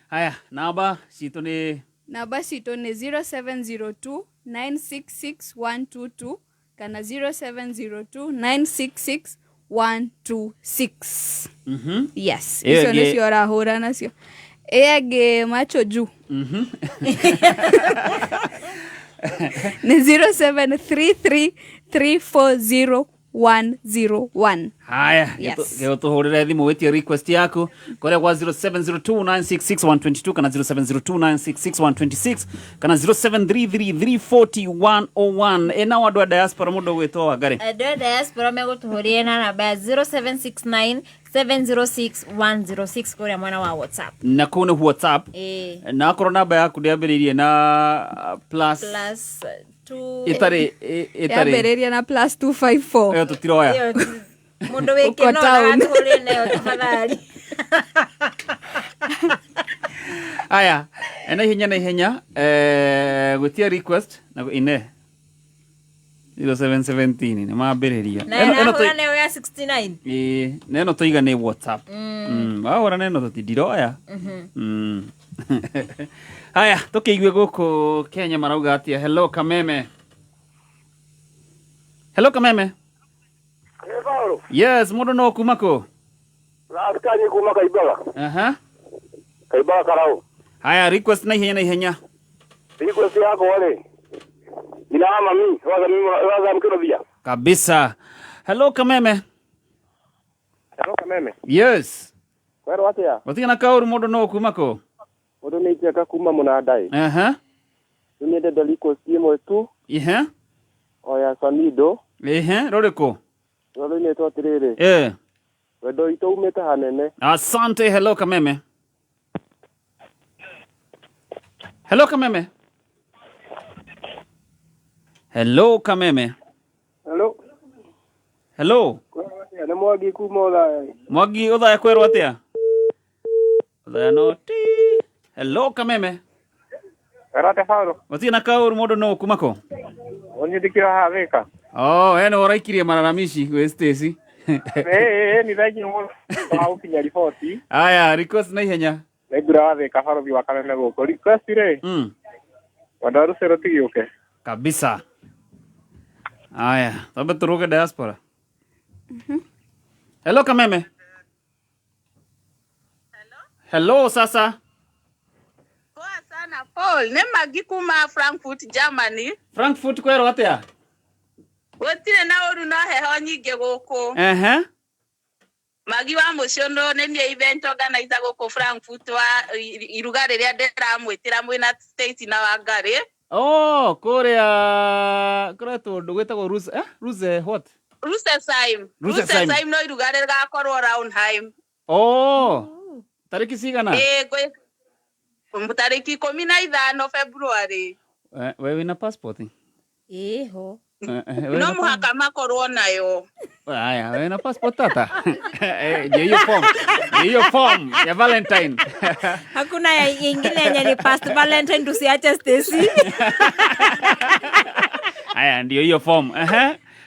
S2: Haya, namba citu ni
S11: Namba sito ni 0702-966-122 kana 0702-966-126. Yes. Iso ni siora hura nasio. Ege macho juu. Ni 0733-340-101.
S2: Haya, geo tuhurire thimu wetie request yako kore kwa 0702-966-122 kana 0702-966-126 kana 0733-340-101. Ena wadwa diaspora mudo gwetwo wa Gari.
S7: Adwa diaspora mego tuhurie na namba 0769-706-106 kore mwana wa WhatsApp.
S2: Na kune WhatsApp. Na koro namba yaku ndiambiririe na plus itari
S11: yabereria na +254.
S2: Eyo tutiroya.
S7: Mundu weke no atuhurie nayo tafadhali.
S2: Aya, ena ihenya gutia request na ine 0717 ni mabereria.
S7: Eno to nayo ya 69.
S2: Neno toiga ni WhatsApp. Ora neno tutiroya. Haya, tukiigwe guku Kenya marauga atia. Hello Kameme. Hello Kameme.
S5: Paulo.
S2: Yes, mudo no kumako.
S5: Askari kumaka Ibaga. Ibaga karao.
S2: Haya, request na ihenya.
S5: Request yako wale. Ina mami, waza mkino via.
S2: Kabisa. Hello Kameme.
S5: Hello Kameme.
S2: Yes.
S5: Kwero atia.
S2: Watina kauru mudo no kumako.
S5: Mudo ni tia kuma munadai. Tunede daliko simo tu. Oya sanido.
S2: Roreko.
S5: Rolo ni to tirere. Wedo ito umeta hanene.
S2: Asante. Hello Kameme. Hello Kameme. Hello Kameme.
S5: Hello.
S2: Hello.
S5: Nĩ Mwangi kuma Othaya.
S2: Mwangi Othaya kwerwo atia? Othaya no ti. Hello Kameme.
S5: Karate Faro.
S2: Watina kauru modo no kumako.
S5: Onye dikira haveka.
S2: Oh, eno oraikirie mararamishi we Stacy.
S5: Ni thagi mo au kinya ripoti.
S2: Aya, request na ihenya.
S5: Negura haveka Faro bi wakaleme goko. Request re. Wadaru seroti yoke.
S2: Kabisa. Aya, tabe turuke diaspora. Hello Kameme. Hello sasa.
S8: Sana Paul, ne magi kuma Frankfurt Germany.
S2: Frankfurt kwero atia?
S8: Wotire na oru no heho nyinge goko. Magi wa muciono ne ni event organizer goko Frankfurt wa iruga riria ndiramwitira mwina state na Wangari.
S2: Oh, Korea to ndugwetagwo Ruse what?
S8: Rusesheim no iruga riria gakorwo Raunheim.
S2: Oh. Tariki cigana?
S8: Tariki 15 February.
S2: Wewe na passport?
S7: Ho.
S8: No muhaka makorwo nayo.
S2: Aya, wewe na passport tata. Hiyo form ya Valentine.
S7: Hakuna ya ingine yenye ni past Valentine tusiache Stacy.
S2: Aya, ndio hiyo form.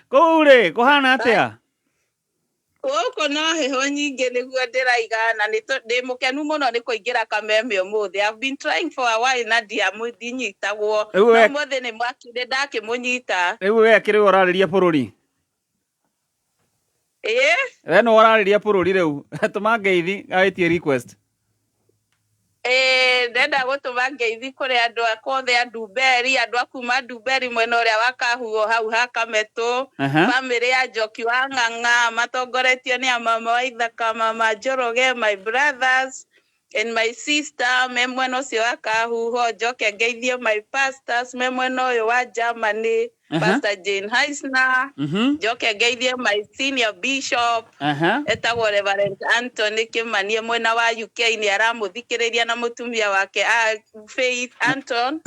S2: Kule, kohana atia?
S8: Woko no heho nyinge niguo ndiraigana ndi mukenu muno ni kuingira Kameme umuthi. I've been trying for a while na ndinyitagwo. No mothe ni mwakire ndakimunyita.
S2: Riu we akiri orariria bururi. We no orariria bururi riu. Tuma ngeithi aitie request.
S8: Ndenda gutuma ngeithi kuri andu akothe Anduberi, andu akuma Anduberi mwena uria wakahuo hau Hakametu, family ya Njoki wa Ng'ang'a matongoretio ni mama wa Ithaka, mama Njoroge, my brothers and my sister, me mwena ucio wakahuo. Njoke ngeithie my pastors me mwena uyu wa Germany, Pastor Jane Heisner. Njoke ngeithie my senior bishop etagwo Reverend Anthony Kimani mwena wa UK ni aramuthikiriria na mutumia wake Faith Anton.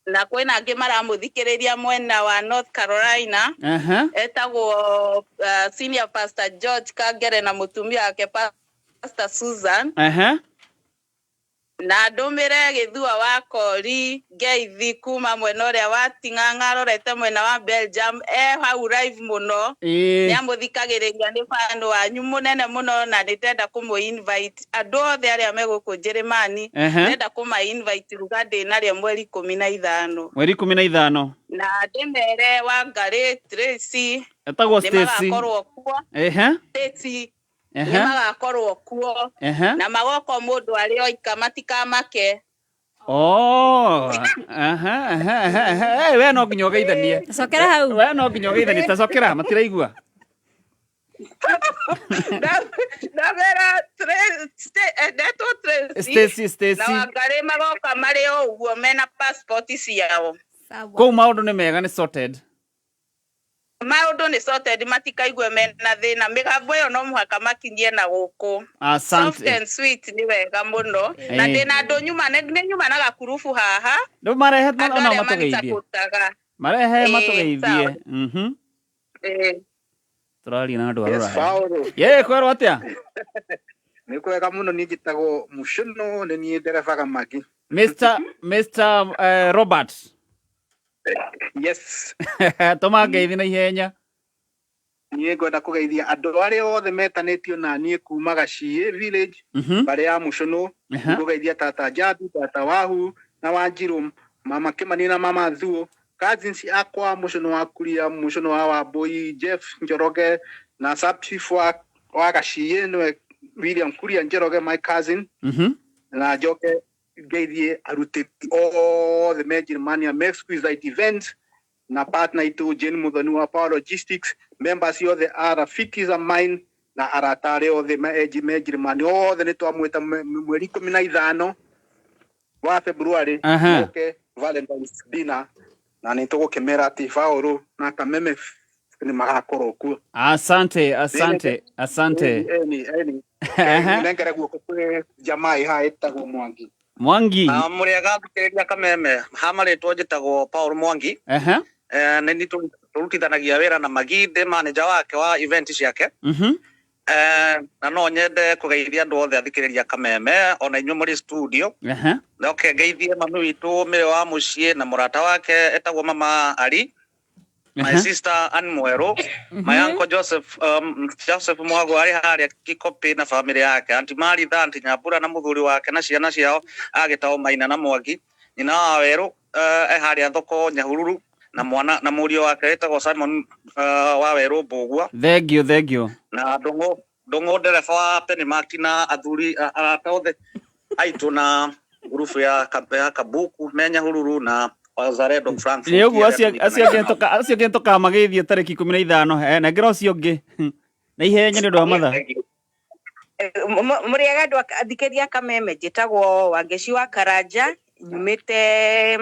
S8: Na kwena angi maramuthikiriria mwena wa North Carolina etagwo senior pastor George Kagere na mutumia wake Pastor Susan. Na ndumire githua wa Kori ngeithi kuma mwena uria wa Ting'ang'a rorete mwena wa Belgium hau live muno ni amuthikagiriria ni fan wanyu munene muno na nditenda kumu invite andu othe aria meguku Jeremani ndenda kuma invite rugande na ria mweri 15 na ndemere Wangari Tracy
S2: etagwo Stacy
S8: Stacy magakorwo kuo na magoko mundu ari oika matikamake.
S2: We no nginya geithanie.
S7: Sokera hau.
S2: We no nginya geithanie ta sokera matiraigua.
S8: Ndabera
S2: Stacy
S8: na Wangari magoka mari uguo mena passport ciao.
S2: Ko maundu ni mega ni sorted.
S8: Maundu ni sorted matikaigwe mena thina migambo yo no muhaka makinyie na guku.
S2: Asante.
S8: Soft and sweet ni wega muno na ndina andu nyuma na gakurufu haha.
S2: Ndo marehe na matugeithie. Marehe matugeithie. Turali na andu arora. Kwero atia?
S12: Ni kwega muno ni njitagwo Muciono ni ni ndereba Kamagi.
S2: Mr. Robert.
S12: Yes.
S2: Toma ngeithi na ihenya.
S12: Niĩ ngwenda kũgeithia andũ arĩa othe metanĩtio na niĩ kuma Gaciĩ village barĩ ya Muciono. Kũgeithia tata Jabi, tata Wahu na Wanjiru, mama Kimani na mama Thuo, cousins akwa Muciono wa Kuria, Muciono wa Wambui, Jeff Njoroge na subchief wa Gaciĩ nĩwe William Kuria Njoroge, my cousin. Na njoke ngeithie arutĩri othe me Germania Exquisite Events na partner itu Jane Muthoni wa Power Logistics, members othe are rafiki za mine na aratare othe me Germania othe ni twamwita mweri 15 wa February oke Valentine's dinner na ni tugukemera ati Fauru na Kameme ni magakorwo kuo.
S2: Asante.
S12: Nengere guoko kwe jamaa iha etagwo Mwangi.
S2: Mwangi
S17: muriaga thikiriria kameme hamaritwo njitagwo Paul Mwangi ni turutithanagia wira na Magide manager wake wa event ciake na no nyende kugeithia andu othe athikiriria kameme ona inyu muri studio na ngeithie mami witu mere wa mucie na murata wake etagwo mama Ali, my sister Ann Mwero, my uncle Joseph Mwago ari haria Kikopi na family yake, Auntie Maritha, Auntie Nyambura na muthuri wake na ciana ciao agitao Maina na Mwangi, nyina wa Weru haria thoko Nyahururu na mwana na murio wake etagwo Simon wa Weru Mbugua.
S2: Thank you
S17: na dongo ndereba wa Penny Martina athuri atothe aitu na grupu ya Kabuku menya Hururu na Wazaredo Frankfurt.
S2: Ni ugu acio gentoka magithie tariki 15 na ngiro cio ngi na ihenya ni ndo matha
S19: muriaga andu athikeria kameme njitagwo Wangeci wa Karanja nyumite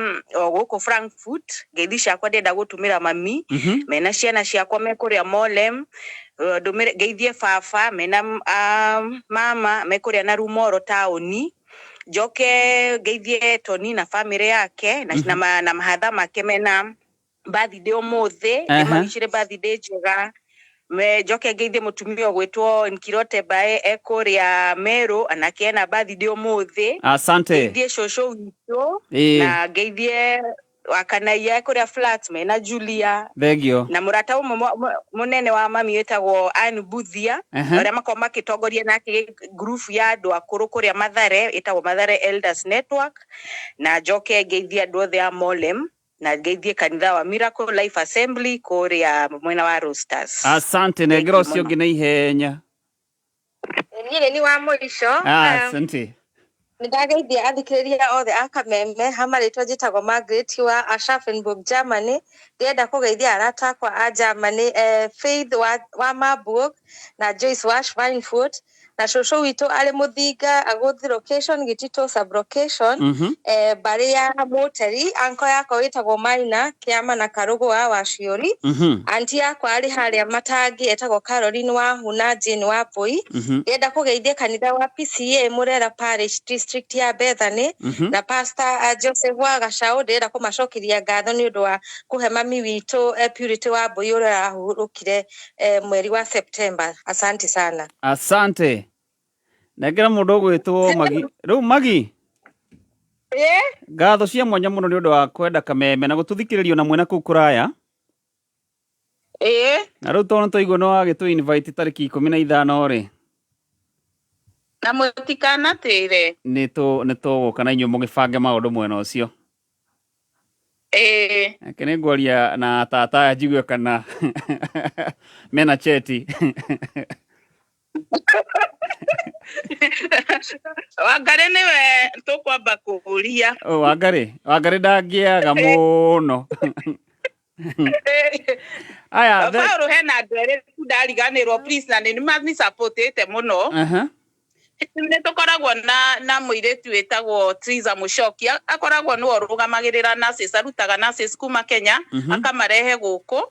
S19: guku Frankfurt ngeithi ciakwa ndenda gutumira mami mena ciana ciakwa mekuria Molem ndumire ngeithie baba mena mama mekuria na Rumoro taoni Joke geithie Tony na family yake na mahatha make mena birthday omothe nimawicire birthday njega me Joke geithie mutumia gwetwo Nkirote bae ekoria Meru anake na birthday omothe.
S2: Asante
S19: geithie shosho wito na geithie wakanaia ekoria flat mena Julia
S2: Thegio
S19: na murata munene wa mami wetagwo Ann Buthia aria makoma kitongoria nake group ya andu akuru kuria Mathare etagwo Mathare Elders Network na Joke geithia andu othe a Molem na geithie kanitha wa Miracle Life Assembly kuria mwena wa Roosters.
S2: Asante na ngiro cio ngi na ihenya
S19: ni wa mwisho.
S2: Asante
S19: Nidageithia athikiriria othe akameme hamaritwo njitagwo Margaret wa Aschaffenburg Germany ndienda kugeithia arata akwa a Germany Faith wa Marburg na Joyce wa Schweinfurt na shosho witu ari Muthinga aguthi location Gitito sub location bari ya Moteri anko yako witagwo Maina Kiama na Karugo wa Waciuri anti yakwa ari haria Matangi etagwo Caroline wa Huna Jane wa Poi ndienda kugeithia kanitha wa PCA Murera Parish District ya Bethany na Pastor Joseph wa Gacau ndienda kumacokiria ngatho ni undu wa kuhe mami witu Purity wa Mbui uria ahurukire mweri wa September. Asante sana.
S2: Asante Negera mundu gwitwo Magi riu Magi ngatho cia mwanya muno ni undu wa kwenda kameme na gututhikiririo na mwena kukuraya na riu tono toigwo no agitu invite tariki 15 ri
S19: na mutikana tire
S2: ni to kana inyu mugibange maundu mwena ucio kene ngwaria na tata njigwe kana mena cheti
S19: Wangari niwe tukwamba kuguria
S2: Wangari ndangiaga muno aya
S19: Paulo hena ndwere ndariganirwo please na ni mani supportete muno ni tukoragwo na muiretu wetagwo Triza Mushoki akoragwo no rugamagirira nurses arutaga nurses kuma Kenya akamarehe guku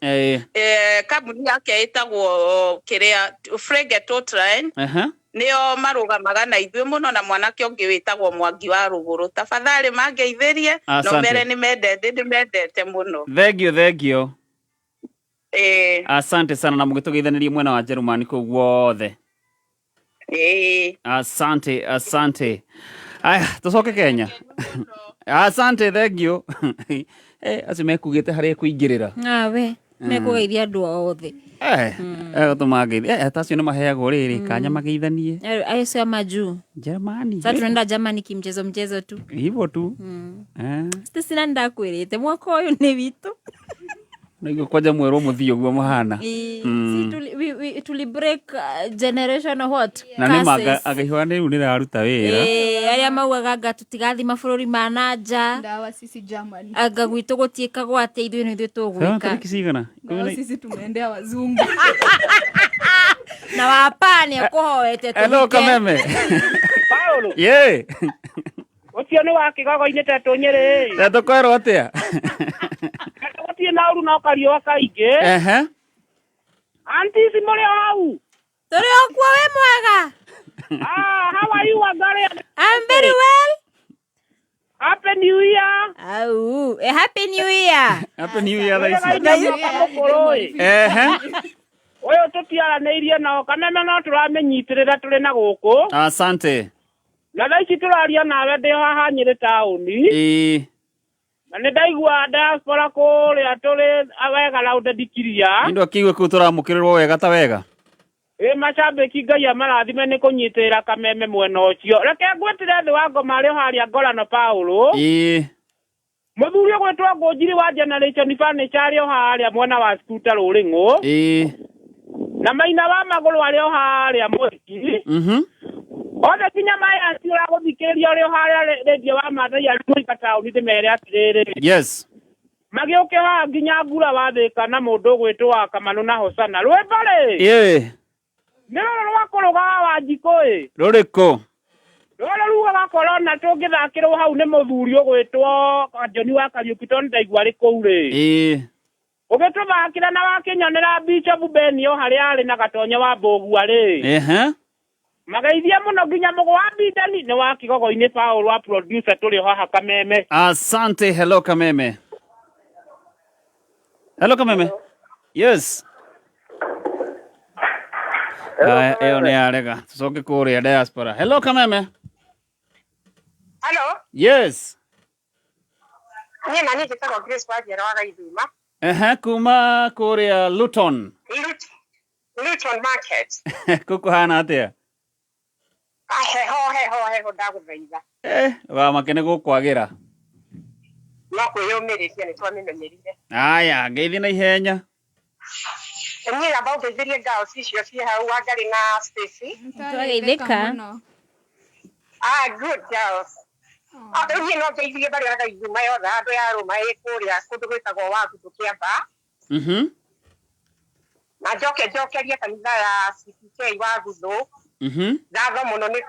S19: kabuni yake etagwo kiria Frege Totline nio marugamaga na ithuĩ muno na mwanake ũngĩ wĩtagwo Mwangi wa Rũgũrũ tafadhali mangeithĩrie no mere ni mendete muno.
S2: Thank you asante sana na mũgĩtũgeithanirie mwena wa Jerumani kũu guothe. Asante aya tucoke Kenya. Asante thank you acio mekugĩte harĩa kũingĩrĩra
S7: we mekugeithia andu othe
S2: tumageithia tacio ni maheagwo riri kanya mageithanie
S7: acio maju
S2: Germany
S7: sasa tunaenda Germany kimchezo tu
S2: hivyo tu
S7: sina ndakwirite mwaka uyu ni witu
S2: Naigo kwaja mwero muthio gwa mahana
S7: si tuli break generation what
S2: na ni maga agihwa ni unira aruta wira
S7: aria maugaga anga tutigathi mabũrũri ma nanja
S11: ndawa sisi Germany
S7: anga gwitu gutieka gwate ithuĩ nĩ ithuĩ tũgwĩka
S11: ndawa sisi tumeendea wazungu
S7: na wapani akuhoete
S2: hello kameme
S20: Paulo
S2: ucio
S20: ni wakigogo-inĩ tetu Nyeri
S2: tetu kwero atia
S20: na uru no kario kaingi anti simole au
S7: turi okwa we mwega
S20: how are you Wangari?
S7: I'm very well
S20: Happy New Year.
S7: Au, Happy New Year.
S2: Happy New Year raisi.
S20: Oyo tutiaranĩirie nao Kameme no tũramenyitĩrĩra tũrĩ na gũkũ.
S2: Asante.
S20: Na thaici tũraria nawe ndĩ haha Nyĩrĩ taũni. Na nĩ ndaigua diaspora kũrĩa tũrĩ wega na ũndĩndikĩria.
S2: Nĩ akĩigua kũu tũramũkĩrĩrwo wega ta wega.
S20: Macambĩki Ngai amarathime nĩ kũnyitĩrĩra Kameme mwena ũcio. Reke ngwĩtĩre thĩ wa ngoma arĩ harĩa Ngorano Paulo. Mũthuri ũgwĩtwo Ngũnjiri wa Generation Furniture arĩ o harĩa mwena wa Skuta Rũrĩng'ũ. Na Maina wa Magũrũ arĩ o harĩa Mwiki. Othe kinya maya ciũra gũthikĩrĩria ũrĩ o harĩa radio wa Maathai arĩ Mũika taũni ndĩmere atĩrĩrĩ.
S2: Yes.
S20: Magĩũke haha nginya Ngura wa Thĩka na mũndũ ũgwĩtwo wa Kamanũ na Hosana. Rwĩmbo rĩ? Nĩ rũrũ rwa kũrũga wa Njikũ.
S2: Rũrĩkũ?
S20: Rũrũ ruga gakorwo na tũngĩthakĩrwo hau nĩ mũthuri ũgwĩtwo Kanjoni wa Kariũki tondũ ndaigua arĩ kũu rĩ. Ũgĩtũthakĩra na wakĩnyonera Bishop Beni o harĩa arĩ na Gatonyo wa Mbũgua rĩ. Magaithia mũno nginya mũgũ wa Bindani nĩ wa Kigogo-inĩ Paul wa producer tũrĩ haha Kameme.
S2: Asante. Hello Kameme. Hello Kameme. Yes. Eo nĩ arega. Tucoke kũrĩa diaspora. Hello Kameme.
S3: Hello.
S2: Yes.
S3: Niĩ na niĩ njĩtagwo Grace Wanjera wa Gaithuma.
S2: Kuma kũrĩa Luton.
S3: Luton Market.
S2: Kũkũhana atĩa?
S3: Heho ndagũthaitha.
S2: Wa makene gũkwagĩra.
S3: No kwĩyũmĩrĩria nĩ twamĩmenyerire.
S2: Aya, ngeithi na ihenya.
S3: Niĩ amba ũngeithĩrie girls icio ciĩ hau Wangari na Stacy.
S7: Twageithĩka.
S3: Good girls. Rĩu niĩ no ngeithie barĩa Gaithuma yothe andũ ya Rũma ĩ kũrĩa kũndũ gwĩtagwo Wagu tũkĩamba. Na njokerie kanitha ya CCK wa Gũthũ. Ngatho mũno nĩ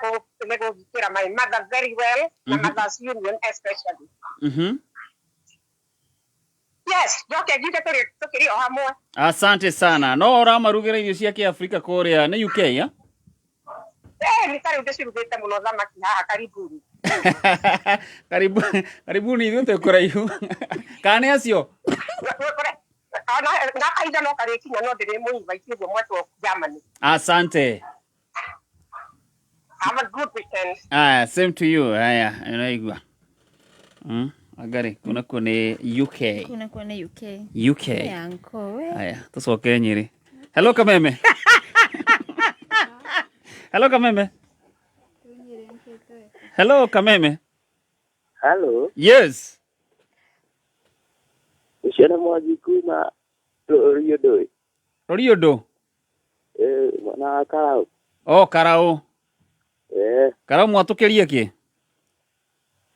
S3: gũgitĩra my mother very well na Mothers Union especially. Yes, njokerie tũkĩrĩ o hamwe.
S2: Asante sana. No ũramarugĩra irio cia Kĩafrika kũrĩa nĩ UK ya?
S3: Nĩ tarĩu ndĩcirugĩte mũno thamaki haha Karibuni.
S2: Karibuni ithuĩ twĩ kũraihu. Kana nĩ acio?
S3: Na kahinda no karĩkinya no ndĩrĩmũinvite ũguo mwetwo Germany.
S2: Asante.
S3: Have a good weekend.
S2: Same to you. Unaigua. Agari kuna kune UK.
S7: Kuna kune UK.
S2: UK.
S7: Yanko we.
S2: Tucoke Nyĩrĩ. Hello Kameme. Hello Kameme. Hello Kameme.
S5: Hello.
S2: Yes.
S5: Uciana Mwangi kuma Roriondo.
S2: Roriondo?
S5: Mwana Karau.
S2: Karau. Karau mwatũkĩria kĩ?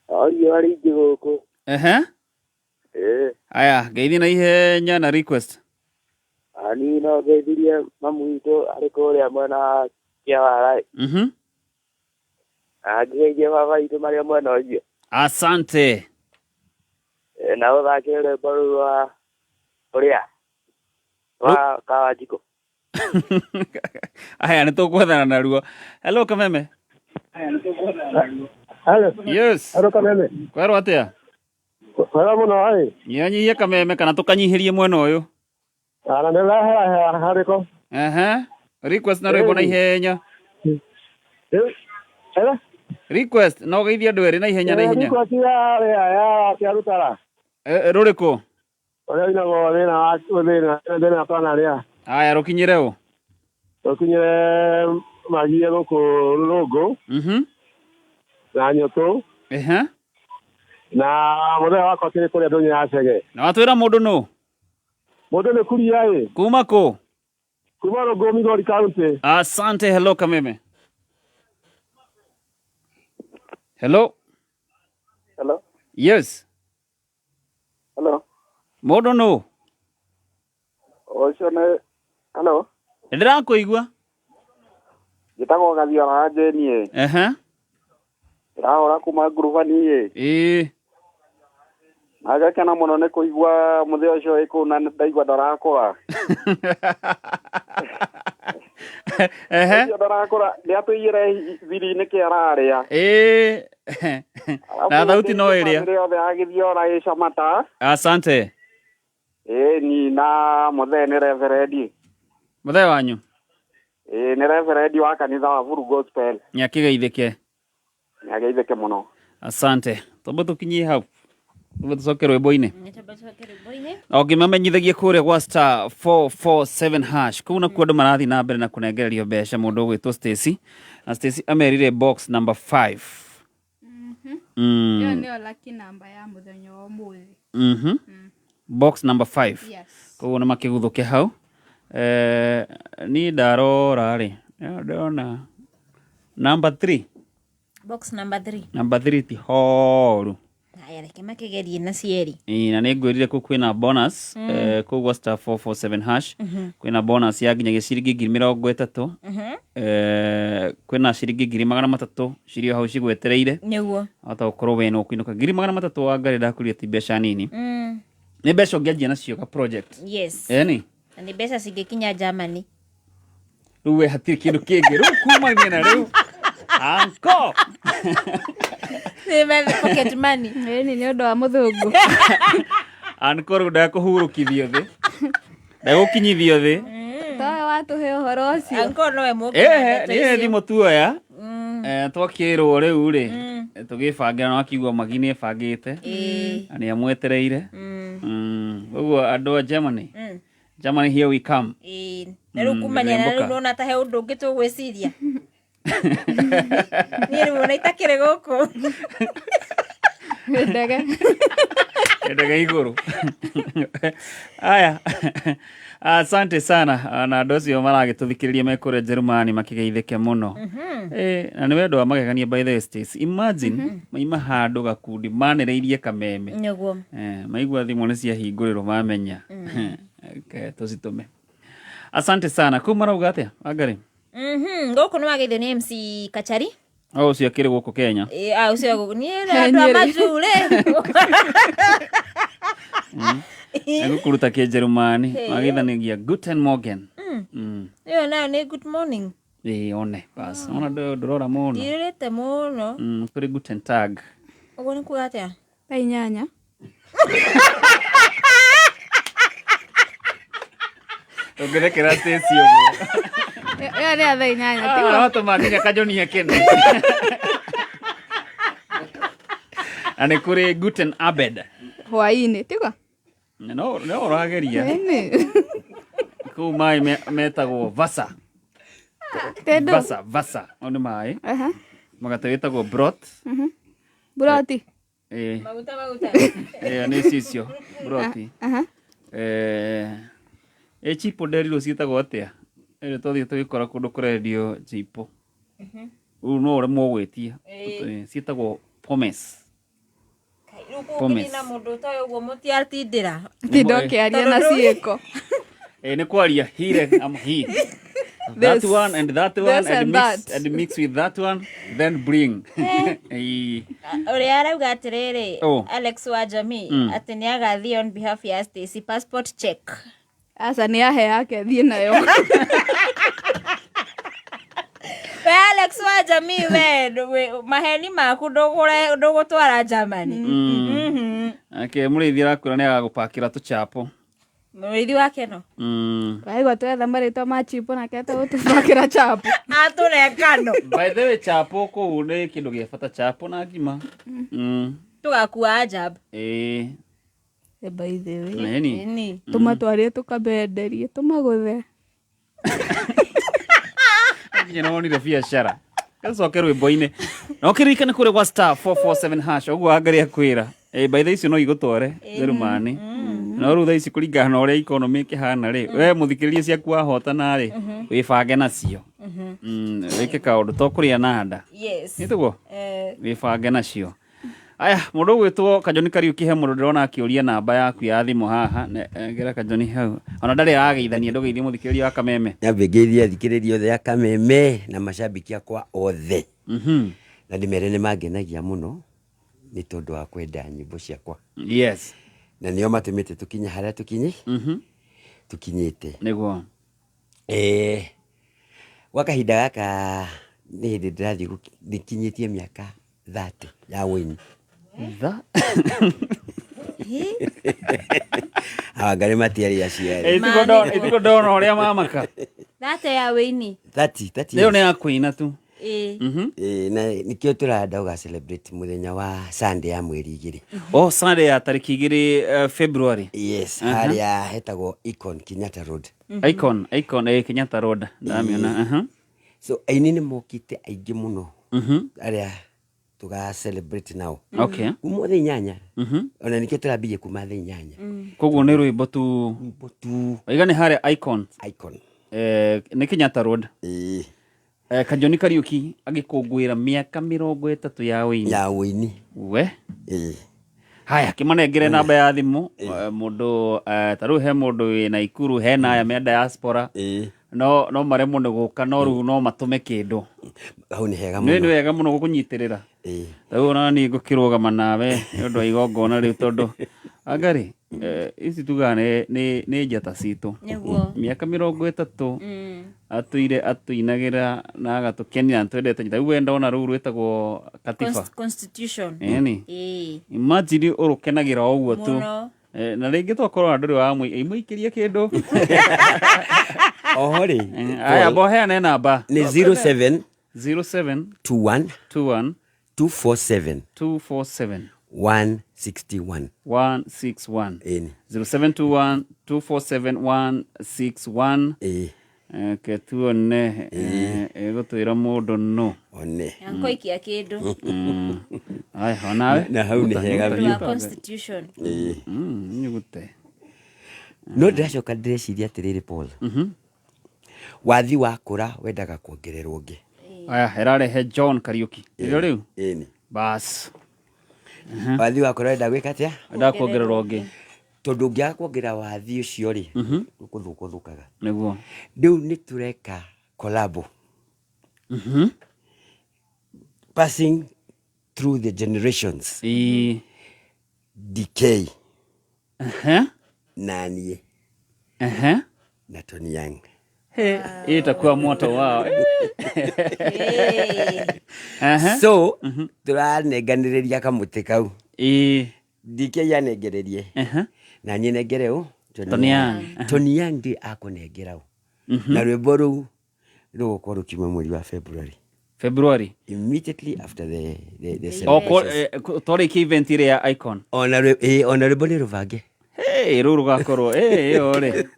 S5: Orio arĩ ingĩ gũkũ.
S2: Aya, ngeithi na ihenya na request.
S5: Ani no ngeithirie mamu witũ arĩ kũrĩa mwena Kĩawara. Ngeithi baba witũ marĩ mwena ũcio.
S2: Asante.
S5: Na ũthakĩre rwĩmbo rũu rwa ũrĩa wa Kawanjikũ.
S2: Aya, nĩtũgwethana naruo. Hello Kameme.
S6: Hello.
S2: Yes.
S6: Hello Kameme.
S2: Kwerwo atĩa?
S6: Kwega mũno ĩ.
S2: Nyihanyihie Kameme kana tũkanyihĩrie mwena ũyũ.
S6: Na nĩrahera harĩko.
S2: Request na rwĩmbo na ihenya. Request no geithia andũ erĩ na ihenya na ihenya.
S6: Request ya Kĩarutara.
S2: Rũrĩkũ?
S6: Ũrĩa wĩnagwo thĩna twana rĩa.
S2: Aya, rũkinyĩre ũ?
S6: Rũkinyĩre Magie gũkũ Rũrũngũ. Na Nyũtũ. Na mũthenya wakwa kĩrĩ kũrĩa Ndũnyũ ya Chege.
S2: Na watwĩra mũndũ nũ?
S6: Mũndũ nĩ Kuria ĩ.
S2: Kuma kũ?
S6: Kuma Rũngũ Migori County.
S2: Asante. Hello Kameme. Hello.
S5: Hello.
S2: Yes.
S5: Hello.
S2: Mũndũ nũ?
S5: Ũcio nĩ hello.
S2: Ndĩrakũigua.
S5: Njĩtagwo Gathiora Jeni ĩ. Ndĩrahũra kuma ngurubani ĩ. Na ngakena mũno nĩ kũigua mũthenya ũcio ĩkũ na ndaigua ndarakũra. Ndarakũra nĩatũigĩre thiri-inĩ kĩararĩa.
S2: Na thauti no ĩrĩa.
S5: Ndio beagithio rais amata.
S2: Asante.
S5: Ni na muthene reverend.
S2: Muthe wanyu.
S5: Ni reverend wa kanitha wa Furu Gospel.
S2: Nyakigeithĩke.
S5: Nyakigeithĩke muno.
S2: Asante. Tobo tukinyie hau. Tobo tucoke rwĩmbo-inĩ. Ngĩmamenyithagia kũrĩa gwa star 447 hash. Kũu nakuo andũ marathi na mbere na kũnengererio mbeca mũndũ ũgwĩtwo Stacy. Na Stacy amerire box number 5.
S11: Yo nĩyo lucky number ya mũthenya wa ũmũthĩ.
S2: Box number 5.
S11: Yes.
S2: Kũu na makĩguthũke hau. Ni ndarora rĩ. Ndona number 3.
S7: Box number 3.
S2: Number 3 ti horu.
S7: Haya reke makigerie na cieri.
S2: Na nĩngwĩrire kũ kwĩna bonus kũu gwa star 447 hash. Kwĩna bonus ya nginya ciringi 30,000. Kwĩna ciringi 300,000 cirio hau cigwetereire.
S7: Nĩguo.
S2: Hata ũkorwo we no kũinũka 300,000 wa ngari ndakuria ti mbeca nini. Nĩ mbeca ũngĩanjia nacio ka project.
S7: Yes.
S2: Ni.
S7: Na nĩ mbeca cingĩkinya Germany.
S2: Rĩu we hatirĩ kĩndũ kĩngĩ. Rĩu kuma mĩena rĩu. Anko.
S7: Nĩ pocket money.
S11: Nĩ ũndũ wa mũthũngũ.
S2: Anko rĩu ndakũhurũkithio thĩ. Ndagũkinyithio thĩ.
S11: Tawe watũhe ũhoro ũcio.
S7: Anko nowe mũkĩ.
S2: Nĩ thimũ tuoya. Twakĩrwo rĩu rĩ. Tũgĩbangira no akigua magini ebangĩte. Nĩ amwetereire. Ũguo andũ a Germany. Germany here we come.
S7: Na rĩu kumania na rĩu nona ta he ũndũ ũngĩ tũgwĩciria. Niĩ rĩu ona itakĩrĩ gũkũ.
S2: Ndege igũrũ. Aya. Asante sana na andũ acio maragĩtũthikĩrĩria me kũrĩa Jerumani makĩgeithĩke mũno. Na nĩ wendo wa magegania by the states. Imagine maima handũ gakundi manĩrĩirie kameme.
S7: Nĩguo.
S2: Maigua thimũ nĩ ciahingũrĩrwo mamenya. Tũcitũme. Asante sana. Kũu marauga atĩa Wangari?
S7: Gũkũ nĩ wageithio nĩ MC Kachari.
S2: Ũcio akĩrĩ gũkũ Kenya.
S7: Ũcio niĩ andũ a majure.
S2: Egũkũruta kĩnjerumani magĩithanagia Guten Morgen.
S7: Ĩyo nayo nĩ good morning.
S2: One bas. Ona ndũrora mũno.
S7: Ndirĩte mũno.
S2: Kũrĩ Guten Tag.
S7: Ũguo nĩ kuuga atĩa?
S11: Ta inyanya.
S2: Ũngĩrekera Stacy ũguo.
S11: Ĩyo nĩ atha inyanya.
S2: Watũma nginya Kajonia kene. Na nĩ kũrĩ Guten Abend.
S11: Hwaĩ-inĩ, tiga?
S2: No ũrageria. Kũu maĩ metagwo Vasa. Vasa. O nĩ maĩ. Magata wĩtagwo Brot.
S11: Broti.
S7: Maguta.
S2: Nĩ cicio. Broti. Chipo nderirwo ciĩtagwo atĩa? Tũthiĩ tũgĩkora kũndũ kũrendio chipo. Rĩu no ũremwo gwĩtia. Ciĩtagwo Pommes.
S7: Pommes. Na mũndũ ũtoĩ ũguo mũtiatindĩra.
S11: Tindokĩaria na ciĩko.
S2: Nĩ kwaria hire am he. That one and that one and mix with that one then bring.
S7: Ũrĩa arauga atĩrĩrĩ Alex wa Jamii atĩ nĩ agathiĩ on behalf ya Stacy passport check.
S11: Asa nĩ ahe yake thiĩ nayo.
S7: We Alex wa Jamii we maheni maku ndũgũtwara Germany.
S2: Mũrĩithi arakũra nĩ agagũpakĩra tũchapo.
S7: Mũrĩithi wake no.
S11: Waigua twetha marĩtwa ma chipo na kete gũtũbakĩra chapo.
S7: Atũrekano.
S2: By the way chapo kũu nĩ kĩndũ gĩa bata chapo na ngima.
S7: Tũgakua ajab.
S11: By the way. Tũmatwarĩe tũkabenderie tũmagũthe.
S2: Nginya nonire biacara. Gacoke rwĩmbo-inĩ. No kĩririkane kũrĩ gwa star 447 hash ũguo Wangari akwĩra. By the way icio no igũtware Jerumani. No rĩu thaa ici kũringana na ũrĩa economy ĩkĩhana rĩ, we mũthikĩrĩria ciaku wahotana rĩ, wĩbange nacio. Wĩke kaũndũ to kũrĩa na nda. Nĩtuo? Wĩbange nacio. Aya, mũndũ ũgwĩtwo Kajoni Kariuki he mũndũ ndĩrona akĩũria namba yaku ya thimũ haha. Ngera Kajoni hau. Ona ndarĩ arageithania ndũgeithie mũthikĩrĩria wa Kameme.
S1: Nyambĩngĩithia thikĩrĩria othe ya Kameme na macambĩki akwa othe. Na ndĩmere nĩ mangenagia mũno nĩ tondũ wa kwenda nyĩmbo ciakwa.
S2: Yes.
S1: Na nĩo matũmĩte tũkinye harĩa tũkinyĩte.
S2: Nĩguo.
S1: Gwa kahinda gaka nĩ hĩndĩ ndĩrathiĩ ndikinyĩtie mĩaka 30 ya wini. Awagari matiari ya ciari.
S2: Itiko ndona uria mamaka.
S7: 30 ya wini.
S1: 30.
S2: Leo ni akuina tu.
S1: Na nikio turada uga celebrate muthenya wa Sunday ya mweri 2.
S2: Oh, Sunday ya tariki 2 February.
S1: Yes, haria hetagwo Icon Kenyatta Road.
S2: Icon Kenyatta Road. Ndamiona.
S1: So aini ni mokite aingĩ muno. Aria tuga celebrate nao.
S2: Okay.
S1: Kuma the nyanya. Ona nikio turambie kuma the nyanya.
S2: Koguo ni rwimbo tu. Aiga ni haria Icon. Ni Kenyatta Road. Kajoni Kariuki agikungwira miaka 30 ya wini.
S1: Ya wini.
S2: We? Haya, kimanengere namba ya thimu mundu taru he mundu na Ikuru he na ya me diaspora. No maremo ne guka no ru no matume kindu.
S1: Hau ni hega muno.
S2: Ni wega muno gukunyitirira. Taru na ni gukirugama nawe ndu igongona riu tondu agari isi tugane ni njata citu. Miaka 30 atuinagira na agatukenia twendete nyita we ndona ru rwetagwo katiba
S7: constitution.
S2: Imagine urukenagira oguo tu. Na ringi twakorwo anduri wa muikirie kindu.
S1: Ohori.
S2: Aya bohe na namba
S1: ni 07
S2: 21
S1: 247 161
S2: 0721 247 161 ketuone egotwira mundu no
S1: one
S7: yanko ikia kindu
S2: ai honawe
S1: na hau ni hega biu
S7: constitution
S2: nyugute
S1: no ndacoka ndeciria atiriri Paul wathi wakura wendaga kuongererwo ngi
S2: aya herarehe John Kariuki iro riu bas
S1: wathi wakura wenda gwika atia
S2: wenda kuongererwo ngi
S1: tondu ngia kuongerera wathi ucio ri ukuthukaga
S2: niguo
S1: riu ni tureka collab passing through the generations decay nani na Tony Young
S2: itakuwa moto wao
S1: so turanenganiriria kamuti kau decay yanengererie na nyinengere u Tony Young ndi akunengera u na rwimbo ru rugukorwo kiuma mweri wa February immediately after the
S2: celebration tori ki event ile ya Icon
S1: ona rwimbo ni ruvange
S2: ruru gakorwo ore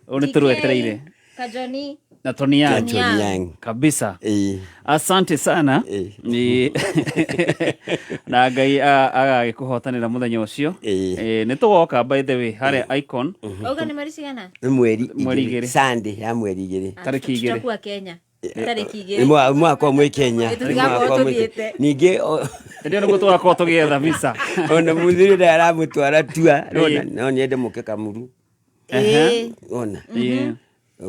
S2: oni turwetereire
S7: Kajoni
S2: na Tony Young kabisa. Asante sana na Ngai agagikuhotanira muthenya ucio ni tugoka by the way hare Icon
S7: oga ni maricigana
S1: mweri 2 Sunday ya mweri 2
S2: tariki 2
S7: tutakuwa Kenya tariki 2
S1: mwaka mwe Kenya ninge
S2: ndio ngo twakorwo tugietha visa
S1: ona muthiri nda aramutwara tua no niende muke Kamuru ona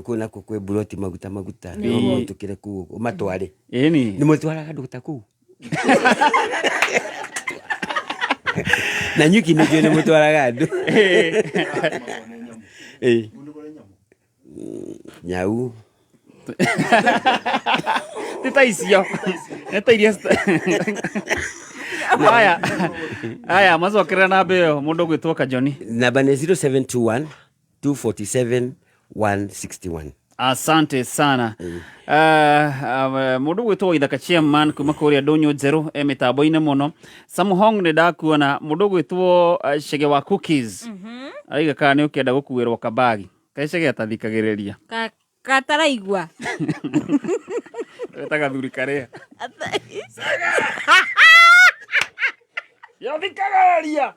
S1: kuna kwe buroti maguta no tukire ku matware
S2: ni
S1: mutwaraga nduta ku na nyuki ndio ni mutwaraga ndu nyau
S2: titaicio netairia aya mazokera namba yo mundu gwitwo Kajoni
S1: namba ni 0721 247 161.
S2: Asante sana. Mundu gwitwo Ithaka Chairman kuma kuria Donyo Zero mitambo-ine muno. Samuhong ni ndakuona mundu gwitwo Shege wa Cookies. Aiga kana ni ukenda gukuwirwo kabagi. Kai Shege atathikagiriria.
S7: Kataraigwa.
S2: Wetaga thuri karea. Yathikagiriria.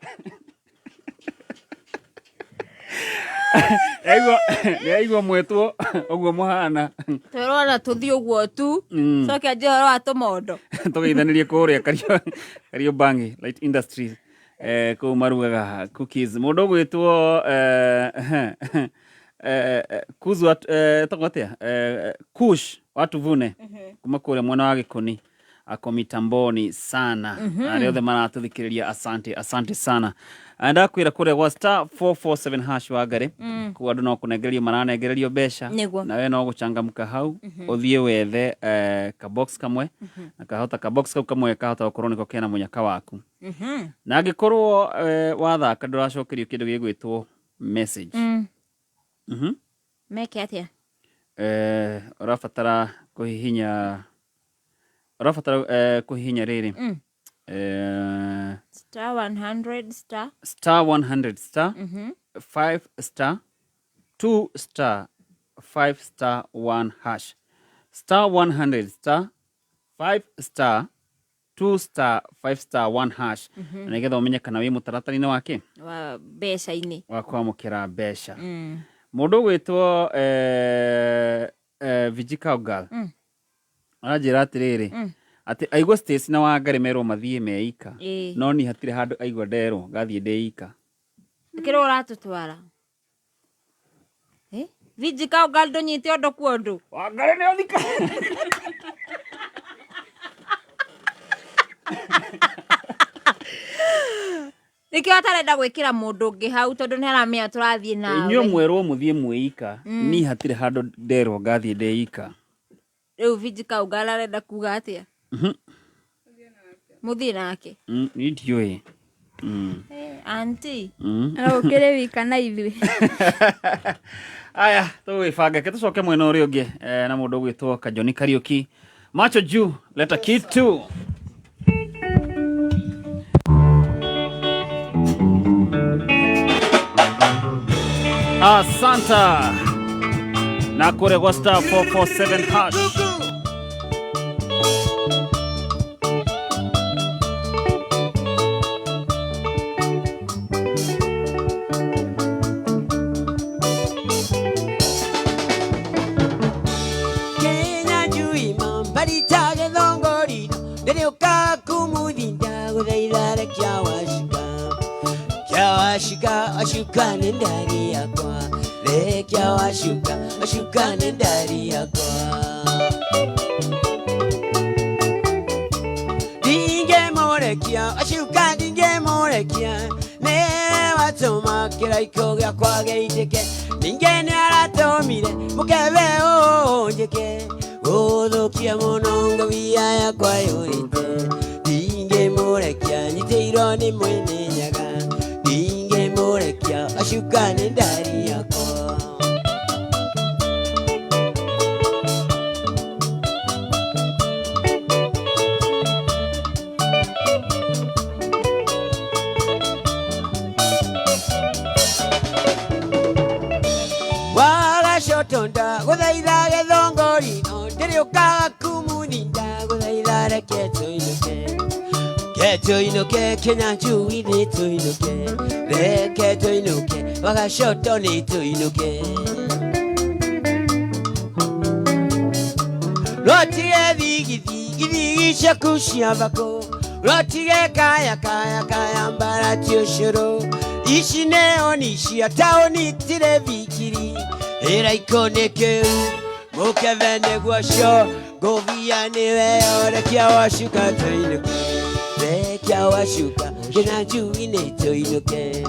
S2: Aigwa mwetwo oguo muhana
S7: turora tuthi uguo tu soke njoro atomondo
S2: tugeithanirie kuria Kario Bangi Light Industries ku marugaga cookies mundu gwitwo kuzwa tagotea kush watu vune kuma kuria mwana wa Gikoni ako mitamboni sana. Ariothe maratuthikiriria, asante sana. Anda kwira kure wa star 447 hash wagare ku andu no kunegerio maranengererio besha na we no guchangamka hau uthie wethe ka box kamwe na kahota ka box kamwe kahota gukorwo niko kena munyaka waku na angikorwo wathaka nduracokerio kindu gigwitwo message
S7: meke atia
S2: urafatara kuhihinya riri
S7: star 100 star
S2: 5 star 2 star 5 star 1 hash star 100 star 5 star 2 star 5 star 1 hash na nigetha umenye kana wi mutaratari-ini wake
S7: wa besha-ini
S2: wa kwamukira besha mundu gwitwo Vijika Ogal arajira atiriri ati aigwa station na Wangari merwo mathie meika no ni hatire handu aigwa ndero gathie ndeika
S7: kiro uratutwara Vijika Ogal ndonyite ondo kuondu
S2: Wangari ne othika
S7: Nikio atarenda gwikira mundu ungi hau tondu ni aramenya turathie nawe
S2: inyo mwerwo muthie mweika ni hatire handu ndero gathie ndeika
S7: riu Vijika Ogal arenda kuga atia muthie nake
S2: ni ndioi
S7: auntie
S11: ukire wika na ithui
S2: aya tuwifanga ke tucoke mwena uri ungi na mundu gwitwo Kajoni Kariuki macho juu leta kitu Asanta na kure kwa star 447 hash
S10: Kenya jui mambari tage dhongorino Nere ukaku mudinda Gudhaidhara Kiawashika ashuka nendari yakwa Le kiawashuka ashuka nendari yakwa Dinge morekia ashuka dinge morekia Ne watoma kiraiko gya kwa geiteke Dinge ni aratomire mukebe onjeke Odhokia monongo via yakwa yorite Dinge morekia niteiro ni mwene nyaga Dinge morekia ashuka nendari yakwa Tonda guthaitha gethongorino ndiri ukaga kumuninda guthaitha keto inuke Kenya njui ni tuinuke reke tuinuke Wagashoto ni tuinuke Rotige thigi shaku shiavako Rotige kaya mbarati ushuru Ishi neo nishi atao ni tire vikiri Era ikoneke mukevene gwasho govia niwe orekia washuka toinuke rekia washuka Kenya njui ni toinuke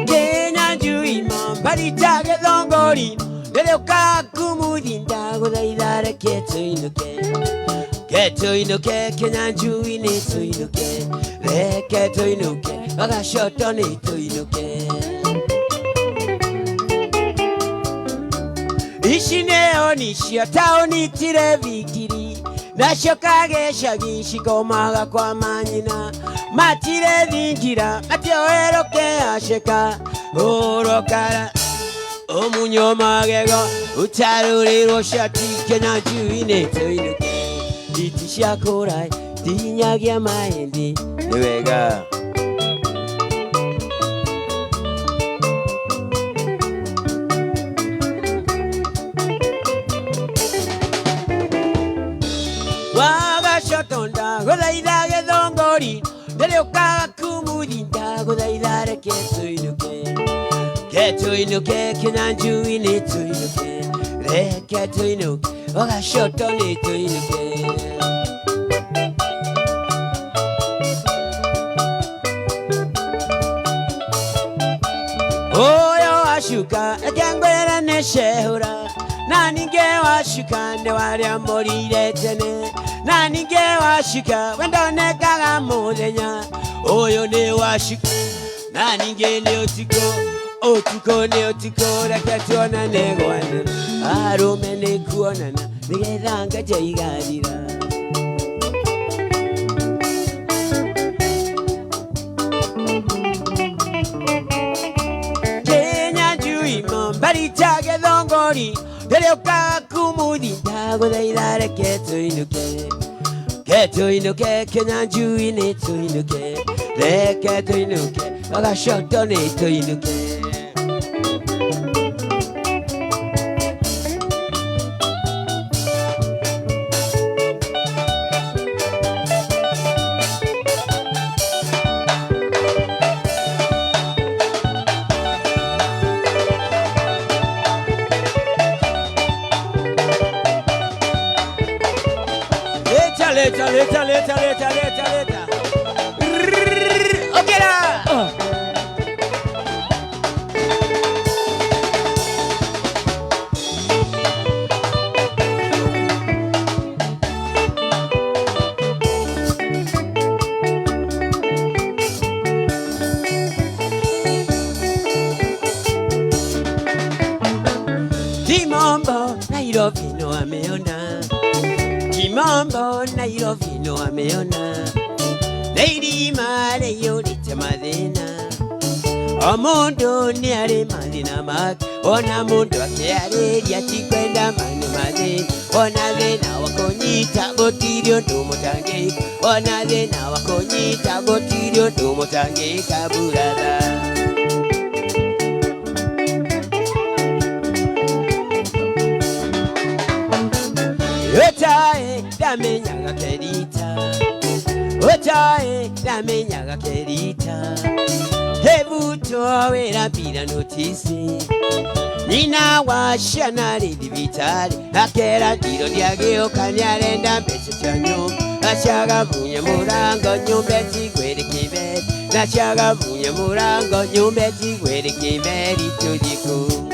S10: Kenya njui mambari tage dhongori Nere ukaku mudinda guthaithare keto inuke Kenya njui ni tuinuke reke tuinuke Wagashoto ni tuinuke Ishi neo nishi atao ni tire vigiri Nasho kagesha gishikomaga kwa manyina Matire vingira matioeroke asheka Urokara Omunyo magego utarurirwo shati Kenya njui ni tuinuke Iti shakurai tinyagia mahindi niwega Wagashoto Godaida gedongori Dere ka kumurinda Godaida reke tuinuke Ke tuinuke Kinanju ini tuinuke Reke tuinuke Oga shoto ni tuinuke Oyo washuka Ekangwera neshehura Naninge washuka Ndewari amorire tene Naninge washuka Wendone kaga mudenya Oyo ne washuka Naninge ne otiko Otiko ne otiko Rakatuona ne gwane Arume ne kuonana Nigeranga jaigarira Barita gedongori Dere ka kumudi Dago daidare ketuinuke Ketuinuke Kenanju ini tuinuke Reke tuinuke Waga shoto ni tuinuke Leta. Okay la. Kimombo, Nairobi no ameona. Kimombo, Nairobi no ameona. Lady Mare yolite madena. Omundo ni are madina mak. Ona mundo akeare yatikwenda manu madena. Ona dena wakonyita botirio ndomotange. Ona dena wakonyita botirio ndomotange kaburada. Otae damenyaga kerita Otae damenyaga kerita Hebuto wera pira notisi Nina washana ridi vitali Akera tiro diageo kanyarenda mpecho chanyo Nashaga munye murango nyumbe tigwere kiberi Nashaga munye murango nyumbe tigwere kiberi tujiku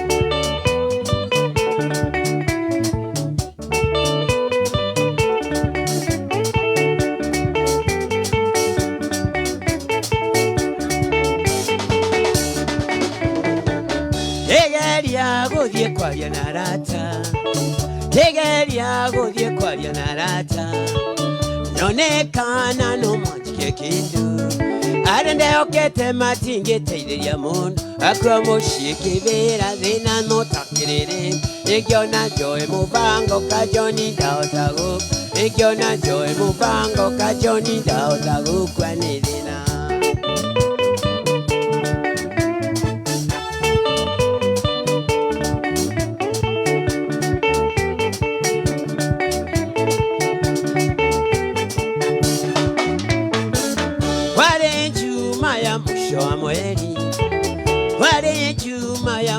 S10: Godie kwaria narata Tegeria godie kwaria narata Nonekana no manjike kindu Arende okete matinge teideria mundu Akromoshie kibera zina no takirere Ikiona joe mubango kajoni daotagu Ikiona joe mubango kajoni daotagu kwa nidina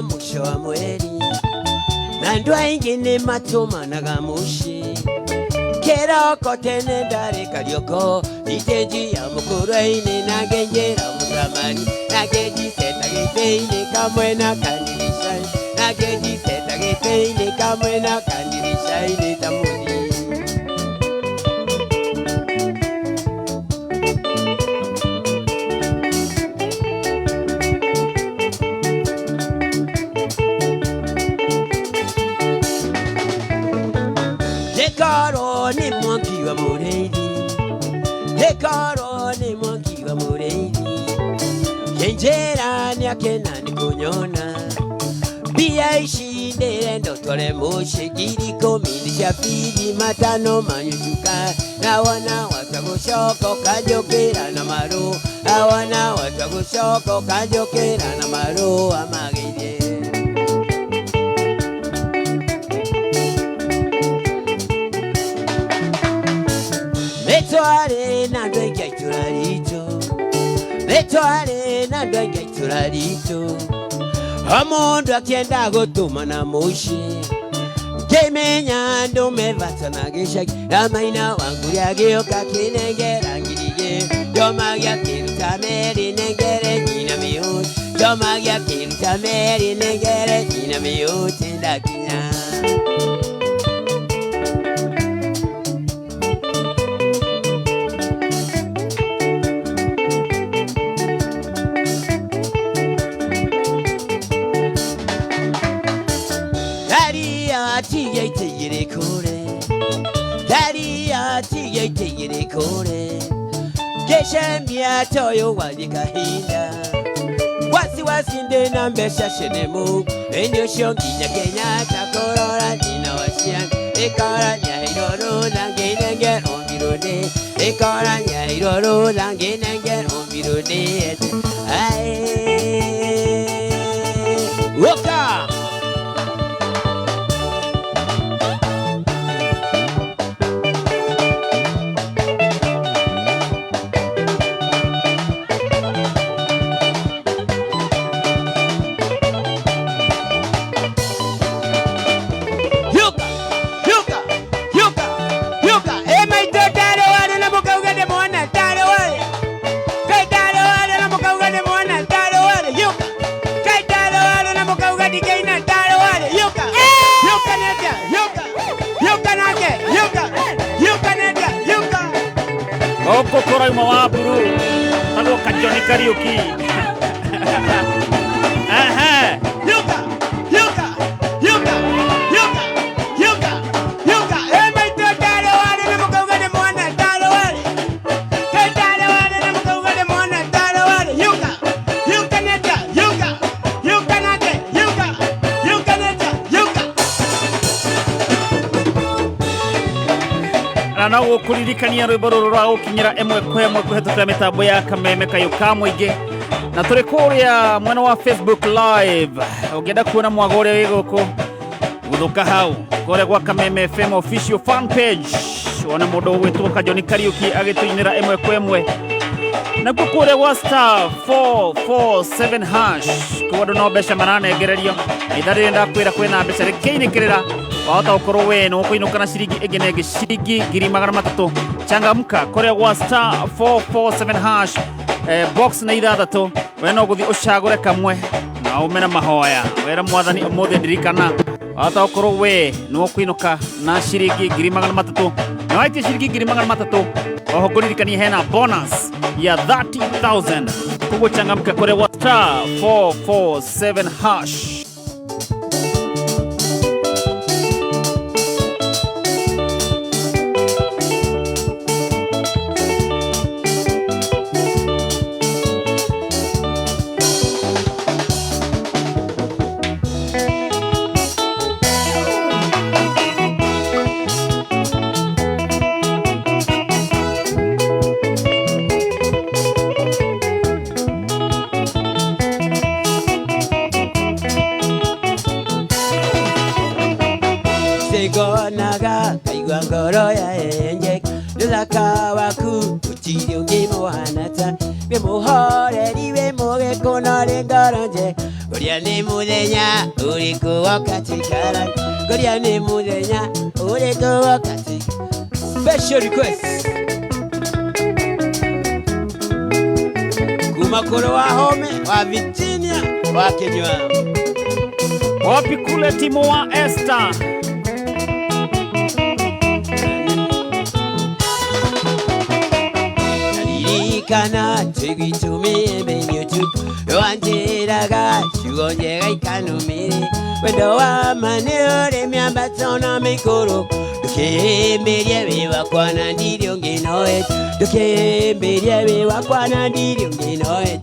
S10: Mwisho wa mweri na ndwa ingine matuma na gamushi kera kotene ndare karioko itenji ya mukuraine na genjera mutamani na genji seta geteine kamwe na kandirisha na genji seta geteine kamwe na kandirisha ile tamuni Hekaro ni mwangi wa muredi Hekaro ni mwangi wa muredi Yenjera ni akena ni kunyona Bia ishinde ndotole moshe Giriko minisha pidi matano manyusuka Na wana watakushoko kajokera na maru Na wana watakushoko kajokera na maru amagide Letware na ndwenge iturarito Letware na ndwenge iturarito Amundu akienda gutuma na mushi Kemenya ndume vatana gishaki Ramaina wangu yagioka kinengera ngirige Jomagia kiruta meri nengere nina miyuti Jomagia kiruta meri nengere nina miyuti ndakina Tigere kore Keshembia toyo walikahinda Wasi ndena mbesha shenemu Enyo shonginya Kenya takorora nina wasian Ekara nya hiroro langenenge ombirode Ekara nya hiroro langenenge ombirode Woka
S2: Kokora uma waburu Talo kajoni karaoke Aha
S10: Yuka Ema itotale wale na mukauga de mwana tale wale Tale wale na mukauga de mwana tale wale Yuka neta Yuka nate Yuka neta
S2: Na gukuririkania rwimbo ruru rwa gukinyira emwe kwa emwe kuhetukira mitambo ya Kameme Kayuka Muingi na turi kuria mwena wa Facebook live ugenda kuona mwago uria wi guku guthuka hau kuria gwa Kameme FM official fan page wana mundu gwitwo Kajoni Karaoke agituinira emwe kwa emwe na kuria gwa *447# kuwadu no besha manane gererio idari ndakwira kwina besha rekeinikirira wahota ukorwo we no kuinuka na ciringi egenege ciringi 300 changamka korea gwa *447# box na ithathatu we no guthi ucagure kamwe na umena mahoya wera mwathani umuthi ndirikana wahota ukorwo we no kuinuka na ciringi 300 na waiti ciringi 300 oho kuririkania hena bonus ya 30,000 kugo changamka korea gwa *447#.
S10: Naga kaigwa ngoro ya enje Lulaka waku uchiri ungimo wanata Gemuhore liwe moge konore ngaronje Goria ni mudenya uriku wakati karan Goria ni mudenya uriku wakati Special request Kumakoro wa home wa Virginia wa Kenya
S2: Wapi kule timu wa Esther
S10: Kana tigi tumi benyutu Wanjiraga shugonjega ikanumiri Wendo wa maneore miambatona mikoro Dukemberia bewa kwa nandiri onginoet Dukemberia bewa kwa nandiri onginoet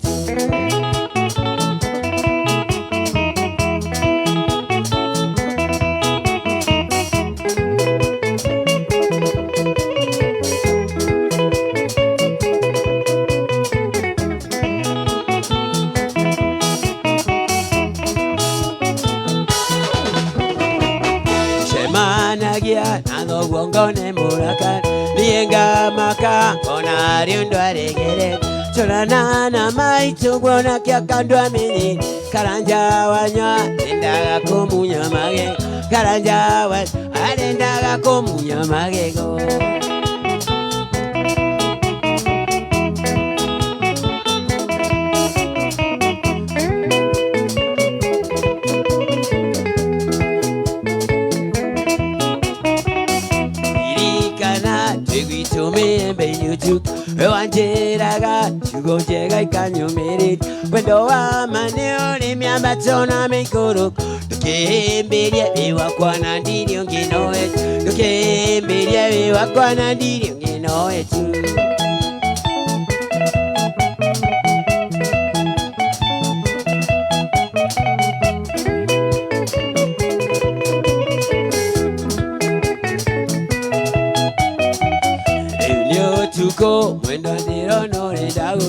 S10: Managia, nando guangone murakan, nienga maka ona riundo aregere chorana na maitu gwona kia kandwa mini karanja wanywa nendaga kumunya mage karanja wa arendaga kumunya magego Wanjeraga chugojega ikanyumiri wendo wa maneo ni miamba tona mikuru tukimbiria biwa kwa nandiri nginoe tukimbiria biwa kwa nandiri nginoe tu Tuko mwendo ndiro nore dago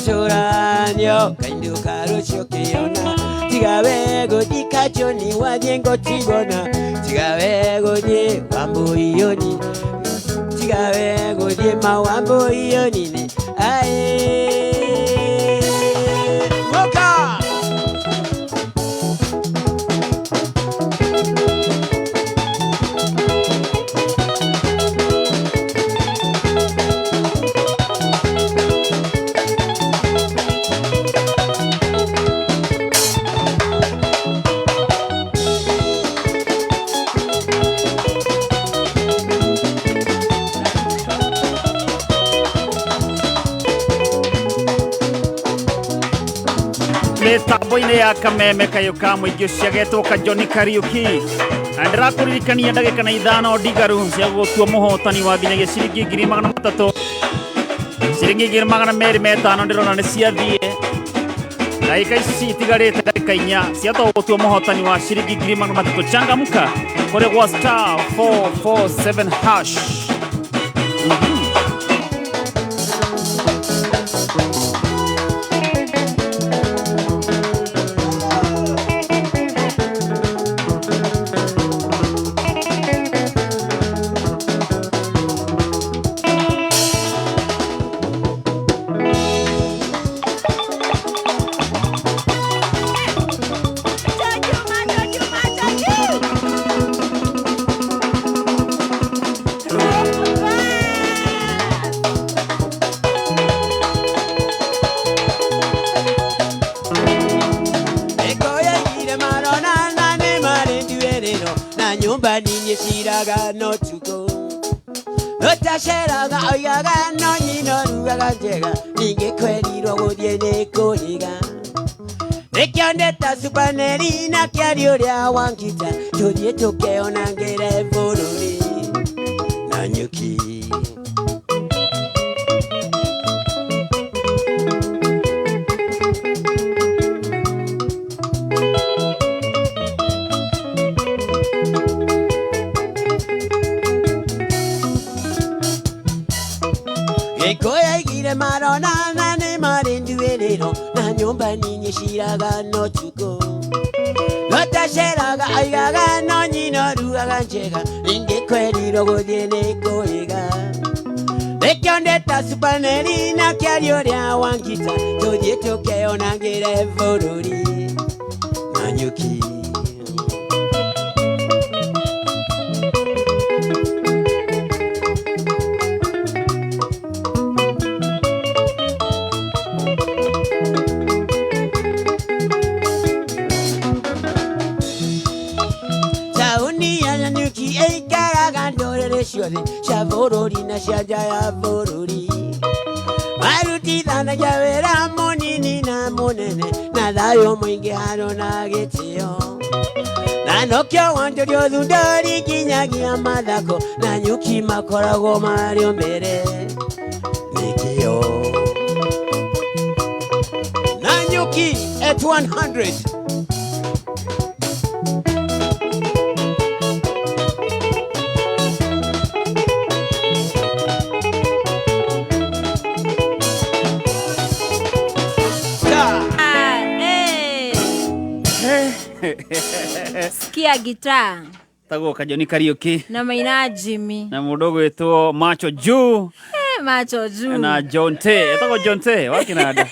S10: Soranyo kaindu karucho kiona Tigawe godi kachoni wajengo tigona Tigawe godi wambu iyoni Tigawe godi mawambu iyoni Ae Moka
S2: Tamboine ya kameme kayo kamo igiciagetwo ka Johnny Kariuki andra kuririkania ndagika na ithano ndigaru cia gutua muhotani wa binyagia ciringi 300 ciringi 250 ndirona ni ciathie ndagika ici itigarite ndagika 4 cia to gutua muhotani wa ciringi 300 changamka kore gwa star 447 hash no to go. No tasheraga oyaga no nyino rugaga jega ninge kweli rogo diene koliga. Ekyandeta supaneri na kyario lya wankita todie toke onangere volori na nyuki. Marona nane marinduelero na nyumba ninyi shiraga no to go. Nota sheraga ayaga no nyino rugaga njega ninge kweli rogo diene koiga. Ekyondeta supaneri na kyario lya wankita todie toke onangere volori na nyuki. Shavorori na shajaya vorori Maruti thana javera monini na monene na dayo mwingi hano na getio na nokyo wanjorio thundari kinyagia mathako na nyuki makorago mario mbere nikio na nyuki at 100.
S7: Sikia gitaa.
S2: Tago Kajoni Karaoke.
S7: Na Maina Jimmy.
S2: Na mudogo eto Macho Juu.
S7: Macho Juu.
S2: Na Jonte. Tago Jonte. Wakinada.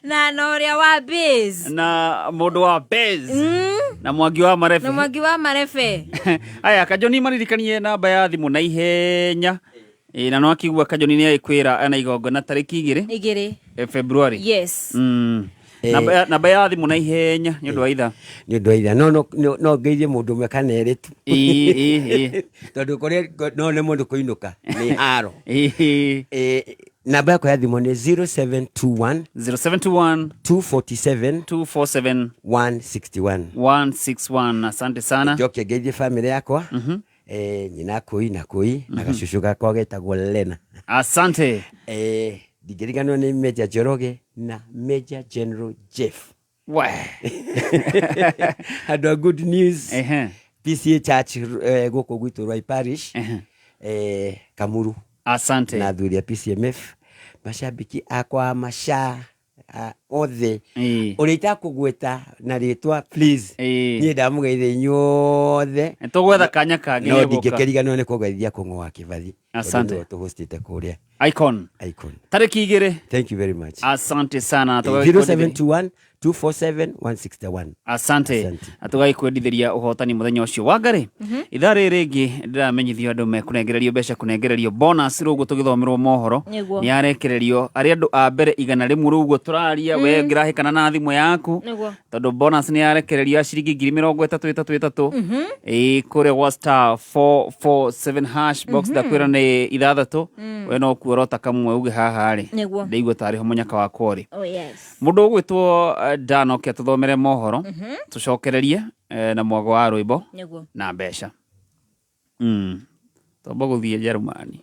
S7: Na Noria wa Biz.
S2: Na Modo wa Biz. Na Mwagi wa Marefe.
S7: Na Mwagi wa Marefe.
S2: Aya, Kajoni maririkanie na bayathi mu na ihenya. Na no akigwa Kajoni ni aikwira ana igongona tariki 2 February.
S7: Yes.
S2: Na bayathi mu na ihenya ni undu wa itha.
S1: Ni undu wa itha. No ngeithie mundu mwe kana eritu. Tondu kore no ne mundu kuinuka ni haro. Namba yako ya thimu ni 0721 247
S2: 161. Asante sana.
S1: Joke ngeithie family yako. Nyina koi na gacushu gakwa getagwo Lena.
S2: Asante.
S1: Digirigano ni Major Joroge na Major General Jeff. Had a good news. PCA Church goko gwitu Rwai Parish. Kamuru.
S2: Asante.
S1: Na dhuria PCMF. Mashabiki akwa masha othe. Urita kugweta na ritwa please. Ni ndamugeithe inyothe.
S2: Tugwetha kanya kangi
S1: no ndikekeriganwo ni kugeithia kung'wa Kibathi.
S2: Asante.
S1: Tuhostite kuria.
S2: Icon. Tariki 2.
S1: Thank you very much.
S2: Asante sana.
S1: 0721 247 161.
S2: Asante. Atugai kwendithiria uhotani muthenya ucio wa ngari. Ithari ringi ndiramenyithio andu mekunegererio besha kunegererio bonus rugo tugithomerwo mohoro. Ni arekererio ari andu a mbere 100 rugo turaria we ngirahikana na thimu yaku. Tondu bonus ni arekererio ciringi 33 kure wa star 447 hash box da kwira ni ithathatu. We no kuorota kamwe uge haha ri. Ndigwo tari ho munyaka wa kwori.
S7: Oh yes.
S2: Mundu gwitwo Dano ke tuthomere mohoro tucokererie na mwago wa rwimbo na mbeca tombo guthie Germany.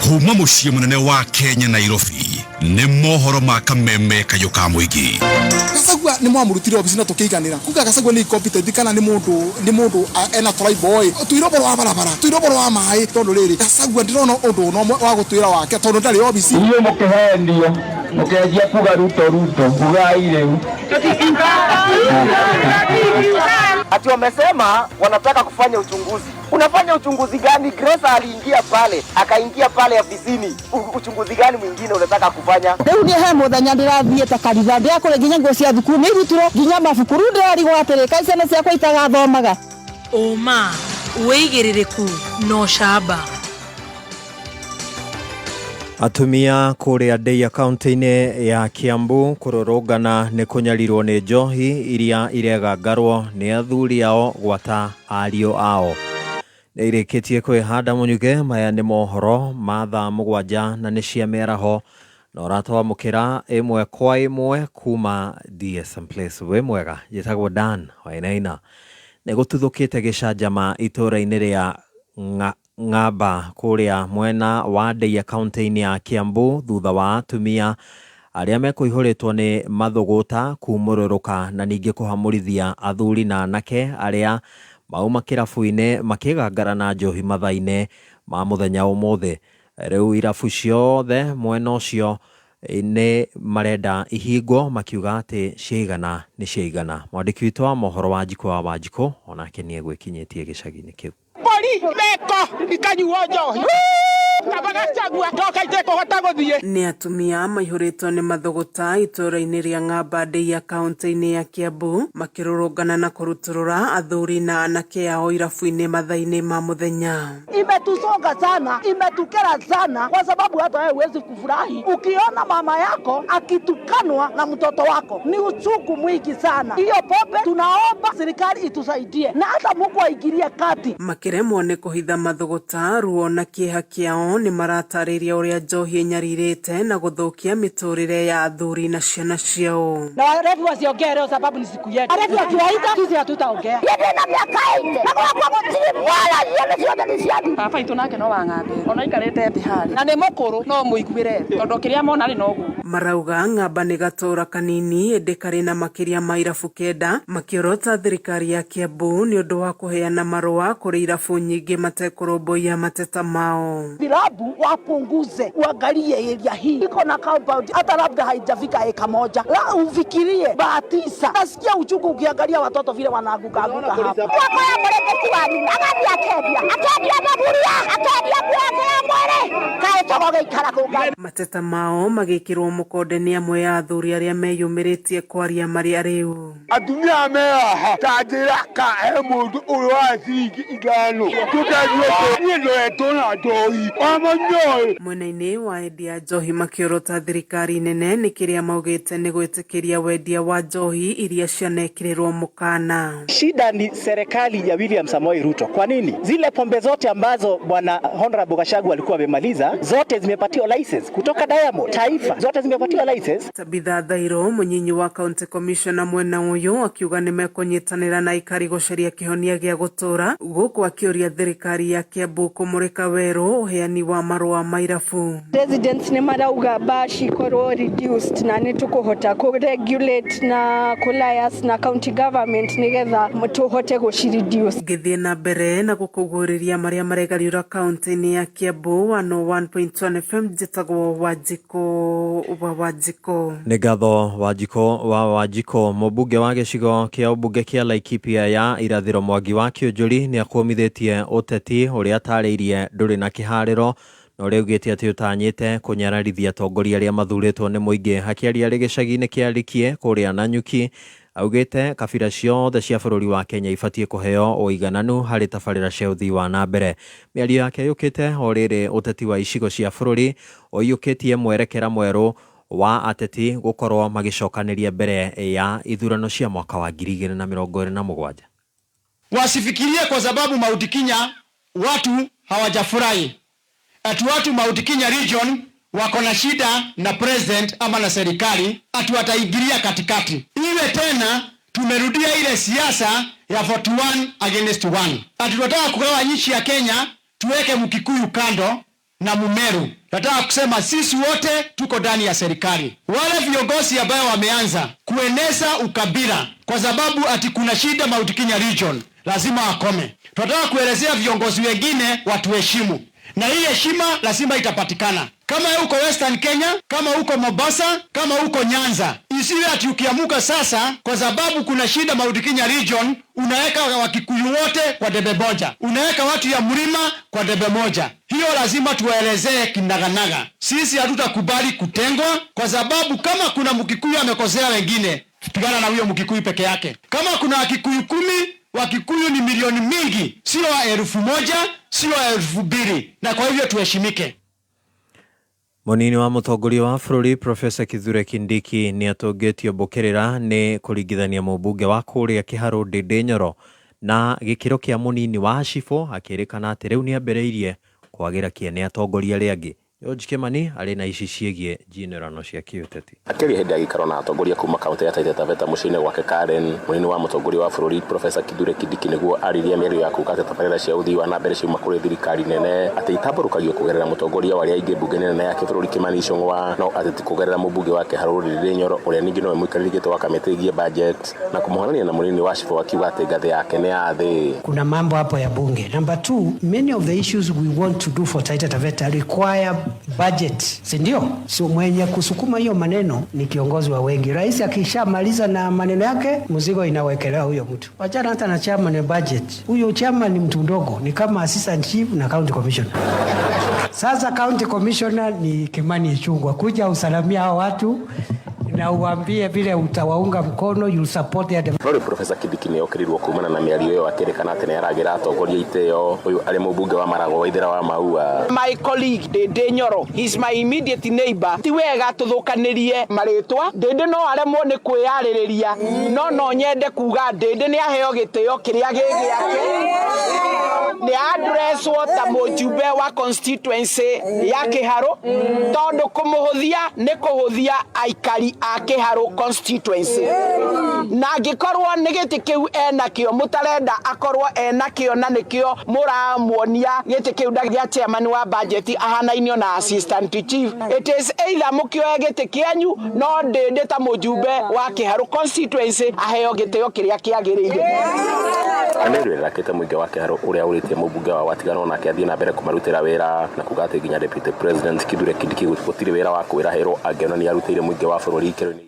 S9: Kuma muciĩ munene wa Kenya Nairobi nĩ mohoro ma Kameme Kayuka Muigi.
S14: Gacagua nĩ mwamurutire ofici na tukiiganira. Kuga Gacagua nĩ competent kana nĩ mundu ena try boy. Tuiroboro wa barabara, tuiroboro wa mai tondu riri. Gacagua ndirona undu no wa gutwira wake tondu ndari ofici. Iye mukihendio. Mukendia kuga ruto kugaire.
S15: Ati wamesema wanataka kufanya uchunguzi. Unafanya uchunguzi gani? Grace aliingia pale, akaingia pale ofisini. Uchunguzi gani mwingine unataka kufanya?
S18: Leo ni he muthenya ndirathie ta kanitha ndia kore ginya ngo cia thukuru ni ruturo ginya mabukuru ndari gwatere kaisana cia kwaitaga thomaga.
S21: Oma, uigiririku no shaba.
S25: Atumia kuria Deia kaunti-ini ya Kiambu kurorongana ni kunyarirwo ni njohi iria iregangarwo ni athuri ao gwata ario ao. Nĩirĩkĩtie kwĩhanda mũnyuge. Maya nĩ mohoro ma thaa 7 na nĩ cia mĩaraho na ũratwamũkĩra ĩmwe kwa ĩmwe kuma DSM Place. We mwega, njĩtagwo Dan Wainaina. Nĩgũtuthũkĩte gĩcanjama itũra-inĩ rĩa Ng'amba kũrĩa mwena wa Deia kaunti-inĩ ya Kiambu thutha wa atumia arĩa mekũihũrĩtwo nĩ mathũgũta kumũrũrũka na ningĩ kũhamũrithia athuri na anake arĩa mauma kĩrabu-inĩ makĩgangara na njohi mathaa-inĩ ma mũthenya ũmũthĩ. Rĩu irabu ciothe mwena ũcio nĩ marenda ihingo makiuga atĩ ciaigana nĩ ciaigana. Mwandĩki witũ wa mohoro Wanjikũ wa Wanjikũ onake nĩ egwĩkinyĩtie gĩcagi-inĩ kĩu.
S21: Nĩ atumia maihũrĩtwo nĩ mathũgũta itũra-inĩ rĩa Ng'amba Deia kaunti-inĩ ya Kiambu makĩrũrũngana na kũrutũrũra athuri na anake ao irabu-inĩ mathaa-inĩ ma mũthenya.
S18: Imetusonga sana, imetukera sana kwa sababu hata wewe huwezi kufurahi ukiona mama yako akitukanwa na mtoto wako. Ni uchungu mwingi sana. Hiyo pombe tunaomba serikali itusaidie na hata Mungu aingilie kati.
S21: Makĩremwo nĩ kũhitha mathũgũta ruo na kĩeha kĩao nĩ maratarĩria ũrĩa njohi nyarirĩte na gũthũkia mĩtũrĩre ya athuri na ciana ciao.
S18: Na warefu wasiongee leo sababu ni siku yetu. Warefu wakiwaita sisi hatutaongea. Yeye na miaka 4 na kwa mtiri wala yeye sio ndisiadi. Papa itu nake no wang'ambe. Ona ikarete thihari. Na nĩ mũkũrũ no mũiguire. Tondũ kĩrĩa mona rĩ no guo.
S21: Marauga ng'amba nĩ gatũra kanini ĩndĩ karĩ na makĩria ma irabu 9 makĩorota thirikari ya Kiambu nĩ ũndũ wa kũheana marũa kũrĩ irabu nyingĩ matekũrũmbũiya mateta mao.
S18: Vilabu wapunguze, uangalie area hii iko na compound hata labda haijafika eka moja. La ufikirie Batisa. Nasikia uchungu ukiangalia watoto vile wanaanguka hapa. Wako ya mleketi wani, agabi akedia maburia, akedia bwake ya mwere. Kae togoge ikara kuga.
S21: Mateta mao magĩkĩrwo mũkonde nĩ amwe ya athuri arĩa meyumĩrĩtie kwaria marĩ rĩu.
S6: Atumia meha tajira ka mundu urwa singi igano. Tukajua ni etona doi. Amanyo.
S21: Mwena-inĩ wa endia njohi makĩorota thirikari nene nĩ kĩrĩa maugĩte nĩ gwĩtĩkĩria wendia wa njohi iria cianekĩrĩrwo mũkana.
S13: Shida ni serikali ya William Samoei Ruto. Kwa nini? Zile pombe zote ambazo bwana Honorable Gachagua alikuwa amemaliza zote zimepatiwa license kutoka Diamond Taifa, zote zimepatiwa license.
S21: Tabitha Thairo mũnyinyi wa County Commissioner mwena ũyũ akiuga nĩ mekũnyitanĩra na ikari gũcaria kĩhonia gĩa gũtũra gũkũ akĩũria thirikari ya Kiambu kũmũrĩka werũ ũheani wa marũa ma irabu.
S16: Residents nĩ marauga bashi korwo reduced na nĩ tũkũhota kũregulate na kũlias na county government nĩgetha tũhote gũcireduce.
S21: Ngĩthiĩ na mbere na gũkũgũrĩria marĩa maregariũra kaunti-inĩ ya Kiambu 101.1 FM njĩtagwo Wanjiko.
S25: Nĩ ngatho Wanjiko mũmbunge wa gĩcigo kĩa ũmbunge kĩa Laikipia ya irathĩro Mwangi wa Kĩũnjũri nĩ akwomithĩtie ũteti ũrĩa atarĩirie ndũrĩ na kĩharĩro na ũrĩa augĩte atĩ ũtanyĩte kũnyararithia atongoria arĩa mathurĩtwo nĩ mũingĩ. Akĩaria arĩ gĩcagi-inĩ kĩa Rikie kũrĩa Nanyuki augĩte kabira ciothe cia bũrũri wa Kenya ibatiĩ kũheo ũigananu harĩ tabarĩra cia ũthii wa na mbere. Mĩario yake yũkĩte o rĩrĩ ũteti wa icigo cia bũrũri ũiyũkĩtie mwerekera mwerũ wa ateti gũkorwo magĩcokanĩria mbere ya ithurano cia mwaka wa 2027.
S22: Wasifikirie kwa sababu Mount Kenya watu hawajafurahi. Ati watu Mount Kenya region wako na shida na president ama na serikali ati wataingilia katikati. Iwe tena tumerudia ile siasa ya 41 against 1. Ati tunataka kugawa nchi ya Kenya tuweke Mkikuyu kando na Mumeru. Nataka kusema sisi wote tuko ndani ya serikali. Wale viongozi ambao wameanza kueneza ukabila kwa sababu ati kuna shida Mount Kenya region lazima wakome. Tunataka kuelezea viongozi wengine watuheshimu. Na hii heshima lazima itapatikana. Kama uko Western Kenya, kama uko Mombasa, kama uko Nyanza. Isiwe ati ukiamuka sasa kwa sababu kuna shida Mount Kenya region unaweka Wakikuyu wote kwa debe moja. Unaweka watu ya mlima kwa debe moja. Hiyo lazima tuwaelezee kinaganaga. Sisi hatutakubali kutengwa kwa sababu kama kuna Mkikuyu amekosea wengine, pigana na huyo Mkikuyu peke yake. Kama kuna Wakikuyu 10, Wakikuyu ni milioni mingi, sio 1,000, sio 2,000, na kwa hivyo tuheshimike.
S25: Mũnini wa mũtongoria wa bũrũri Professor Kithure Kindiki nĩ atũngĩtio mbũkĩrĩra nĩ kũringithania mũmbunge wa kũrĩa Kĩharũ Ndĩndĩ Nyoro na gĩkĩro kĩa mũnini wa Cibũ, akĩrĩkana atĩ rĩu nĩ ambĩrĩirie kwagĩra kĩene atongoria arĩa angĩ. George Kimani arĩ na ici ciĩgiĩ njinĩrano cia kĩũteti.
S23: Akĩaria hĩndĩ ya gĩikaro na atongoria kuma kaunti ya Taita Taveta mũciĩ-inĩ gwake Karen, mũnini wa mũtongoria wa bũrũri Professor Kithure Kindiki nĩguo aririe mĩario ya kuuga atĩ tabarĩra cia ũthii wa na mbere ciuma kũrĩ thirikari nene atĩ itambũrũkagio kũgerera mũtongoria wa arĩa aingĩ mbunge-inĩ nene ya kĩbũrũri Kimani Ichung'wa, no atĩ ti kũgerera mũmbunge wa Kĩharũ Ndĩndĩ Nyoro ũrĩa ningĩ nowe mũikarĩri gĩtĩ wa kamĩtĩ ĩgiĩ budget, na kũmũhanania na mũnini wa Cibũ akiuga atĩ ngathĩ yake nĩ ya thĩ.
S24: Kuna mambo hapo ya bunge. Number 2, many of the issues we want to do for Taita Taveta require budget. Si ndio? So mwenye kusukuma hiyo maneno ni kiongozi wa wengi. Rais akishamaliza na maneno yake, mzigo inawekelewa huyo mtu. Wachana hata na chairman budget. Huyo chairman ni mtu mdogo, ni kama assistant chief na county commissioner. Sasa county commissioner ni Kimani Ichung'wa, kuja usalamia hao watu na uambie vile utawaunga mkono, you support their
S23: development. Professor Kidiki ni okirirwo kumana na miario yo akerekana ati ni aragira atongoria iteo uyu ari mubunge wa Marago Waithera wa Maua.
S4: My colleague Dede Nyoro, he's my immediate neighbor. Ti wega tuthukanirie maritwa. Dede no aremwo ni kwiyaririria. No nyende kuga Dede ni aheo gitio kiria gigiake. Ni address ta mujumbe wa constituency ya Kiharo tondu kumuhuthia ni kuhuthia aikari a Kiharo constituency. Na gikorwo ni giti kiu enakio mutarenda akorwo enakio na nikio muramuonia giti kiu ndagia chairman wa budget ahanainio na assistant chief. It is either mukioe giti kianyu no Dede ta mujumbe wa Kiharo constituency aheo gitio kiria kiagirire.
S23: Anero rakete muingi wa Kiharo uria uritie mubunge wa watigano na kiathie na mbere kumarutira wira na kugate ginya deputy president Kithure Kindiki gutire wira wa kwira hero ageno ni arutire muingi wa bururi kironi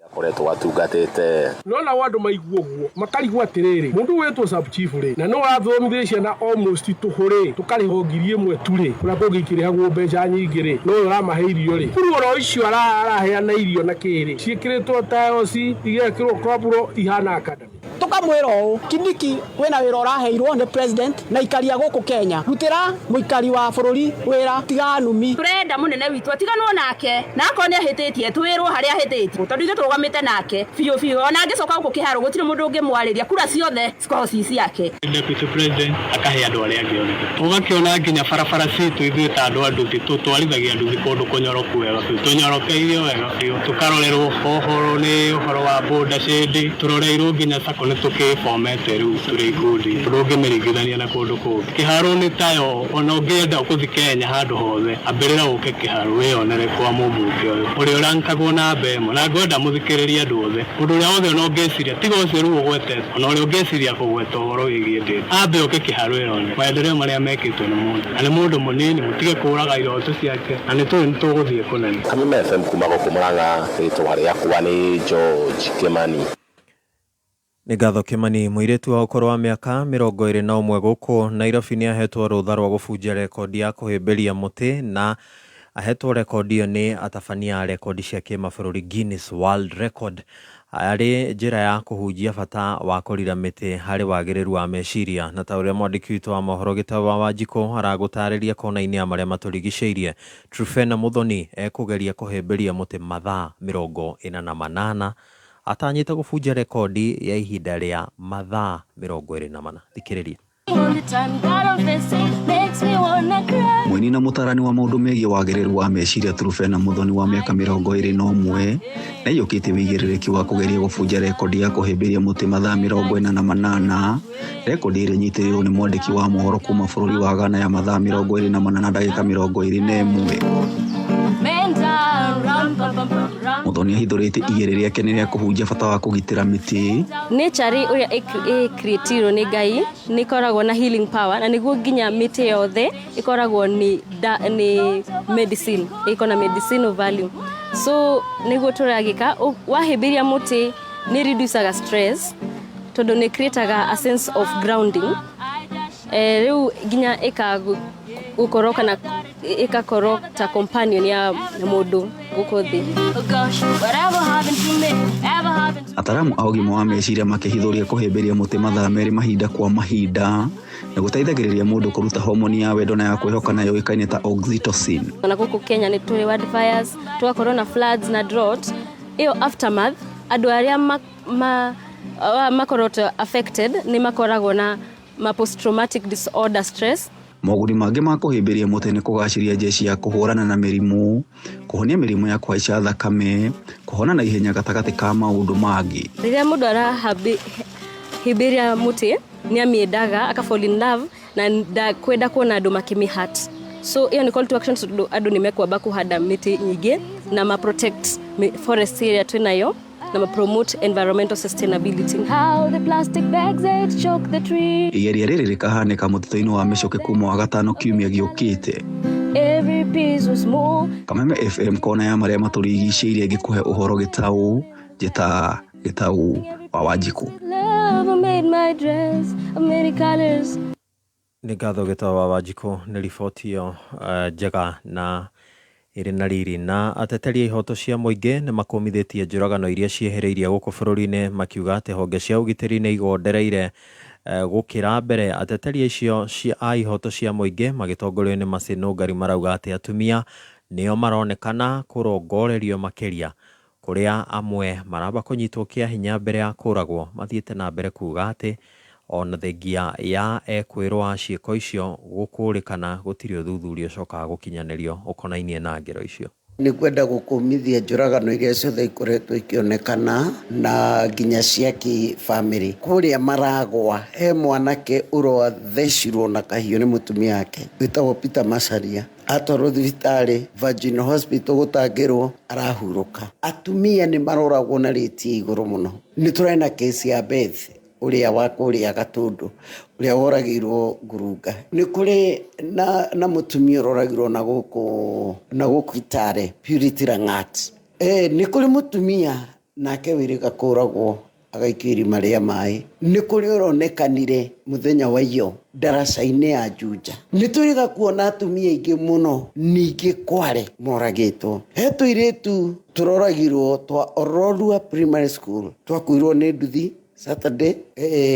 S23: akoretwo watungatite
S8: nona wandu maiguo guo makarigwa atiriri mundu wetwo sub chief ri na no athomithia na almost tuhuri tukariho ngiri imwe turi kuna kugikire hagwo mbeca nyingi ri no uramaheirio ri kurwo icio araheana irio na kiri cikiritwo taoci igekirwo kopro ihana academy
S18: tukamwira Kindiki wena wira uraheirwo ni president na ikaria guku Kenya rutira muikari wa bururi wira tiganumi
S12: turenda munene witu atiganwo nake na akone ahititie twirwo haria ahititie tondu ithu turugamite nake biu ona angicoka guku Kiharo gutire mundu ungimwariria kura ciothe cikao cici yake
S17: deputy president akahe andu aria angi othe tugakiona nginya barabara citu ithu ta andu tutwarithagia andu kundu kunyoroku wega tunyorokeire wega tukarorerwo ohoro ni ohoro wa boda shedi turoreirwo nginya sako ni tukifomete riu turi ikundi turungimirigithania na kundu kungi Kiharo ni tayo ona ungienda kuthi Kenya handu hothe ambirira uke Kiharo wionere kwa mubunge uyu urankagwo na mbemo na ngwenda muthikiriria andu othe undu uria othe no ngeciria tiga ucio riu ugwetete ona uria ungeciria kugweta uhoro wigie Dede ambe uke Kiharo wionere maendeleo maria mekitwo ni mundu na ni mundu munini mutige kuraga iroto ciake na ni tuguthie kunene
S23: Kameme FM kuma guku Murang'a ritwa riakwa ni George Kimani.
S25: Nĩ ngatho Kimani mũirĩtu wa ũkũrũ wa mĩaka 21 gũkũ Nairobi nĩ ahetwo rũtha rwa gũbunja rekondi ya kũhĩmbĩria mũtĩ na ahetwo rekondi ĩyo nĩ atabania rekondi cia kĩmabũrũri Guinness World Record arĩ njĩra ya kũhunjia bata wa kũrira mĩtĩ harĩ wagĩrĩru wa meciria na ta ũrĩa mwandĩki witũ wa mohoro Gĩtaũ wa Wanjikũ aragũtarĩria kona-inĩ ya marĩa matũrigicĩirie. Trufena Muthoni ekũgeria kũhĩmbĩria mũtĩ mathaa 48 atanyĩte gũbunja rekondi ya ihinda rĩa mathaa 24. Thikĩrĩria.
S19: Mũini na mũtarani wa maũndũ megiĩ wagĩrĩru wa meciria Trufena Muthoni wa mĩaka 21 na yũkĩte wĩigĩrĩrĩki wa kũgeria gũbunja rekondi ya kũhĩmbĩria mũtĩ mathaa 48. Rekondi ĩrĩa nyitĩrĩirwo nĩ mwandĩki wa mohoro kuma bũrũri wa Ghana ya mathaa 48 na ndagĩka 21. Muthoni ahithũrĩte igere rĩake nĩ rĩa kũhunjia bata wa kũgitĩra mĩtĩ.
S26: Nature ũrĩa ĩkreatirwo nĩ Ngai nĩ ikoragwo na healing power na nĩguo nginya mĩtĩ yothe ikoragwo ni medicine, iko na medicinal value. So nĩguo tũragĩka wahĩmbĩria mũtĩ nĩ reducaga stress tondũ nĩ createaga a sense of grounding. Rĩu nginya gũkorwo kana ikakorwo ta companion ya mũndũ gũkũ thĩ.
S19: Ataramu a ũgima wa meciria makĩhithũria kũhĩmbĩria mũtĩ mathaa 2 mahinda kwa mahinda na gũteithagĩrĩria mũndũ kũruta homoni ya wendo na ya kwĩhoka nayo ĩkaine ta oxytocin.
S26: Na gũkũ Kenya nĩ tũrĩ wildfires, tũgakorwo na floods na drought. Iyo aftermath andũ arĩa makorwo affected nĩ makoragwo na post traumatic disorder stress.
S19: Moguni mangĩ ma kũhĩmbĩria mũtĩ nĩ kũgacĩria njeci ya kũhũrana na mĩrimũ, kũhonia mĩrimũ ya kũhaica thakame, kũhona na ihenya gatagatĩ ka maũndũ mangĩ.
S26: Rĩrĩa mũndũ arahĩmbĩria mũtĩ nĩ amĩendaga aka fall in love na kwenda kuona andũ makĩmĩhat. So hiyo ni call to action, andũ nĩ mekwamba kũhanda mĩtĩ nyingĩ na ma protect forest area twĩnayo na promote environmental sustainability. How the plastic bags that choke the tree.
S19: Igeria rĩrĩ rĩkahanĩka mũtitũ-inĩ wa Mĩcoke kuma wa gatano kiumia gĩũkĩte.
S26: Every piece was more.
S19: Kameme FM kona ya marĩa matũrigicĩirie ngĩkũhe ũhoro Gĩtaũ, njĩta Gĩtaũ wa Wanjikũ.
S26: Love made my dress of many colors.
S25: Nĩ ngatho Gĩtaũ wa Wanjikũ nĩ riboti ĩyo njega na ĩrĩ na riri, na ateteri a ihoto cia mũingĩ nĩ makũmithĩtie njũragano iria ciehereirie gũkũ bũrũri-inĩ, makiuga atĩ honge cia ũgitĩri nĩ igondereire gũkĩra mbere. Ateteri icio a ihoto cia mũingĩ magĩtongorio nĩ Maseno Ngari marauga atĩ atumia nĩo maronekana kũrongorerio makĩria, kũrĩa amwe maramba kũnyitwo kĩa hinya mbere ya kũragwo. Mathiĩte na mbere kuga atĩ ona thengia ya ekwĩrwo ciĩko icio gũkũrĩkana gũtirĩ ũthuthuria ũcokaga gũkinyanĩrio ũkonainie na ngero icio.
S1: Nĩ kwenda gũkũmithia njũragano iria ciothe ikoretwo ikĩonekana na nginya cia kĩ-bamĩrĩ. Kũrĩa Maragwa he mwanake ũrothecirwo na kahiũ nĩ mũtumia wake wĩtagwo Peter Macharia, atwarwo thibitarĩ Virgin Hospital gũtangĩrwo, arahurũka. Atumia nĩ maroragwo na rĩti igũrũ mũno. Nĩ tũrena kesi ya Beth ũrĩa wa kũrĩa Gatũndũ ũrĩa woragirwo Ngurunga. Nĩ kũrĩ na mũtumia ũroragirwo na gũkũ Itare, Purity Langat. Nĩ kũrĩ mũtumia nake Wĩrĩga kũragwo agaikio irima rĩa maĩ. Nĩ kũrĩ ũronekanire mũthenya wa iyo ndaraca-inĩ ya Juja. Nĩ tũrĩga kuona atumia aingĩ mũno ningĩ Kware moragĩtwo. He tũirĩtu tũroragirwo twa Ororua Primary School, twakuirwo nĩ nduthi Saturday,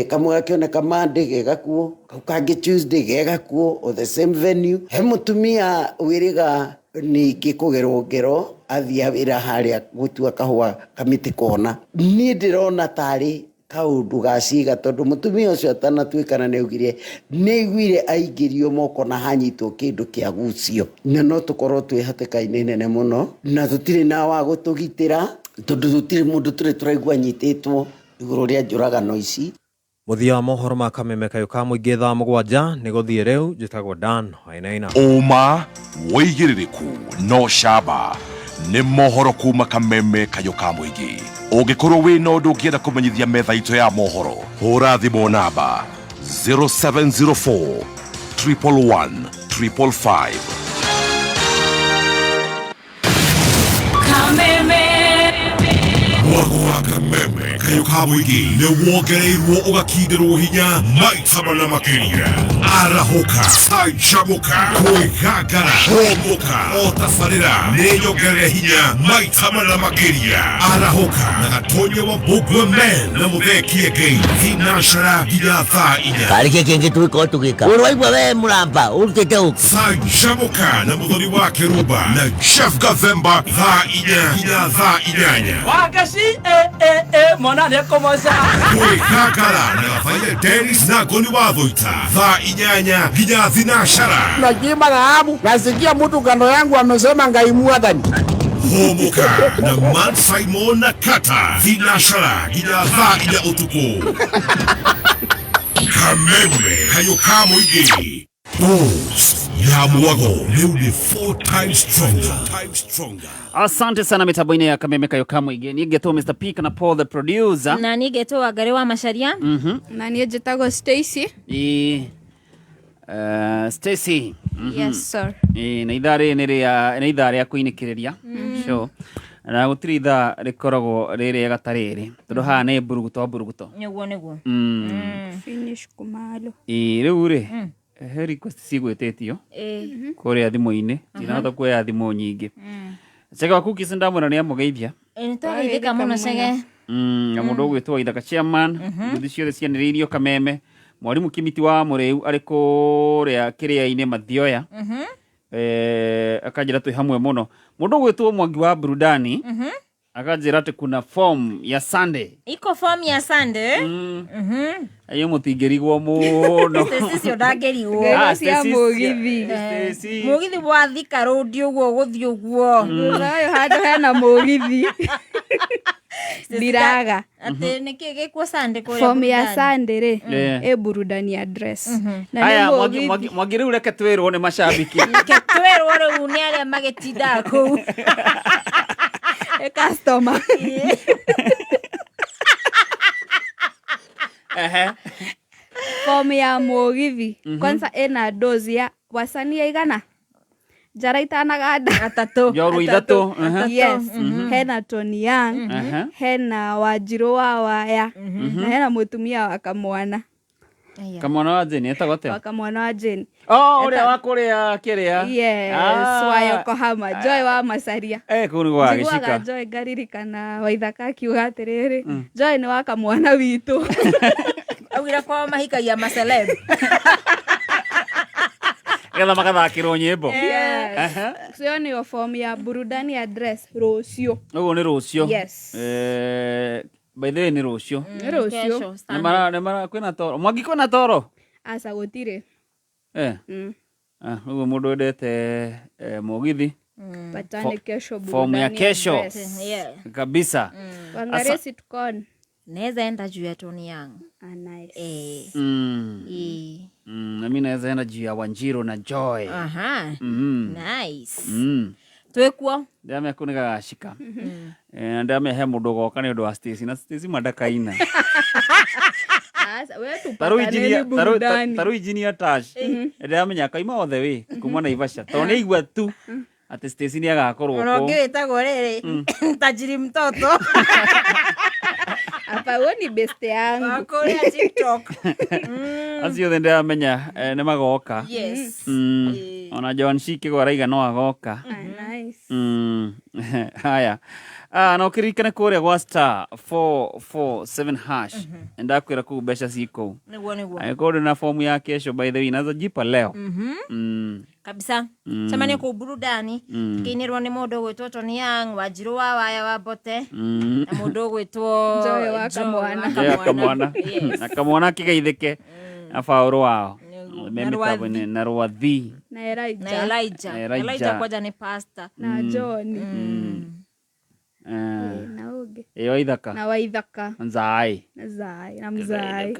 S1: kamwe gakĩoneka Monday gegakuo, kau kangĩ Tuesday gegakuo o the same venue. He mũtumia Wĩrĩga ningĩ kũgerwo ngero athiĩ wĩra harĩa gũtua kahũa Kamiti Kona. Niĩ ndĩrona tarĩ kaũndũ gaciga, tondũ mũtumia ũcio atanatuĩkana nĩ augire nĩ aiguire aingĩrio moko na hanyitwo kĩndũ kĩa gucio, na no tũkorwo twĩ hatĩka-inĩ nene mũno, na tũtirĩ na wa gũtũgitĩra, tondũ tũtirĩ mũndũ tũraigua anyitĩtwo igũrũ rĩa njũragano ici.
S25: Mũthia wa mohoro ma Kameme Kayũ ka mũingĩ thaa 7 nĩ gũthiĩ rĩu. Njĩtagwo Dan Wainaina.
S9: Ũma, wĩigĩrĩrĩku no camba nĩ mohoro kuma Kameme Kayũ ka mũingĩ. Ũngĩkorwo wĩna ũndũ ũngĩenda kũmenyithia metha itũ ya mohoro, hũra thimũ namba 0704 111 555. Mwako wa Kameme Kayũ ka mũingĩ nĩ wongereirwo ũgakindĩrwo hinya maita mana makĩria. Arahũka, canjamũka, kwĩgangara, homoka, o tabarĩra nĩ nyongerere hinya maita mana makĩria. Arahũka na Gatonye wa Mbũgua Men na Mũthee Ngei thinacara nginya thaa 4.
S3: Karĩke kĩngĩ twĩko tũgĩka. Ũrwaigua we mũramba ũrutĩte ũku.
S9: Canjamũka na Mũthoni wa Kĩrumba na Chef Gathemba thaa 4 nginya thaa 8.
S5: Wagaci mwana nĩ kũmoca.
S9: Kwĩgangara na Gabaire Dennis na Ngoni wa Thũita thaa 8 nginya thinacara.
S3: Najima dhahabu nasikia mtu kando yangu amesema Ngai Mwathani.
S9: Homoka na Man Simon na Kata thinacara nginya thaa 4 ũtukũ. Kameme Kayũ ka mũingĩ. Dose ya mwago leo ni 4 times stronger.
S2: Asante sana mitambo-inĩ ya Kameme Kayũ ka mũingĩ. Niĩ ngetwo Mr. Pika na Paul the producer.
S7: Na niĩ ngetwo Wangari wa Macharia.
S10: Na niĩ njĩtagwo Stacy.
S2: Stacy.
S10: Yes sir.
S2: Na ithaa rĩrĩ nĩ ithaa rĩa kũinĩkĩrĩria show. Na gũtirĩ ithaa rĩkoragwo rĩrĩega ta rĩrĩ, tondũ haha nĩ mburuguto.
S7: Nĩguo.
S10: Finish kumalo.
S2: Rĩu rĩ he request cigwĩtĩtio kũrĩa thimũ-inĩ, tinahota kuoya thimũ nyingĩ. Chege wa Cookies ndamwĩra nĩ amũgeithia.
S7: Nĩtwageithĩka mũno Chege.
S2: Na mũndũ ũgwĩtwo Ithaka Chairman, nduthi ciothe cianĩrĩirio Kameme. Mwarimũ Kimiti wa Mũrĩu arĩ kũrĩa kĩrĩa-inĩ Mathioya. Akanjĩra twĩ hamwe mũno. Mũndũ ũgwĩtwo Mwangi wa Burudani akanjĩra atĩ kuna form ya Sunday.
S7: Iko form ya Sunday?
S2: Ayo mũtingĩrigwo mũno.
S7: Stacy ndangĩrigwo.
S10: Cia mũgithi.
S7: Mũgithi wa Thika Road ũguo gũthiĩ ũguo.
S10: Ũrayo handũ hena mũgithi. Ndiraga.
S7: Atĩ nĩkĩ gĩkuo Sunday kũrĩa.
S10: Form ya Sunday rĩ Burudani address.
S2: Aya Mwangi rĩu reke twĩrwo nĩ macambiki.
S7: Reke twĩrwo rĩu nĩ arĩa magĩtindaga kũu.
S10: Customer. Form ya mũgithi kwanza ena dozi ya wasanii aigana Jara itanaganda
S2: 3 Njoru 3
S10: yes hena Tony Young hena Wanjiru wa Waya na hena mũtumia wa Kamwana.
S2: Kamwana wa Jane etagote.
S10: Wakamwana wa Jane.
S2: Ule wa kuria kiria.
S10: Yes, wa Yokohama, Joy wa Masaria.
S2: Kuni gwa gicika.
S10: Njiguaga Joy ngaririkana Waithaka akiuga atiriri, Joy ni wa kamwana witu.
S7: Augire kwa mahikagia maceleb.
S2: Getha makathakirwo nyimbo.
S10: Sio ni form ya burudani address Rocio.
S2: Ugo ni Rocio.
S10: Yes.
S2: By the way ni Rocio.
S10: Rocio.
S2: Nemara kwina toro. Mwangi kwina toro.
S10: Asa gutire.
S2: Ugo mundu endete mugithi.
S10: Patane kesho burudani.
S2: Form ya kesho. Kabisa.
S10: Wangare sitcom.
S7: Naweza enda juu ya Tony Young.
S10: Nice.
S2: Na mimi naweza enda juu ya Wanjiru na Joy.
S7: Nice. Twekuo.
S2: Ndame kuniga gashika. Ndame he mundu goka ni undu wa Stacy na Stacy madakaina.
S10: Asa wewe tupatane burudani.
S2: Taru engineer Tash. Ndame nyaka ima othe we kuma na Ivasha. To ni igwa tu. Ati Stacy ni agakorwo ko.
S7: Unaongea gorere. Tajiri mtoto.
S10: Hapa wewe ni best yangu.
S7: Wakorea TikTok.
S2: Acio the ndamenya ne magoka.
S7: Yes.
S2: Ona John Shike goraiga no agoka.
S10: Nice.
S2: Haya. No kirikane kuria gwa star 447 hash. Ndakwira ku besha siko.
S7: Niguo.
S2: Ayikode na form ya kesho by the way nazo jipa leo.
S7: Kabisa. Chamani ku burudani. Kinirwo ni mundu gwitwo Tony Young, Wanjiru wa Waya wa Bote. Na mundu gwitwo
S10: Joy wa Kamwana.
S2: Kamwana. Na Kamwana kigeithike. Na Fauro wao. Memita na Rwathi.
S10: Na Elijah.
S7: Elijah kwaja ni pastor.
S10: Na John. Na Oge.
S2: Waithaka.
S10: Na Waithaka.
S2: Nzai.
S10: Na Mzai.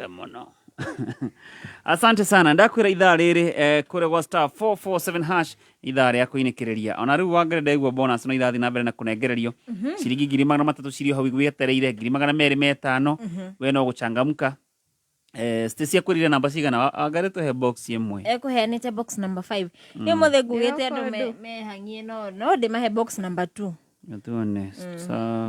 S2: Asante sana. Ndakwira ithaa riri kure gwa star 447 hash ithaa ria kuinikiriria. Ona riu wangere ndaigua bonus no ithathi na mbere na kunengererio. Ciringi 300 cirio hau igwetereire 250. We no guchangamka. Stacy akwirire namba cigana angare to he box imwe.
S7: Ekuheanite box number 5. Ni muthe ngugite andu mehangie no de mahe box number 2.
S2: Tuone.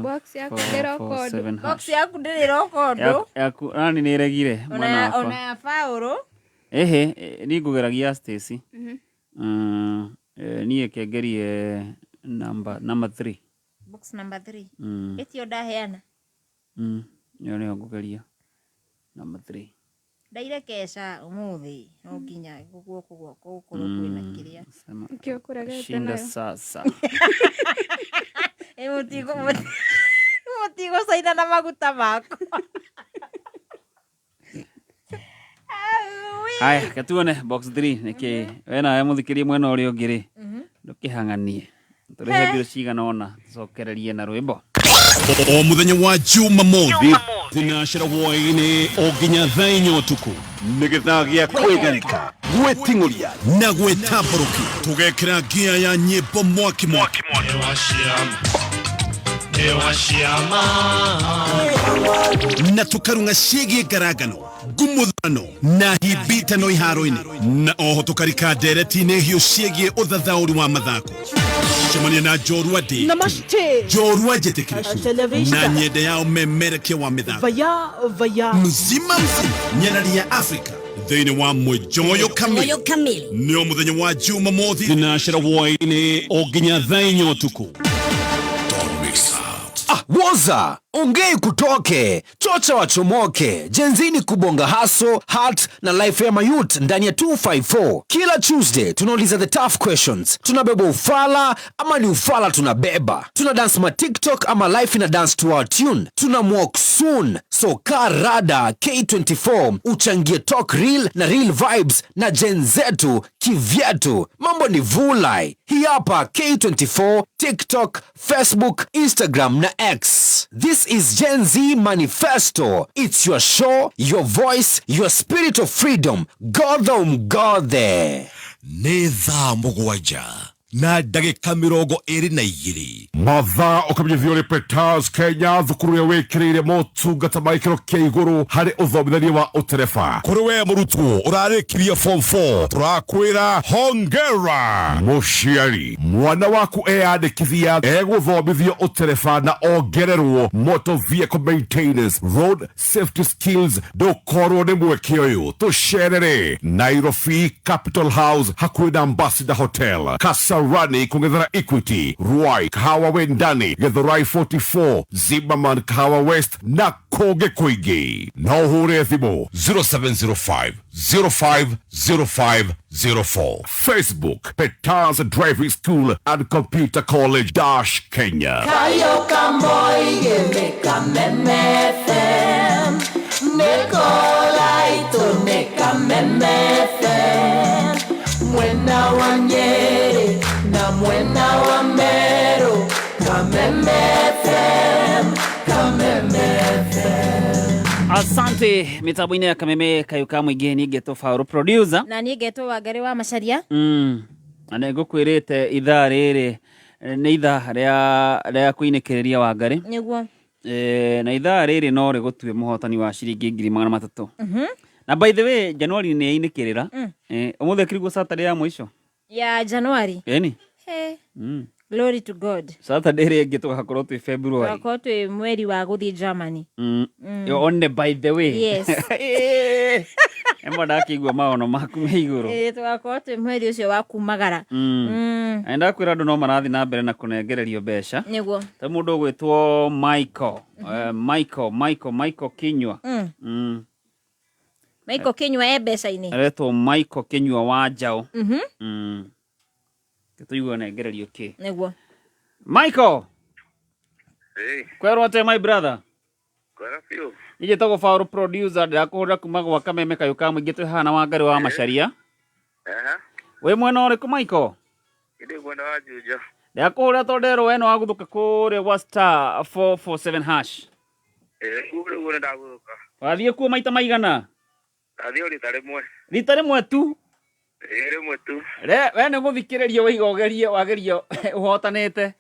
S10: Box yaku ndiroko.
S7: Box yaku ndiroko.
S2: Yaku nani ni regire mwana
S7: ona ya Fauro.
S2: Ni ngugeragia Stacy. Ni ekengerie number 3.
S7: Box number 3. Etio ndaheana.
S2: Yo ni ngugeria number 3.
S7: Ndaire kesha umuthi no nginya guko kwina kiria.
S10: Kio kuragete
S2: shinda sasa.
S7: Mutigo saida na maguta mako.
S2: Haya, katuone box 3 niki wena muthikirie mwena uri ungiri ndukihanganie turehe biro cigana ona cokererie na rwimbo
S9: o muthenya wa Jumamothi thinacara hwaini o nginya thaa 4 utuku nĩ gĩthaa gĩa kwĩgarika gwĩting'ũria na gwĩtambũrũkia tũgekĩra ngia ya nyĩmbo mwaki na tukarunga ciĩgiĩ ngarangano ngumuthano na hibitano iharo-inĩ na oho tukarika ndereti-inĩ hiũ ciĩgiĩ ũthathaũri wa mathako cemania na Njorua Day Njorua njĩtĩkĩrĩku na nyende yao memerekia wa mĩthako mzima nyarari ya Afrika thĩinĩ wa Mwĩjoyo Kamili nĩo mũthenya wa Jumamothi thinacara hwaĩ-inĩ o nginya thaa 4 utuku.
S6: Woza, ongei kutoke, chocha wachomoke, jenzini kubonga haso, heart na life ya mayut ndani ya 254. Kila Tuesday, tunauliza the tough questions. Tunabeba ufala, ama ni ufala tunabeba. Tuna dance ma TikTok, ama life ina dance to our tune. Tuna walk soon. So karada K24, uchangie talk real na real vibes na jenzetu kivyetu. Mambo ni vulai. Hii hapa K24, TikTok, Facebook, Instagram na X. This is Gen Z Manifesto. It's your show, your voice, your spirit of freedom. Godhe.
S9: Nĩ thaa mũgwanja na ndagĩka 22 mathaa ũkamenyithio nĩ Peters Kenya thukuru ya wĩkĩrĩire motungata ma gĩkĩro kĩa igũrũ harĩ ũthomithania wa ũtereba. Kũrĩ we mũrutwo ũrarĩkirie form 4 tũrakwĩra hongera. Mũciari mwana waku eyandĩkithia egũthomithio ũtereba na ongererwo motor vehicle maintenance road safety skills. Ndũkorwo nĩ mweke ũyũ tũcerere Nairobi Capital House hakuhĩ na Ambassador Hotel, Kasarani kũng'ethera Equity, Ruai Kahawa Wendani, Githurai 44, Zimmerman Kahawa West na kũngĩ kũingĩ. No ũhũre thimũ 0705 050504. Facebook Peters Driving School and Computer College Kenya.
S11: Kayo kamoi gemeka memefem Nekolaito neka memefem Mwena wa Nyeri na mwena wa Meru Kamemefem
S2: Asante mitabu-inĩ ya Kameme Kayuka Mwigeni Geto Fauru producer
S7: na ni Geto Wangari wa Macharia.
S2: Na nĩngũkwĩrĩte ithaa rĩrĩ nĩ ithaa rĩa kũinĩkĩrĩria Wangari
S7: nĩguo
S2: na ithaa rĩrĩ no rĩgũtue mũhotani wa ciringi 300. Na by the way Januari nĩ yainĩkĩrĩra ũmũthĩ kĩrigwo Saturday ya mũico
S7: ya Januari.
S2: Eni
S7: Glory to God.
S2: Saturday rĩngĩ tũgakorwo twĩ February.
S7: Tũgakorwo twĩ mweri wa gũthiĩ Germany.
S2: On by the way.
S7: Yes.
S2: Embo ndakĩigua maono maku me igũrũ.
S7: Tũgakorwo twĩ mweri ũcio wa kumagara.
S2: Ndakwĩra andũ no marathiĩ na mbere na kũnengererio mbeca.
S7: Nĩguo.
S2: Ta mũndũ ũgwĩtwo Michael Kinyua.
S7: Michael Kinyua mbeca-inĩ.
S2: Aretwo Michael Kinyua wa Njau. Tũigua nengererio kĩ.
S7: Nĩguo.
S2: Michael.
S13: Hey.
S2: Kwerwo atĩa my brother?
S13: Kwera biũ.
S2: Ije tago Fauru producer ndakũhũra kuma gwa Kameme Kayuka Mwigĩ twĩ hana Wangari wa Macharia. We mwena ũrĩkũ Michael?
S13: Ndĩ mwena wa Juja.
S2: Ndakũhũra tondero wena wagũthũka kũrĩa wa star 447 hash.
S13: Kũrĩa ndagũthũka.
S2: Wathiĩ kuo maita maigana?
S13: Wathiĩ rita rĩmwe.
S2: Rita rĩmwe tu?
S13: Rĩmwe tu.
S2: We nĩ gũthikĩrĩrio wĩiga wagerio ũhotanĩte?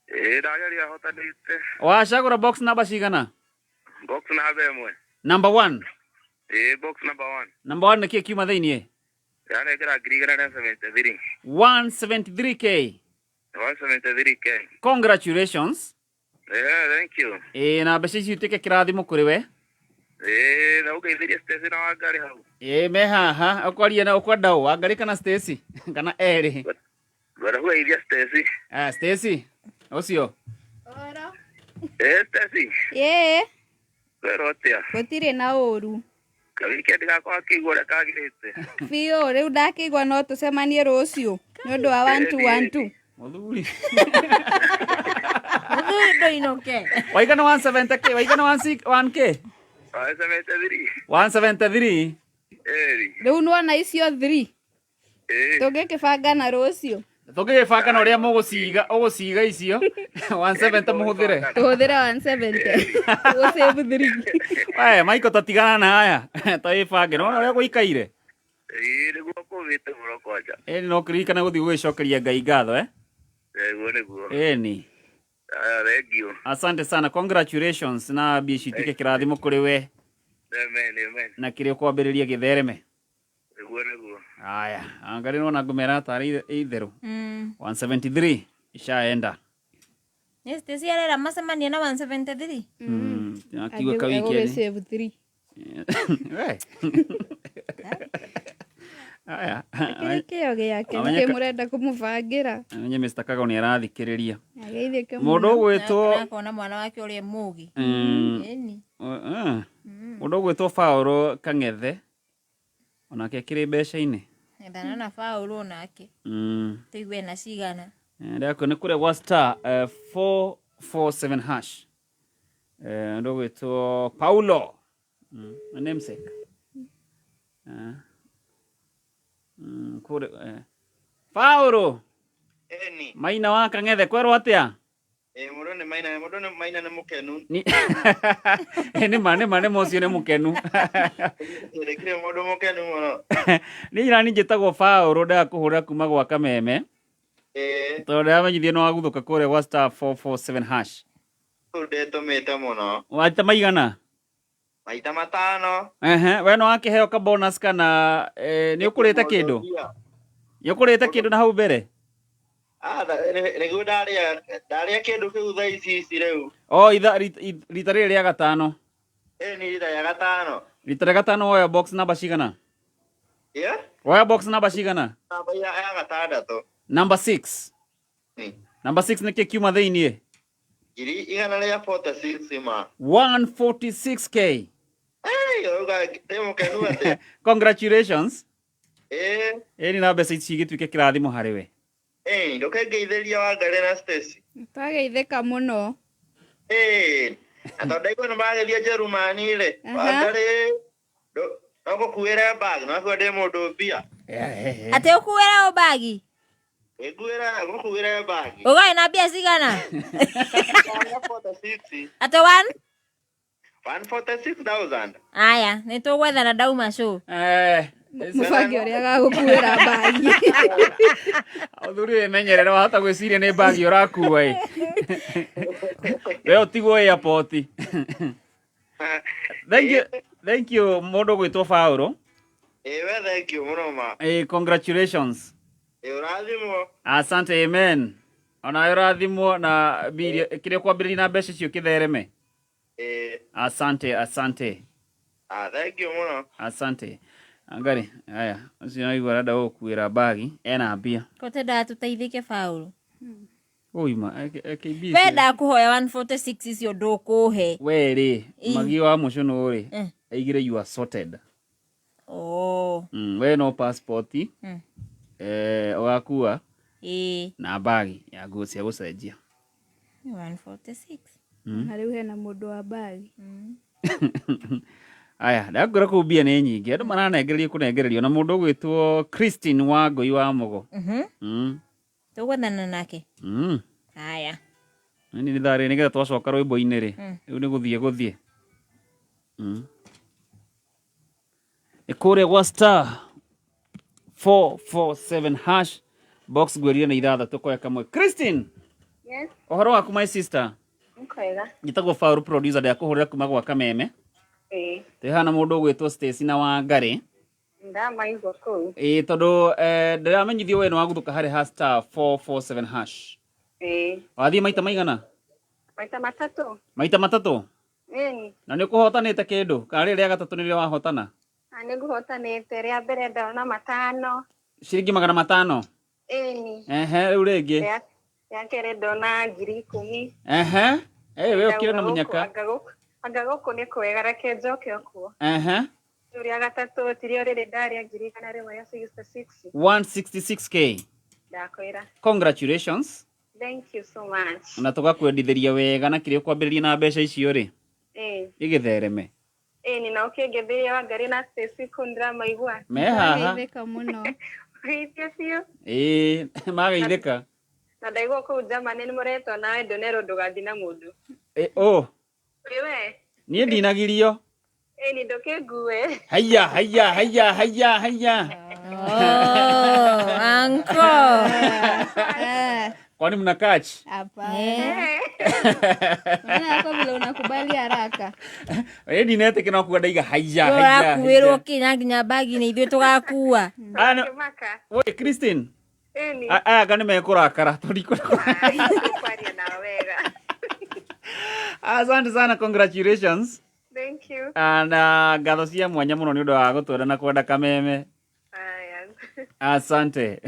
S13: Ndageria hotanĩte.
S2: Wacagũra box number cigana?
S13: Box number 1.
S2: Number 1?
S13: Box number 1.
S2: Number 1 nĩ kĩĩ kiuma thĩiniĩ?
S13: Yanekera 373.
S2: 173k.
S13: 173k.
S2: Congratulations.
S13: Thank you.
S2: Na mbeca ici itĩke kĩrathimo kũrĩ we.
S13: Na ũgeithirie Stacy na Wangari hau.
S2: Me haha ũkwaria na ũkwenda ũ Wangari kana Stacy kana erĩ?
S13: Gwara ũgeithia Stacy.
S2: Stacy ũcio.
S13: Stacy. Kwero atĩa?
S10: Gũtirĩ na ũru.
S13: Kawikendi gakwa kĩigua ũrĩa kagĩrĩte.
S10: Biũ rĩu ndakĩigua no tũcemanie rũciũ nĩ ũndũ wa 1-2-1-2.
S2: Mũthuri.
S7: Mũthuri ndoinoke.
S2: Waigana 170k, waigana 1k. 173.
S10: Rĩu nĩwona icio 3. Tũngĩkĩbanga na rũciũ.
S2: Tũngĩgĩbanga na ũrĩa ũgũciga icio 170 mũhũthĩre.
S10: Tũhũthĩre 170. Gũsave 3.
S2: Michael tatigana na haya. Tũĩbange no ũrĩa gũikaire.
S13: Nĩguo kũvĩte mũno kwanja.
S2: No kĩririkana gũthiĩ gũgĩcokeria Ngai ngatho
S13: nĩguo.
S2: Thank
S13: you.
S2: Asante sana, congratulations na bici tike kĩrathimo kũrĩ we.
S13: Amen.
S2: Na kĩrĩa kwambĩrĩria gĩthereme.
S13: Nĩguo.
S2: Haya, Wangari no ngũmera tarĩ itherũ. 173 ishaenda.
S7: Yes, Stacy arera macemania na 173.
S2: Akiwa kawikendi.
S10: Save 3.
S2: Aya.
S10: Kĩo gĩake nĩ mũrenda kũmũbangĩra.
S2: Menye Mr. Kago nĩ arathikĩrĩria.
S10: Ageithĩke
S2: mũndũ ũgwĩtwo
S7: akona mwana wake ũrĩa mũgi.
S2: Mũndũ ũgwĩtwo Fauru Kang'ethe onake akĩrĩ mbeca-inĩ.
S7: Endana na Fauru onake. Tũigue na cigana.
S2: Ndako nĩ kũrĩa gwa star 447 hash. Mũndũ ũgwĩtwo Paulo. Namesake. Kure Fauru Maina wa Kang'ethe kwerwo atĩa?
S13: Mũndũ nĩ Maina nĩ mũkenu.
S2: Nĩ mane mocio nĩ mũkenu.
S13: Ndekire mũndũ mũkenu mũno.
S2: Nĩ irani njĩtagwo Fauru ndakũhũra kuma gwa Kameme. Tondu amenyithie no aguthuka kuria gwa star 447 hash.
S13: Ndetumite muno.
S2: Waita maigana?
S13: Maita 5.
S2: We no akiheo ka bonus kana ni ukurite kindu? Ni ukurite kindu na hau mbere?
S13: Niguo ndaria kindu kiu thaa ici riu.
S2: Rita riri ria gatano.
S13: Ni rita ria gatano.
S2: Rita ria gatano woya box namba cigana? Woya box namba cigana?
S13: Namba ya gatandatu.
S2: Number 6. Number 6 niki kiuma thiini?
S13: Giri igana ria 46 ma.
S2: 146k. Congratulations. Ni na mbeca ici igituike kirathimo hari we.
S13: Ndukengeithĩria Wangari na Stacy.
S10: Twageithĩka mũno.
S13: Atondaigua nĩ magĩthiĩ Jerumani rĩ. Wangari no gũkuĩre bag no kwende mũndũ mbia.
S7: Ate ũkuĩre bagi?
S13: Gũkuĩre bag.
S7: Ũgai na mbia cigana?
S13: 46.
S7: Ate
S13: 146,000.
S7: Aya, nĩ tũgwethana ndauma show.
S10: Mũbangi ũrĩa agagũkuĩra bagi.
S2: Ũthuri wĩmenyerere wahota gwĩciria nĩ bagi ũrakua ĩ. We ũtigwo airport. Thank you mũndũ gwĩtwo Paulo.
S13: We thank you mũno ma.
S2: Congratulations.
S13: Ũrathimwo.
S2: Asante, amen. Ona ũrathimwo na kĩrĩa kwambĩrĩria na mbeca icio kĩthereme. Asante.
S13: Thank you mũno.
S2: Asante. Angari, haya, ucio aigua arenda gũkuĩra bagi, ena mbia.
S7: Kotenda tũteithĩke Paulo.
S2: Oima, KB.
S7: Wenda kuhoya 146 icio ndũkũhe.
S2: We rĩ, magi wa mũcio no rĩ, aigire you are sorted. We no passport. Ũgakua na bagi ya nguo cia gũcenjia.
S7: 146.
S10: Na rĩu hena mũndũ wa bagi.
S2: Aya, ndakũra kumbia nĩ nyingĩ. Andũ maranengererio kũnengererio na mũndũ gwĩtwo Christine wa Ngũi wa Mũgo.
S7: Tũgwethana nake. Aya.
S2: Nĩ tharĩ nĩgetha twacoka rwĩmbo-inĩ rĩ. Rĩu nĩ gũthiĩ. Nĩ kũrĩa gwa star 447 hash box gwĩrire na ithathatũ koya kamwe. Christine.
S14: Yes.
S2: Ũhoro waku my sister?
S14: Mkwega.
S2: Njĩtagwo Paulo producer ndakũhũrĩra kuma gwa Kameme. Tehana mũndũ gwĩtwo Stacy na Wangari.
S14: Ndamaigua kũu.
S2: Tondũ ndĩramenyithio we nĩ wagũthũka harĩ ha star 447 hash. Wathiĩ maita maigana?
S14: Maita matatũ.
S2: Maita matatũ? Na nĩ ũkũhotanĩte kĩndũ? Kana rĩrĩa gatatũ nĩrĩo wahotana?
S14: Nĩ ngũhotanĩte rĩa mbere ndona 5.
S2: Ciringi 500? Rĩu rĩngĩ?
S14: Rĩa kerĩ ndona 10,000.
S2: We ũkire na mũnyaka.
S14: Anga gũkũ nĩ kwega reke njoke okuo. Rĩu rĩa gatatũ tirio rĩrĩ ndarĩa 166.
S2: 166k.
S14: Ndakwĩra.
S2: Congratulations.
S14: Thank you so much.
S2: Na tũgakwendithĩria wega na kĩrĩa kwambĩrĩria na mbeca icio rĩ. Igĩthereme.
S14: Ni na ũkĩngethĩria Wangari na Stacy kũndĩramaigua.
S2: Me haha.
S10: Geithĩka mũno.
S14: Geithia biũ.
S2: Mageithĩka.
S14: Na ndaigua kũu Germany nĩ mũretwo nawe ndonero ndũgathi na mũndũ. We.
S2: Niĩ ndinagirio.
S14: Ni ndũkĩngue.
S2: Haya.
S7: Uncle.
S2: Kwani mna catch?
S10: Hapana. Kwa vile unakubali haraka.
S2: Dinete kina kuwa daiga haya.
S7: Kuwero kinya bagi ni ithuĩ tũgakua.
S2: Woi Christine.
S14: Ni.
S2: Gani mekurakara turiko. Asante sana, congratulations.
S14: Thank you.
S2: Na ngatho cia mwanya mũno nĩ ũndũ wa gũtwara na kwenda Kameme. Asante.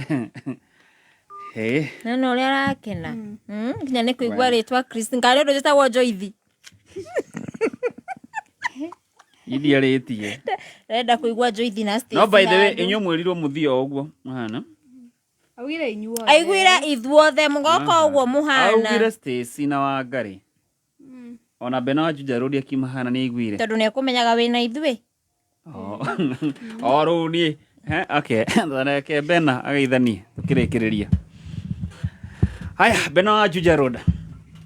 S7: No ũrĩa arakena. Nginya nĩ kũigua rĩtwa Christine. Ngarĩ ũndũ njĩtagwo Joithi.
S2: Idia rĩtie.
S7: Renda kũigua Joithi na Stacy.
S2: No by the way, inyuĩ mwĩrirwo mũthio ũguo. Mũhana.
S10: Augire inyuothe.
S7: Aigwire ithuothe mũgoka ũguo mũhana.
S2: Augire Stacy na Wangari. Ona Bena Juja Road akimahana nĩ aiguire.
S7: Tondũ nĩ akũmenyaga wĩna ithuĩ.
S2: Rĩu niĩ. Okay, thanake Bena ageithanie tukĩrĩkĩrĩria. Haya, Bena Juja Road.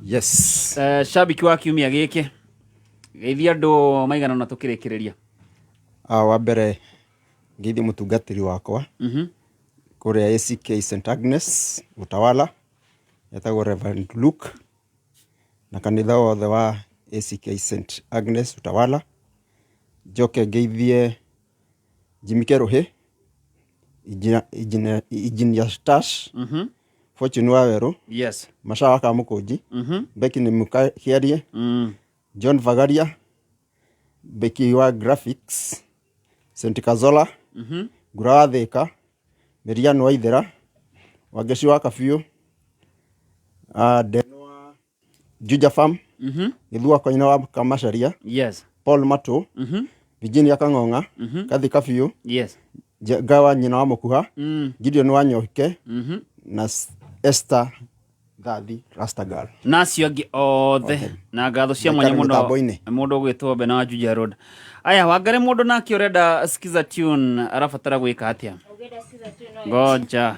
S15: Yes.
S2: Shabiki wa kiumia gĩkĩ. Geithia andũ maigana na tukĩrĩkĩrĩria.
S15: Wa mbere ngeithi mũtungatĩri wakwa. kuria ACK St Agnes Utawala yetagwo Reverend Luke na kanitha wothe wa ACK St Agnes Utawala joke geithie Jimmy Keruhi Engineer Stash Fortune Waweru
S2: yes
S15: Mashawa Mukoji Becky ni Mukahiarie John Vagaria Becky wa Graphics St Kazola Gurawa Thika Miriam Waithera Wageci wa Kabiũ Denwa Juja Farm Githua Koina wa Kamacharia
S2: yes
S15: Paul Mato Virginia Kang'ong'a Kathi Kabiũ
S2: yes
S15: Gawa nyina wa Mũkuha Gideon Wanyohike na Esther Thathi Rastagal
S2: nacio angĩ othe na ngatho cia mwanya mũno mũndũ ũgwĩtwo Bena Juja Road. Aya Wangare mũndũ nake ũrenda skiza tune arabatara gwĩka atĩa? Ngoja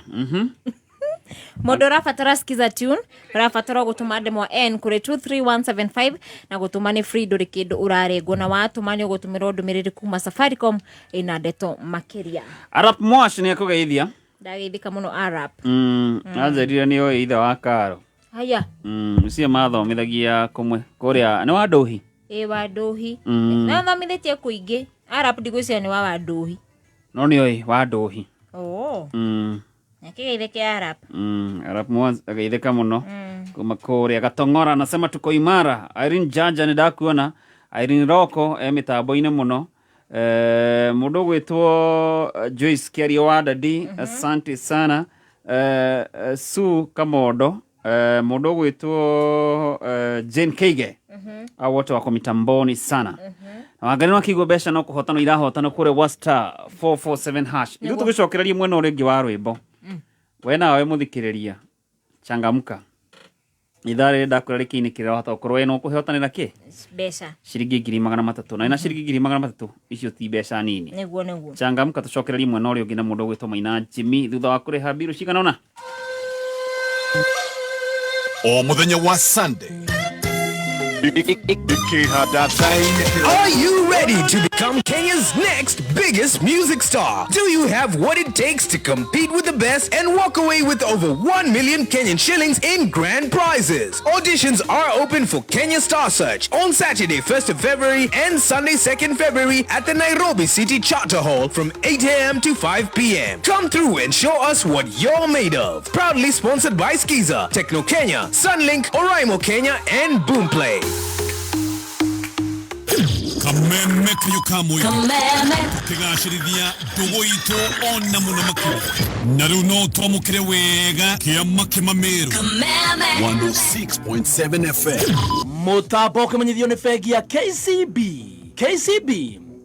S7: Mũndũ arabatara skiza tune arabatara gũtũma ndemwa N kũrĩ 23175 na gũtũma nĩ free ndũrĩ kĩndũ ũrarengwo na watũma nĩ ũgũtũmĩrwo ndũmĩrĩri kuma Safaricom ĩna ndeto makĩria.
S2: Arap Mosh nĩ akũgeithia
S7: ndageithĩka mũno Arap
S2: anjĩrire nĩ oĩ ithe wa Karo
S7: haya
S2: cio mathomithagia kũmwe kũrĩa nĩ wa Ndũhi
S7: wa Ndũhi na thomithĩtie kũingĩ Arap ndigwĩciria nĩ wa Ndũhi
S2: no nĩ oĩ wa Ndũhi
S7: Akigeithĩke Arap
S2: Arap Mosh ageithĩka mũno kuma kũrĩa Gatong'ora anasema tuko imara. Irene Janja nĩ ndakuona Irene Roko mitambo-inĩ mũno mũndũ gwĩtwo Joyce Kiario wa Dadi asante sana Su Kamodo mũndũ gwĩtwo Jane Keige wote wako mitamboni sana na Wangare wakigwo mbeca no kũhotana irahotana kũrĩa wa star 447 hash ithu tũgĩcokereria mwena ũrĩa ũngĩ wa rwĩmbo we nawe mũthikĩrĩria changamka idare ndakũrarĩ kĩini kĩrĩa wahota gũkorwo we no kũhotanĩra kĩ
S7: mbeca
S2: ciringi 300 na ciringi 300 icio ti mbeca nini
S7: nĩguo
S2: changamka tũcokererie mwena ũrĩa ũngĩ na mũndũ gwĩtwo Maina Jimmy thutha wa kũrĩha biru cigana ũna
S9: o muthenya wa Sunday.
S6: Are you ready to become Kenya's next biggest music star? Do you have what it takes to compete with the best and walk away with over 1 million Kenyan shillings in grand prizes? Auditions are open for Kenya Star Search on Saturday 1st of February and Sunday 2nd February at the Nairobi City Charter Hall from 8 a.m. to 5 p.m. Come through and show us what you're made of. Proudly sponsored by Skiza, Techno Kenya, Sunlink, Oraimo Kenya and Boomplay.
S9: Kameme kayukamwe Kigashirithia ndugu itu ona muno makuru na riu no twamukire wega kiama kimameru 106.7 FM
S5: mutambo kimenyithio ni bengi ya KCB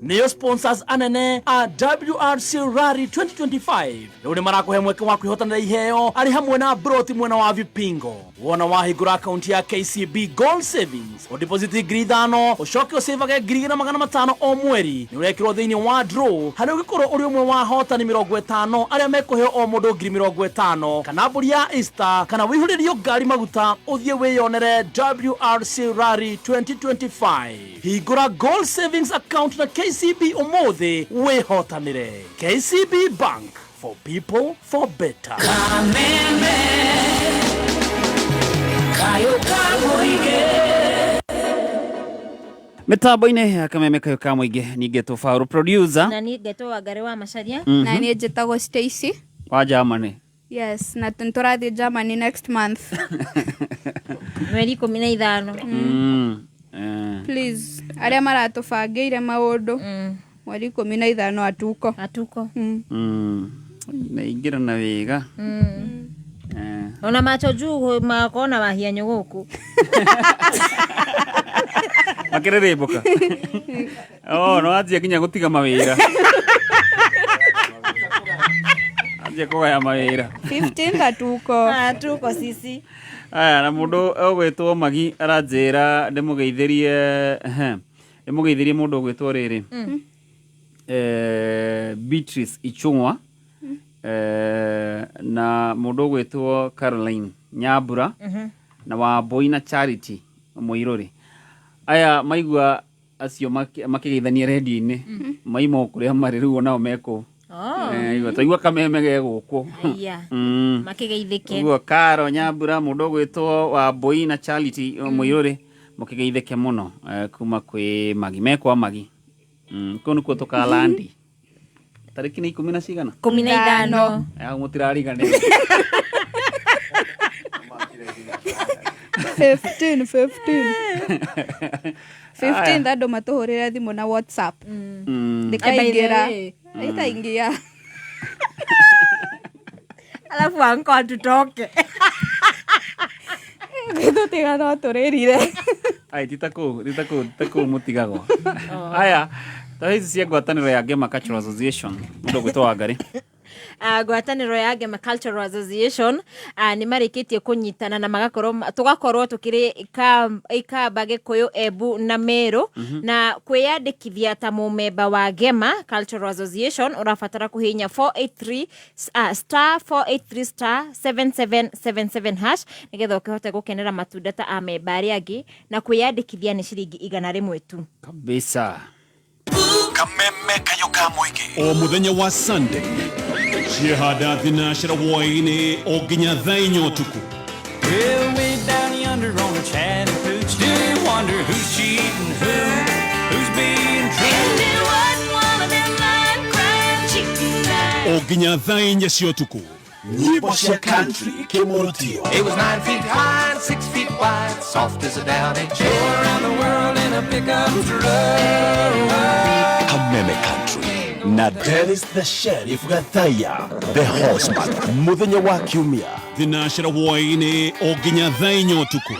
S5: niyo sponsors anene a WRC Rally 2025 riu ni marakuhe mweke wa kwihotanira iheo ari hamwe na broti mwena wa Vipingo wona wahingura account ya KCB Gold Savings o deposit 5,000 ucoke usavage 5,500 o mweri ni urekirwo thiini wa draw hari ugikorwo uri umwe wa hotani 50 aria mekuheo o mundu 50,000 kana mburi ya Easter kana wihuririo ngari maguta uthie wiyonere WRC Rally 2025 hingura Gold Savings account na KCB umuthi wihotanire. KCB Bank, for people for better.
S11: Kameme kayuka muige
S2: mitambo-inĩ ya Kameme kayuka muige ningetwo Faru producer
S7: na ningetwo Wangare wa Macharia
S10: na niĩ njĩtagwo Stacy
S2: wa Germany.
S10: Yes, na tũrathiĩ Germany next month.
S7: Mweri 15.
S10: Please, aria maratũbangĩire maũndũ. Mweri 15 atuko.
S2: Na ingira na wega.
S7: Ona macho juu makona wahianyo gũkũ.
S2: Makĩrĩrĩmbũka. No anjia kinya gũtiga mawĩra. Anjia kũgaya mawĩra.
S10: 15
S7: atuko sisi.
S2: Aya na mundu ogwetwo Magi aranjira ndimũgeithirie mundu ogwetwo riri Beatrice Ichung'wa na mundu ogwetwo Caroline Nyambura na Wambui na Charity Muiruri. Aya maigua acio makigeithania radio-inĩ maimo kuria mari riu nao meko Igua taigua kameme ge guku.
S7: Aya. Makigeithike.
S2: Igua Karo Nyambura mundu gwitwo wa Boi na Charity Muiruri mukigeithike muno kuma kwi Magi mekwa Magi. Kono ko tukalandi. Tariki ni 10 na cigana?
S7: 15.
S2: Ya mutirarigane.
S10: 15 andå matå hå rä re thimå na WhatsApp itaingia
S7: alafu anko tutoke
S10: gitå tiga no tå rä rire
S2: ai titaku mutigago aya tahizi cia ngwatanĩro ya Gema Cultural Association mundu gwitwo Wangari
S7: ngwatanĩro ya Gema Cultural Association nĩ marĩkĩtie kũnyitana na tugakorwo tukĩrĩ ikamba Gĩkũyũ, Embu na Meru na kwĩyandĩkithia ta mũmemba wa Gema Cultural Association ũrabatara kũhihinya 483*7777# nĩgetha ũkĩhote gũkenera matundata a memba arĩa angĩ na kwĩyandĩkithia nĩ ciringi 100 tu
S2: kabisa.
S9: Kameme kayoka mwiki o muthenya wa Sunday ciehanda thinacira woini o nginya thainyo tuku.
S11: Well, way down yonder on the Chattahoochee, do you wonder who's cheating who's being true? And it wasn't one of them line-crying chicken guys.
S9: O nginya thainya cio tuku. Nyimbo cia country kimurutio.
S11: It was 9 feet high and 6 feet wide, soft as a downy chair. Go around the world in a pickup truck.
S9: Kameme Country na Dennis the Sheriff Gathaya the Horseman muthenya wa kiumia thinacira woini o nginya thainyo tuku.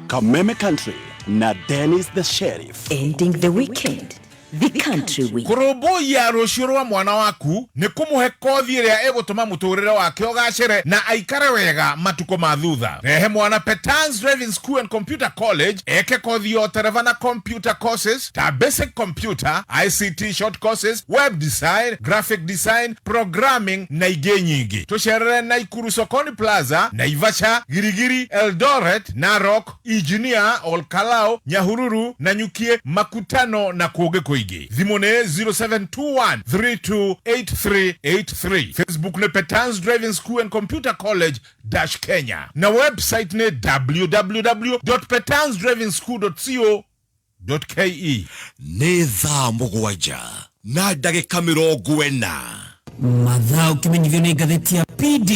S9: Kameme Country na Dennis the Sheriff.
S4: Ending the weekend. The Country Week.
S16: Kurubuya rucio rwa mwana waku ni kumuhe kothi iria egutuma muturire wake ugacire na aikare wega matuko mathutha. Rehe mwana Petans Driving School and Computer College eke kothi yo tereva na computer courses ta basic computer, ICT short courses, web design, graphic design, programming na ingĩ nyingĩ. Tucerere Naikuru Sokoni Plaza, Naivasha, Girigiri, Eldoret, Narok, Engineer, Olkalao, Nyahururu, Nanyukie, Makutano na Kũgĩkũyũ. Thimone 0721328383. Facebook ne Petans Driving School and Computer College Kenya. Na website ne www.petansdrivingschool.co.ke.
S9: Nĩ thaa mũgwanja na ndagĩka 40.
S20: Mathaa ũkĩmenyithio nĩ ngathĩti ya PD.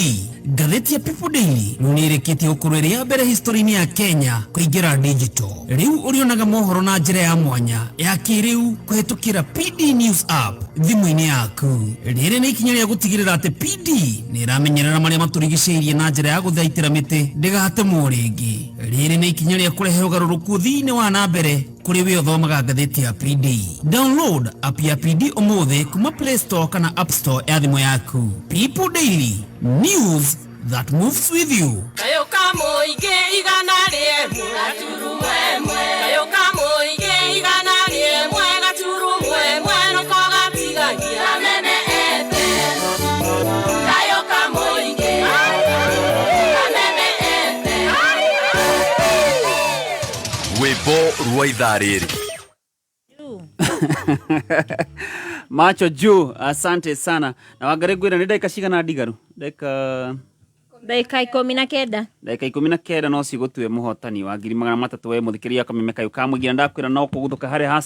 S20: Ngathĩti ya People Daily nĩrĩkĩtie gũkorwo ĩrĩ ya mbere history-inĩ ya Kenya kũingĩra digital. Rĩu ũrĩonaga mohoro na njĩra ya mwanya ya kĩrĩu kũhetũkĩra PD News app thimũ-inĩ yaku. Rĩrĩ nĩ ikinya rĩa gũtigĩrĩra atĩ PD nĩ ĩramenyerera marĩa matũrigicĩirie na njĩra ya gũthaitĩra mĩtĩ ndĩgatemwo rĩngĩ. Rĩrĩ nĩ ikinya rĩa kũrehe ũgarũrũku thĩinĩ wa na mbere kũrĩ we ũthomaga ngathĩti ya PD. Download app ya PD ũmũthĩ kuma Play Store kana App Store ya thimũ yaku. People Daily, news that moves with you.
S11: Kayoka muingi igana rĩmwe gaturumo ĩmwe. Kayoka muingi igana rĩmwe gaturumo ĩmwe no kogatigagia Kameme FM. Kayoka muingi Kameme FM.
S9: Rwĩmbo rwa ithaa rĩrĩ.
S2: Macho juu, asante sana. Na Wangari gwĩra nĩ dakika cigana ndigaru?
S7: Dakika 19.
S2: Dakika 19 no cigũtue mũhotani wa 300 we mũthikĩria Kameme Kayũ mwĩgira ndakwĩra no kũgũthũka harĩ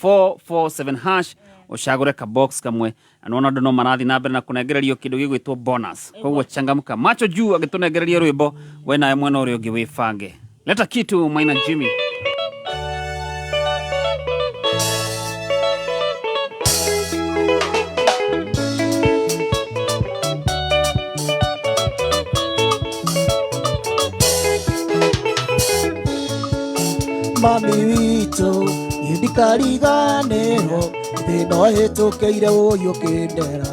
S2: #447# ucagure ka box kamwe. Anaona andũ no marathi na mbere na kũnengererio kĩndũ gĩgwĩtwo bonus. Koguo changamka. Macho juu agĩtũnengereria rwĩmbo we nawe mwena ũrĩa ũngĩ wĩbange. Leta kitu Maina Jimmy.
S21: Mami witũ ndikariganĩrwo thĩna ũhĩtũkĩire ũyũ kĩndera.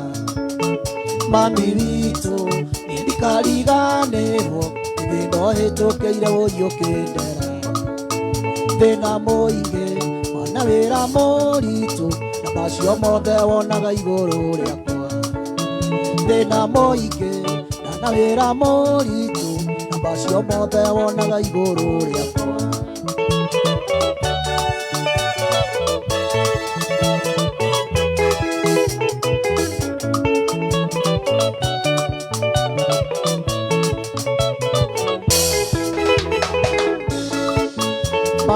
S21: Mami witũ ndikariganĩrwo thĩna ũhĩtũkĩire ũyũ kĩndera. Thĩna mũingĩ ona wĩra mũritũ na macio mothe wonaga igũrũ rĩakwa. Thĩna mũingĩ na wĩra mũritũ na macio mothe wonaga igũrũ rĩakwa.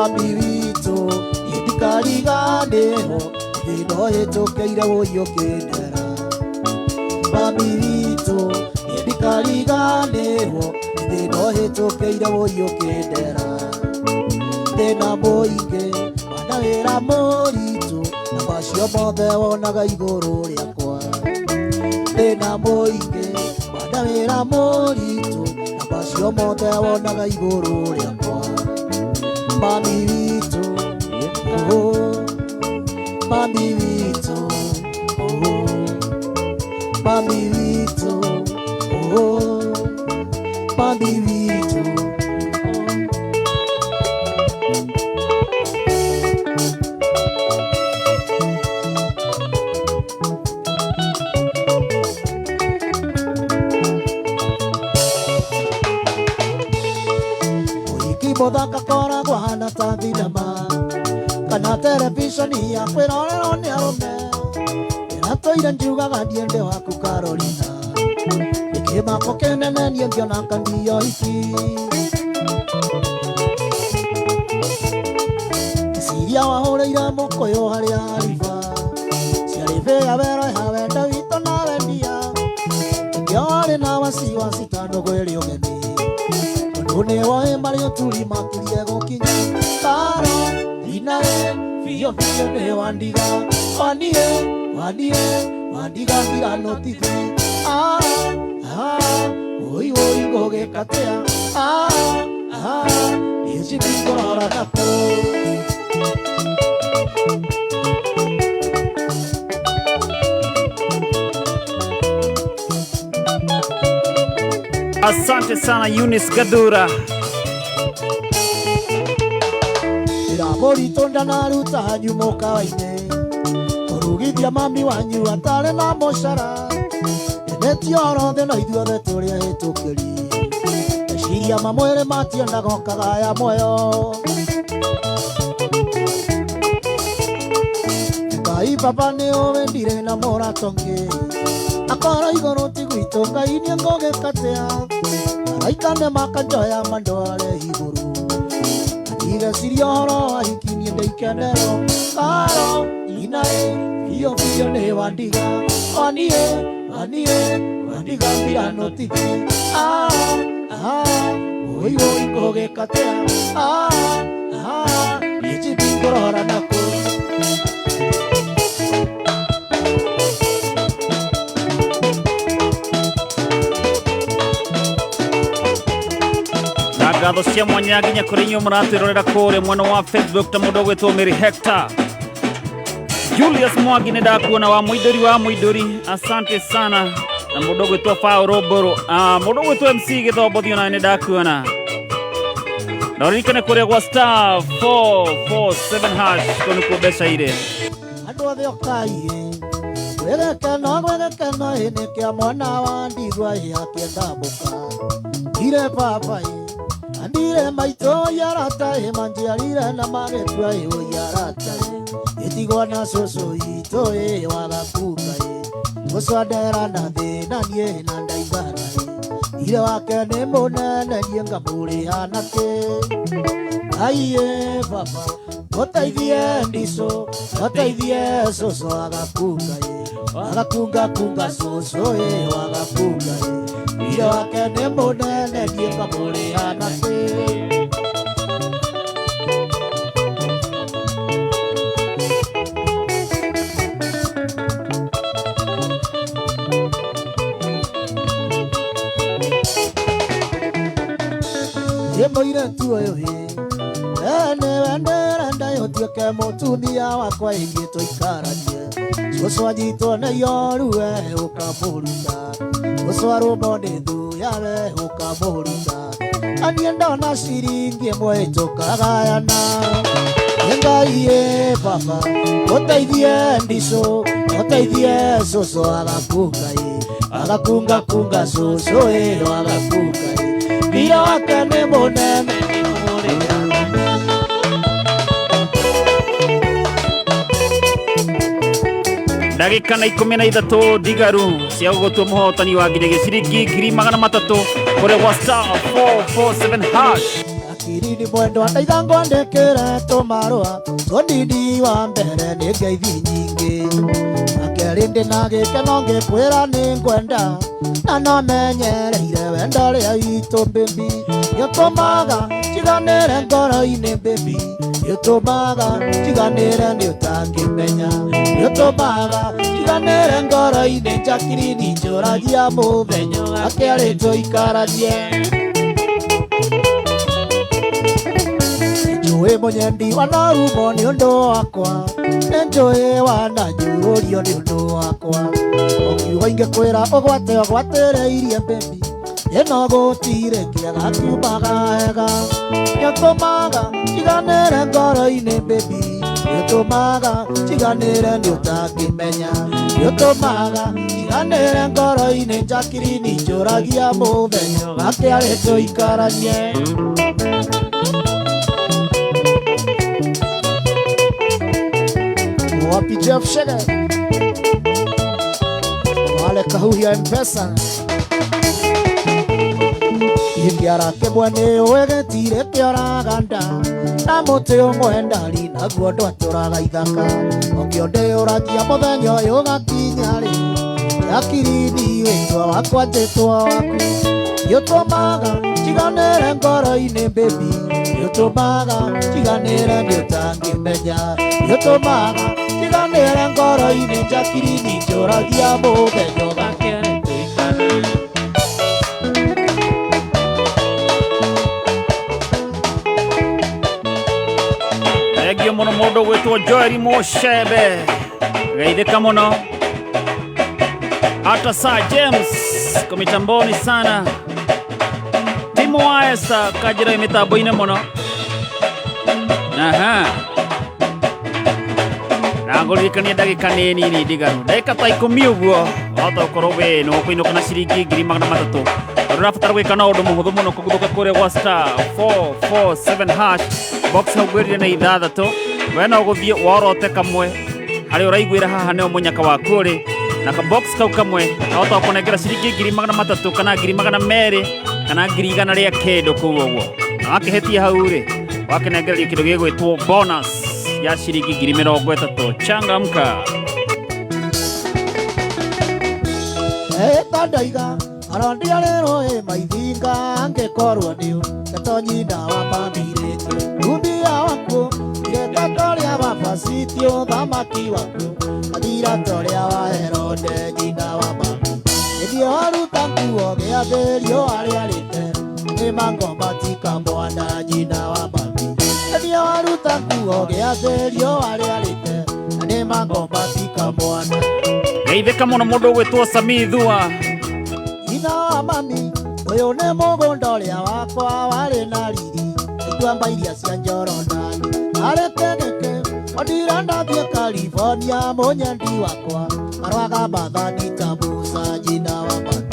S21: mami witũ ndikariganĩrwo thĩna ũhĩtũkĩire ũyũkĩndera mami witũ ndikariganĩrwo thĩna ũhĩtũkĩire ũyũkĩndera thĩna mũingĩ mana wĩra mũritũ na macio mothe wonaga igũrũ rĩakwa thĩna mũingĩ mana wĩra mũritũ na macio mothe wonaga igũrũ rĩakwa mami witũ mami witũ mami witũ mami witũ mũthaka koragwo hana ta thinema kana terebiceni ya kwĩrorerwo nĩ arũme ĩratũire njugaga ndiende waku Carolina nĩkĩmako kĩnene niĩ ngĩona ngandio iki ciria wahũrĩire mũkũyũ harĩa ariba ciarĩbĩa weroha wenda witũ na wendia ĩkĩo warĩ na wasiwasi tondũ gwĩrĩ ũgeni Unewoe Mario tuli makirie gokinya Taro, inae, fio fio ne wandiga Wanie, wandiga mira notifi oi goge katea Yeji bingora nako
S2: Asante sana Eunice Gadura.
S21: Irabori tonda naruta nyumoka waine Kurugithia mami wanyu atare na mocara Eneti orothe no ithuothe tũrĩa hĩtũkĩri Meciria mamwĩrĩ matienda gokaga ya moyo Ngai papa nĩ ũwendire na mũratongi Akora igũrũ ti gwitũ Ngai nĩ ngũgĩkatea Araikane makanjoya mandware igũrũ Igeciria ũhoro wa hiki niĩ ndĩikenero Karo, inae, fio nĩ wandiga Wandiga mbirano titi oi ngũgĩkatea Yeji bingora nako
S2: Ngatho cia mwanya nginya kũrĩ inyuĩ mũratwĩrorera kũrĩa mwena wa Facebook ta mũndũ ũgwĩtwo Mary Hector Julius Mwangi nĩ ndakuona wa Mũindũri asante sana na mũndũ ũgwĩtwo Paul Boro mũndũ ũgwĩtwo MC Gĩthombothio nawe nĩ ndakuona ndaririkane kũrĩa gwa star 447 hash kũnĩkuo mbeca irĩ
S21: andũ othe okaie gwĩgekeno nĩ kĩa mwana wa ndigwa akĩenda mũka ire papai Andire maito yarata manjiarire na magekwa yarata Itigwa na soso ito wagakuka Guswadera na thina nie na ndaigana Ire wake nĩ mũnene nie ngamũrĩ anake Aiye papa Goteithie ndiso Goteithie soso agakunga soso wagakunga Ire wake nĩ mũnene nie ngamũrĩ anake Moire tu oyo wenda yotuĩke mũtumia wakwa ingĩ tũikaranie Cũcũ anyitwo nĩ ihoru we ũkamũruta Cũcũ arũmwo nĩ thũ yawe ũkamũruta Aniĩ ndona ciringi ĩmwe tũkagayana Ngai baba ũteithie ndicũ ũteithie cũcũ agakunga cũcũ agakunga Bia wake nĩ mũnene
S2: Ndagĩka na 13 ndigaru cia gũgũtua mũhotani wa nginya ciringi 300,000 kũrĩa gwa star 447 hash
S21: Chiridi mwendo andaiga ngwandikire tumarua Tondidi wa mbere ni ngeithi nyingi Akeri ndi na gikeno ngikwira ni ngwenda Na no menyereire wendo ria itu baby Yutumaga chiganire ngoro-ini baby Yutumaga chiganire ni utangimenya Yutumaga chiganire ngoro-ini njakiri njuragia muthenya Akeri tuikaranie Njũĩ mũnyendi wanarumo nĩ ũndũ wakwa Nĩ njũĩ wananyũrũrio nĩ ũndũ wakwa Ũkiuga ingĩkwĩra ũgwatĩreirie baby Ĩno gũtirĩ kĩega kiumaga hega Nĩũtũmaga njiganĩre ngoro-inĩ baby Nĩũtũmaga njiganĩre nĩ ũtangĩmenya Nĩũtũmaga njiganĩre ngoro-inĩ njakiri njũragia mũthenya Gakĩarĩ tũikaranie Wapi Jeff Shege Wale kahuhia M-Pesa Ikiara kemwene uegetire kioraganda Na mũtĩ ũmwe ndari naguo ndwatũraga ithaka Ũkĩonde ũragia mũthenya ũyũ gakinya rĩ Yakirindi wĩtwa wakwa njĩtwa waku Nĩũtũmaga njiganĩre ngoro-inĩ baby Nĩũtũmaga njiganĩre nĩ ũtangĩmenya Nĩũtũmaga njiganĩre ngoro-inĩ njakiri njũragia mũthenya ũgakĩre tũikaranie
S2: Egio mũno mũndũ gwĩtwo Joel Mushebe geithĩka mũno hata Sir James kumitamboni sana timu wa Esa kajira mitambo-inĩ mũno na ngũririkania ndagĩka nĩ nini ndigaru ndagĩka ta 10 ũguo wahota gũkorwo we nĩ ũkũinũka na ciringi 3,300 ũrabatara gwĩka na ũndũ mũhũthũ mũno kũguthũka kũrĩa gwa star 447 hash box hau gwĩrire na 6 we no gũthiĩ worote kamwe harĩa ũraiguĩra haha nĩo mũnyaka waku ũrĩ na ka box kau kamwe wahota gũkũnengera ciringi 3,300 kana 2,200 kana 100 rĩa kĩndũ kũu ũguo na wakĩhĩtia hau rĩ wakĩnengererio kĩndũ gĩgwĩtwo bonus ya ciringi 30,000 changamka
S21: Tandaiga arondia rero maithinga angĩkorwo nĩũ gatonyinda wa bambirĩte rumbia waku irenda torĩa wabacitio thamaki waku kathira torĩa wa Herode nyina wa bambi ĩthiĩ waruta nguo gĩathĩrio harĩa rĩte nĩ mangoma tikamwana nyina wa bambi ĩthiĩ waruta nguo gĩathĩrio harĩa rĩte nĩ mangoma tikamwana
S2: geithĩka mũno mũndũ gwĩtwo Samithua
S21: Ina wa mami ũyũ nĩ mũgũnda ũrĩa wakwa warĩ na riri ituamba iria cia Njorondani arĩ kĩgĩkĩ ondira ndathiĩ California mũnyendi wakwa arwaga mbathani ta Musa nyina wa mami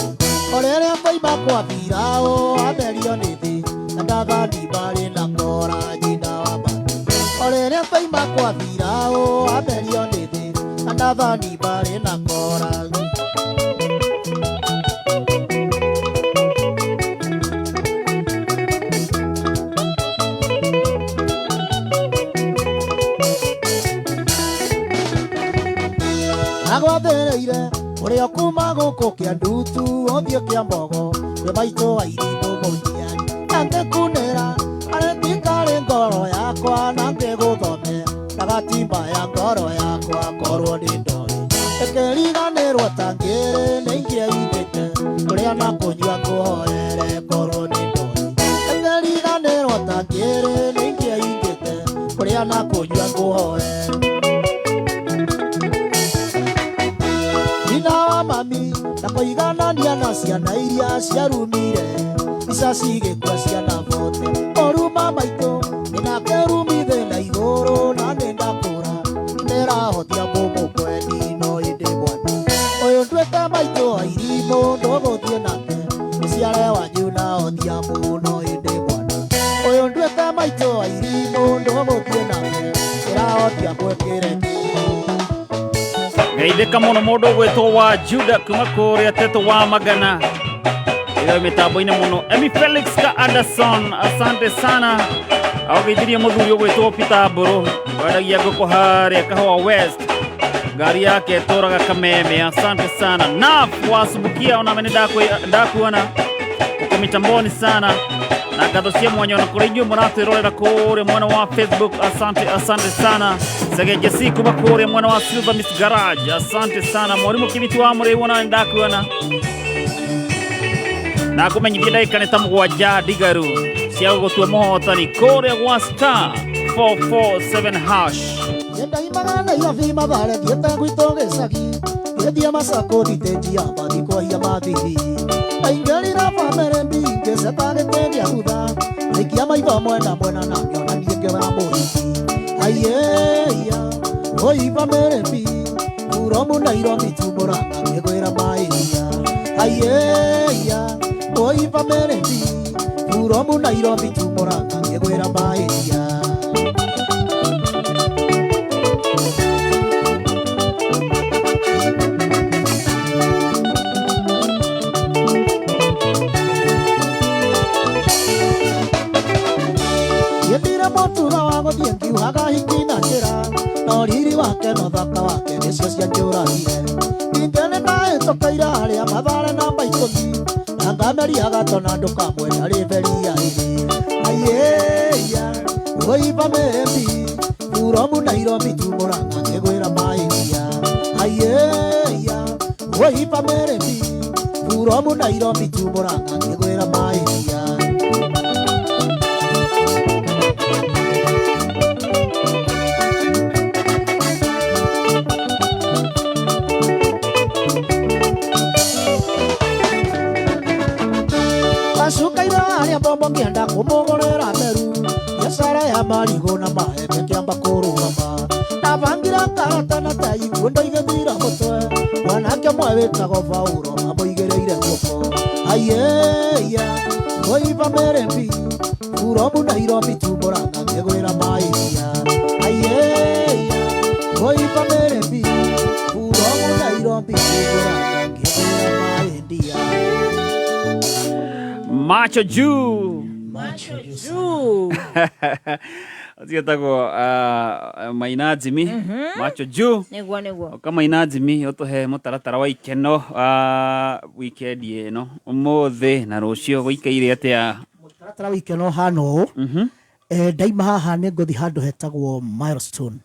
S21: orĩrĩa ngoima kwa Firaũ atherio nĩ thĩ na ndathani marĩ na kora nyina wa mami orĩrĩa ngoima kwa Firaũ atherio nĩ thĩ na ndathani marĩ na kora Agwathereire ũrĩa kuma gũkũ kĩa ndutu ũthiũ kĩa mbogo we maitũ wa irimũ mũnyiani angĩkunĩra arĩtikarĩ ngoro yakwa na ngĩgũthome na gatimba ya ngoro yakwa korwo nĩ ndoĩ ĩkĩriganĩrwo ta ngĩrĩ nĩ ingĩeithĩte ũrĩa na kũnyua ngũhoere korwo nĩ ndoĩ ĩkĩriganĩrwo ta ngĩrĩ nĩ ingĩeithĩte ũrĩa na kũnyua ngũhoere Mami na kũiganania na ciana iria ciarumire ica cigĩkua ciana bote oruma maitũ nĩnakerumithĩ na igũrũ na nĩndakũra nĩrahotia mũmũkweni no ĩndĩ mwana ũyũ nduĩke maitũ wa irimũ ndũgũthiĩ nake mũciare wanyu nahotia mũno ĩndĩ mwana ũyũ nduĩke maitũ wa irimũ ndũgũthiĩ nake nĩrahotia mwĩkĩre geithĩka mũno mũndũ gwĩtwo wa Juda kuma kũrĩa Teto wa Magana
S2: Iga mitambo-ini muno Emi Felix ka Anderson asante sana augithirie muthuri ugwitwo Peter Mburu wendagia ngũkũ haria Kahũa West ngari yake tũraga Kameme asante sana Naf wasubukia ona mene ndakuona uko mitamboni sana na ngatho cia mwanya ona kũrĩ inyuĩ mũratwĩrorera kũrĩa mwena wa Facebook asante sana Segeje siku bakũrĩa mwena wa Silver Miss Garage asante sana Mwarimũ Kibiti wa mũrĩ wona ndakuona na kũmenyithia ndagĩka nĩ ta mũgwanja ndigaru cia gũtua mũhotani kũrĩa gwa star 447 hash
S21: Ndaimagana ya vima vale dieta gwito gĩcagi Ngedia macako ditenjia bathi kwa hiya mathithi Aingeri na famere mbinge setagĩteria thutha Aikia maitho mwena na ngĩona niĩ ngĩra mũhiki Ayeya oi famere mbi Uromu Nairobi tumũranga ngĩgwĩra maĩria Ayeya oi famere mbi Uromu Nairobi tumũranga ngĩgwĩra maĩria Mũtuga wa gũthiĩ ngiuhaga hiki na njĩra no riri wake no thaka wake nĩcio cianjũragire ningĩ nĩndahĩtũkĩire harĩa Mathare namba 10 na ngameriaga tona ndũkamwenda rĩberia ĩrĩ ayeya ũiba mĩmbi Uromu Nairobi tumũranga ngĩgwĩra maĩria ayeya ũiba mĩmbi Uromu Nairobi tumũranga ngĩgwĩra maĩria Sukaira aria bombo ngĩenda kũmũgũrĩra meru biacara ya marigũ na maembe kĩamba kũrũgama ndabangira karata na tai ngundo igĩthira mũtwe mwanake mwe wĩtagwo Paulo mamũigĩrĩire guoko ayeya ũiba mĩrĩmbi Uromu Nairobi tumũranga ngĩgwĩra maĩria ayeya ũiba mĩrĩmbi Uromu Nairobi tumũranga ngĩgwĩra maĩria
S2: Macho juu Atietagwo Maina Jimmy Macho juu
S7: Nĩguo
S2: Kama Maina Jimmy ũtũhe mũtaratara wa ikeno weekend ĩno ũmũthĩ na rũciũ gũikaire atĩa
S21: mũtaratara wa ikeno hana ũũ ndaima haha nĩ ngũthi handũ hetagwo Milestone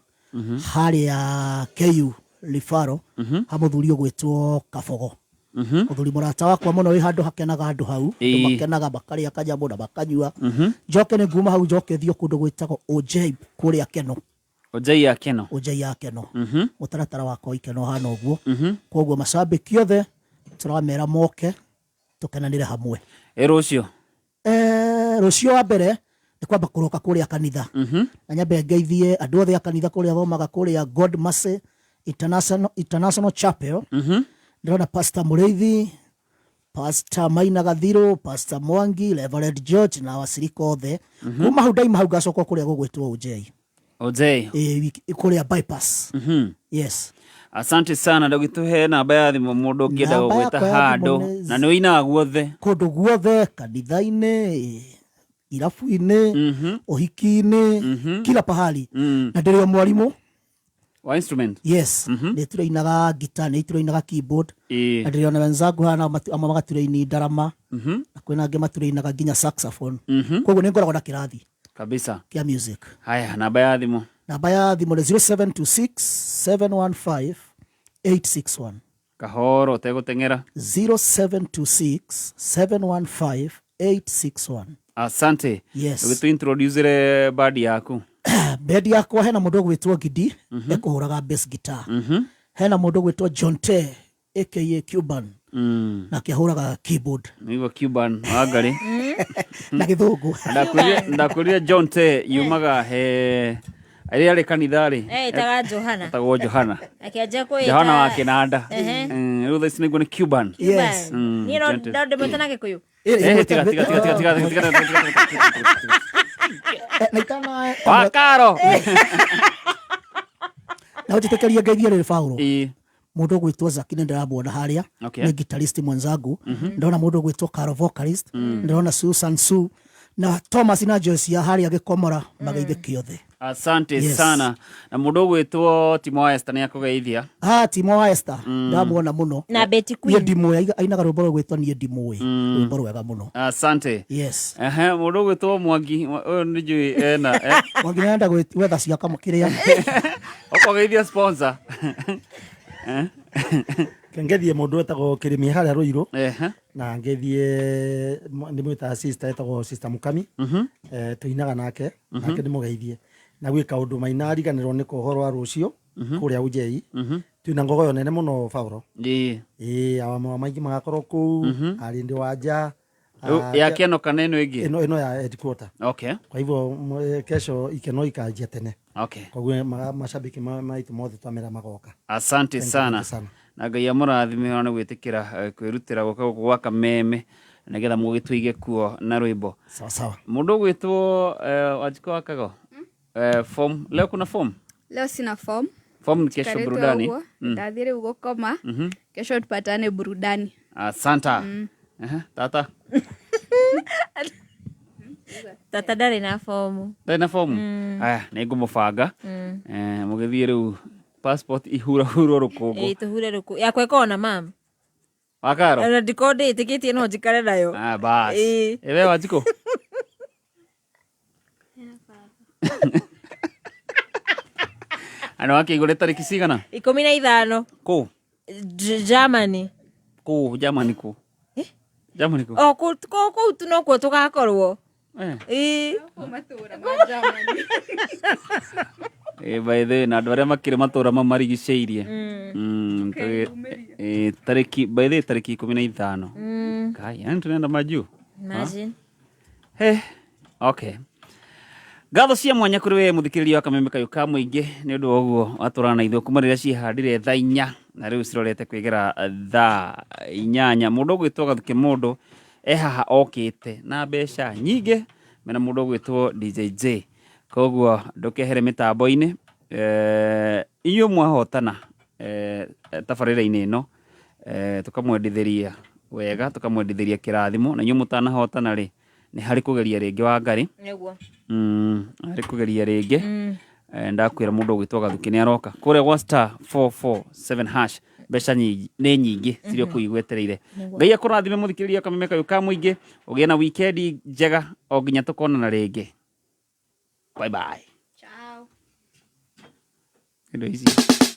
S21: harĩa KU Rifaro ha mũthuri ũgwĩtwo Kabogo Mũthuri mũrata wakwa mũno wĩ handũ hakenaga handũ hau makenaga bakarĩa kanyamũ na bakanyua njoke nĩ nguma hau njoke thiĩ kũndũ gwĩtagwo OJ kũrĩa Keno OJ ya Keno mũtaratara wakwa ikeno hana ũguo koguo macambĩki othe tũramera moke tũkenanĩre hamwe rũciũ wa mbere nĩ kwamba kũroka kũrĩa kanitha na nyambe ngeithie andũ othe a kanitha kũrĩa thomaga kũrĩa God Mercy International Chapel Ndĩrona Pastor Mũrĩithi, Pastor Maina Gathiro, Pastor Mwangi, Reverend George na wasirika othe. Kuma hau daima hau gacoka kũrĩa gũgwĩtwo OJ. Kũrĩa bypass. Yes.
S2: Asante sana ndagĩtũhe namba ya thimũ mũndũ ũngĩenda gũgwĩta handũ na nĩ ũinaga guothe.
S21: Kũndũ guothe, kanitha-inĩ, irabu-inĩ, ũhiki-inĩ, kila pahali. Na ndĩrĩ mwarimũ
S2: wa instrument
S21: yes nĩ tũrainaga guitar nĩ tũrainaga keyboard na ndĩrona wenzangu hana amwe magatũraini ndarama na kwĩna angĩ matũrainaga nginya saxophone koguo nĩ ngoragwo na kĩrathi
S2: kabisa
S21: kia music
S2: haya namba ya thimũ
S21: nĩ 0726 715 861
S2: kahoro tegũteng'era
S21: 0726 715 861
S2: asante
S21: yes
S2: ũgĩtũintroducere band yaku
S21: band yakwa hena mũndũ gwĩtwo Gidi ekũhũraga bass guitar hena mũndũ gwĩtwo John T aka Cuban na kĩhũraga keyboard
S2: nĩguo Cuban wangari
S21: na gĩthũngũ
S2: ndakuria John T yumaga he arĩ kanitha-rĩ
S7: etaga Johana
S2: etagwo Johana
S7: akĩanjia kwĩta
S2: Johana wa Kĩnanda rĩu tha ici nĩguo nĩ Cuban
S7: niĩ no ndĩmwĩta na Gĩkũyũ
S2: Wakaro
S21: na ũtĩtĩkĩria ngeithie rĩrĩ Paulo mundu gwitwo Zaki nĩ ndĩramuona harĩa
S2: Okay.
S21: nĩ guitarist mwenzangu ndona mundu gwitwo Carol vocalist ndona Susan Su na Thomas na Joyce ya harĩa Gĩkomora mageithĩke othe.
S2: Asante sana. Na mundu gwitwo Timo Esther nĩ akugeithia.
S21: Timo Esther ndamuona muno
S7: na Betty Queen
S21: niĩ ndimwe ainaga rwĩmbo gwitwo niĩ ndimwe rwĩmbo rwega muno.
S2: Asante.
S21: Yes.
S2: Mundu gwitwo Mwangi ũyũ nĩ njui
S21: Mwangi nenda gwetha ciaka mũkĩrĩa
S2: ũkogeithia sponsor.
S8: Ngethie mundu etagwo Kirimi haria Ruiru na ngethie ndimwita sister etagwo Sister Mukami tuinaga nake ndimugeithie na gwika undu maina ariganirwo ni kohoro wa rucio kuria ujei twina ngogoyo nene muno Paulo awamu maingi magakorwo kuu ari ndi wanja
S2: ya keno kana ino ingi
S8: ino ya headquarter.
S2: Okay.
S8: Kwa hivyo kesho ikeno ikajia tene.
S2: Okay.
S8: Kwa hivyo mashabiki maitu mothe twamera magoka.
S2: Asante sana. Na Ngai amurathime ona gwitikira kwirutira goka gwa Kameme nigetha mugituige kuo na rwimbo.
S8: Sawa sawa.
S2: Mundu gwitwo wajiko wakago form leo kuna form?
S10: Leo sina form.
S2: Form kesho burudani.
S10: Ndathire ugokoma. Kesho tupatane burudani.
S2: Asanta. Tata.
S7: Tata ndari na form.
S2: Ndari na form. Aya, ningumubanga. Mugithie riu passport ihura rukungu.
S7: Tuhure rukungu. Yakwa ikona mam.
S2: Wakaro.
S7: Na dikode itikitie no jikare nayo.
S2: Bas. Ewe wajiko. Ano akigure tariki cigana?
S7: 15.
S2: Ku?
S7: Germany.
S2: Ku Germany ku? Germany ku?
S7: Ku tunokuo tugakorwo.
S10: Matura ma Germany.
S2: By the way, na andũ arĩa makĩrĩ matũũra mamarigicĩirie tarĩki by the way tarĩki 15 kai yani tunaenda majuu
S7: imagine
S2: okay ngatho cia mwanya kũrĩ we mũthikĩrĩria wa Kameme Kayũ Mũingĩ nĩ ũndũ wa ũguo watũrana na ithuĩ kuma rĩrĩa cihandire thaa 4 na rĩu cirorete kwĩgera thaa 8 mũndũ ũgwĩtwo Gathuki Mũndũ haha okĩte na mbeca nyingĩ mena mũndũ ũgwĩtwo DJJ koguo ndukehere mitambo-ini iyo mwahotana tabarĩra-inĩ ĩno tukamwendithĩria wega tukamwendithĩria kĩrathimo na inyo mũtanahotana rĩ nĩ harĩ kũgeria rĩngĩ wa Ngarĩ
S7: nĩguo
S2: harĩ kũgeria rĩngĩ ndakwĩra mũndũ ũgwĩtwo Gathuki nĩ aroka kũrĩa gwa *447# mbeca nĩ nyingĩ cirio kũigwetereire Ngai akũrathime mũthikĩrĩria Kameme Kayũ Mũingĩ ũgĩe na weekend njega o nginya tũkonana rĩngĩ. Bye bye.
S10: Ciao.
S2: It is easy.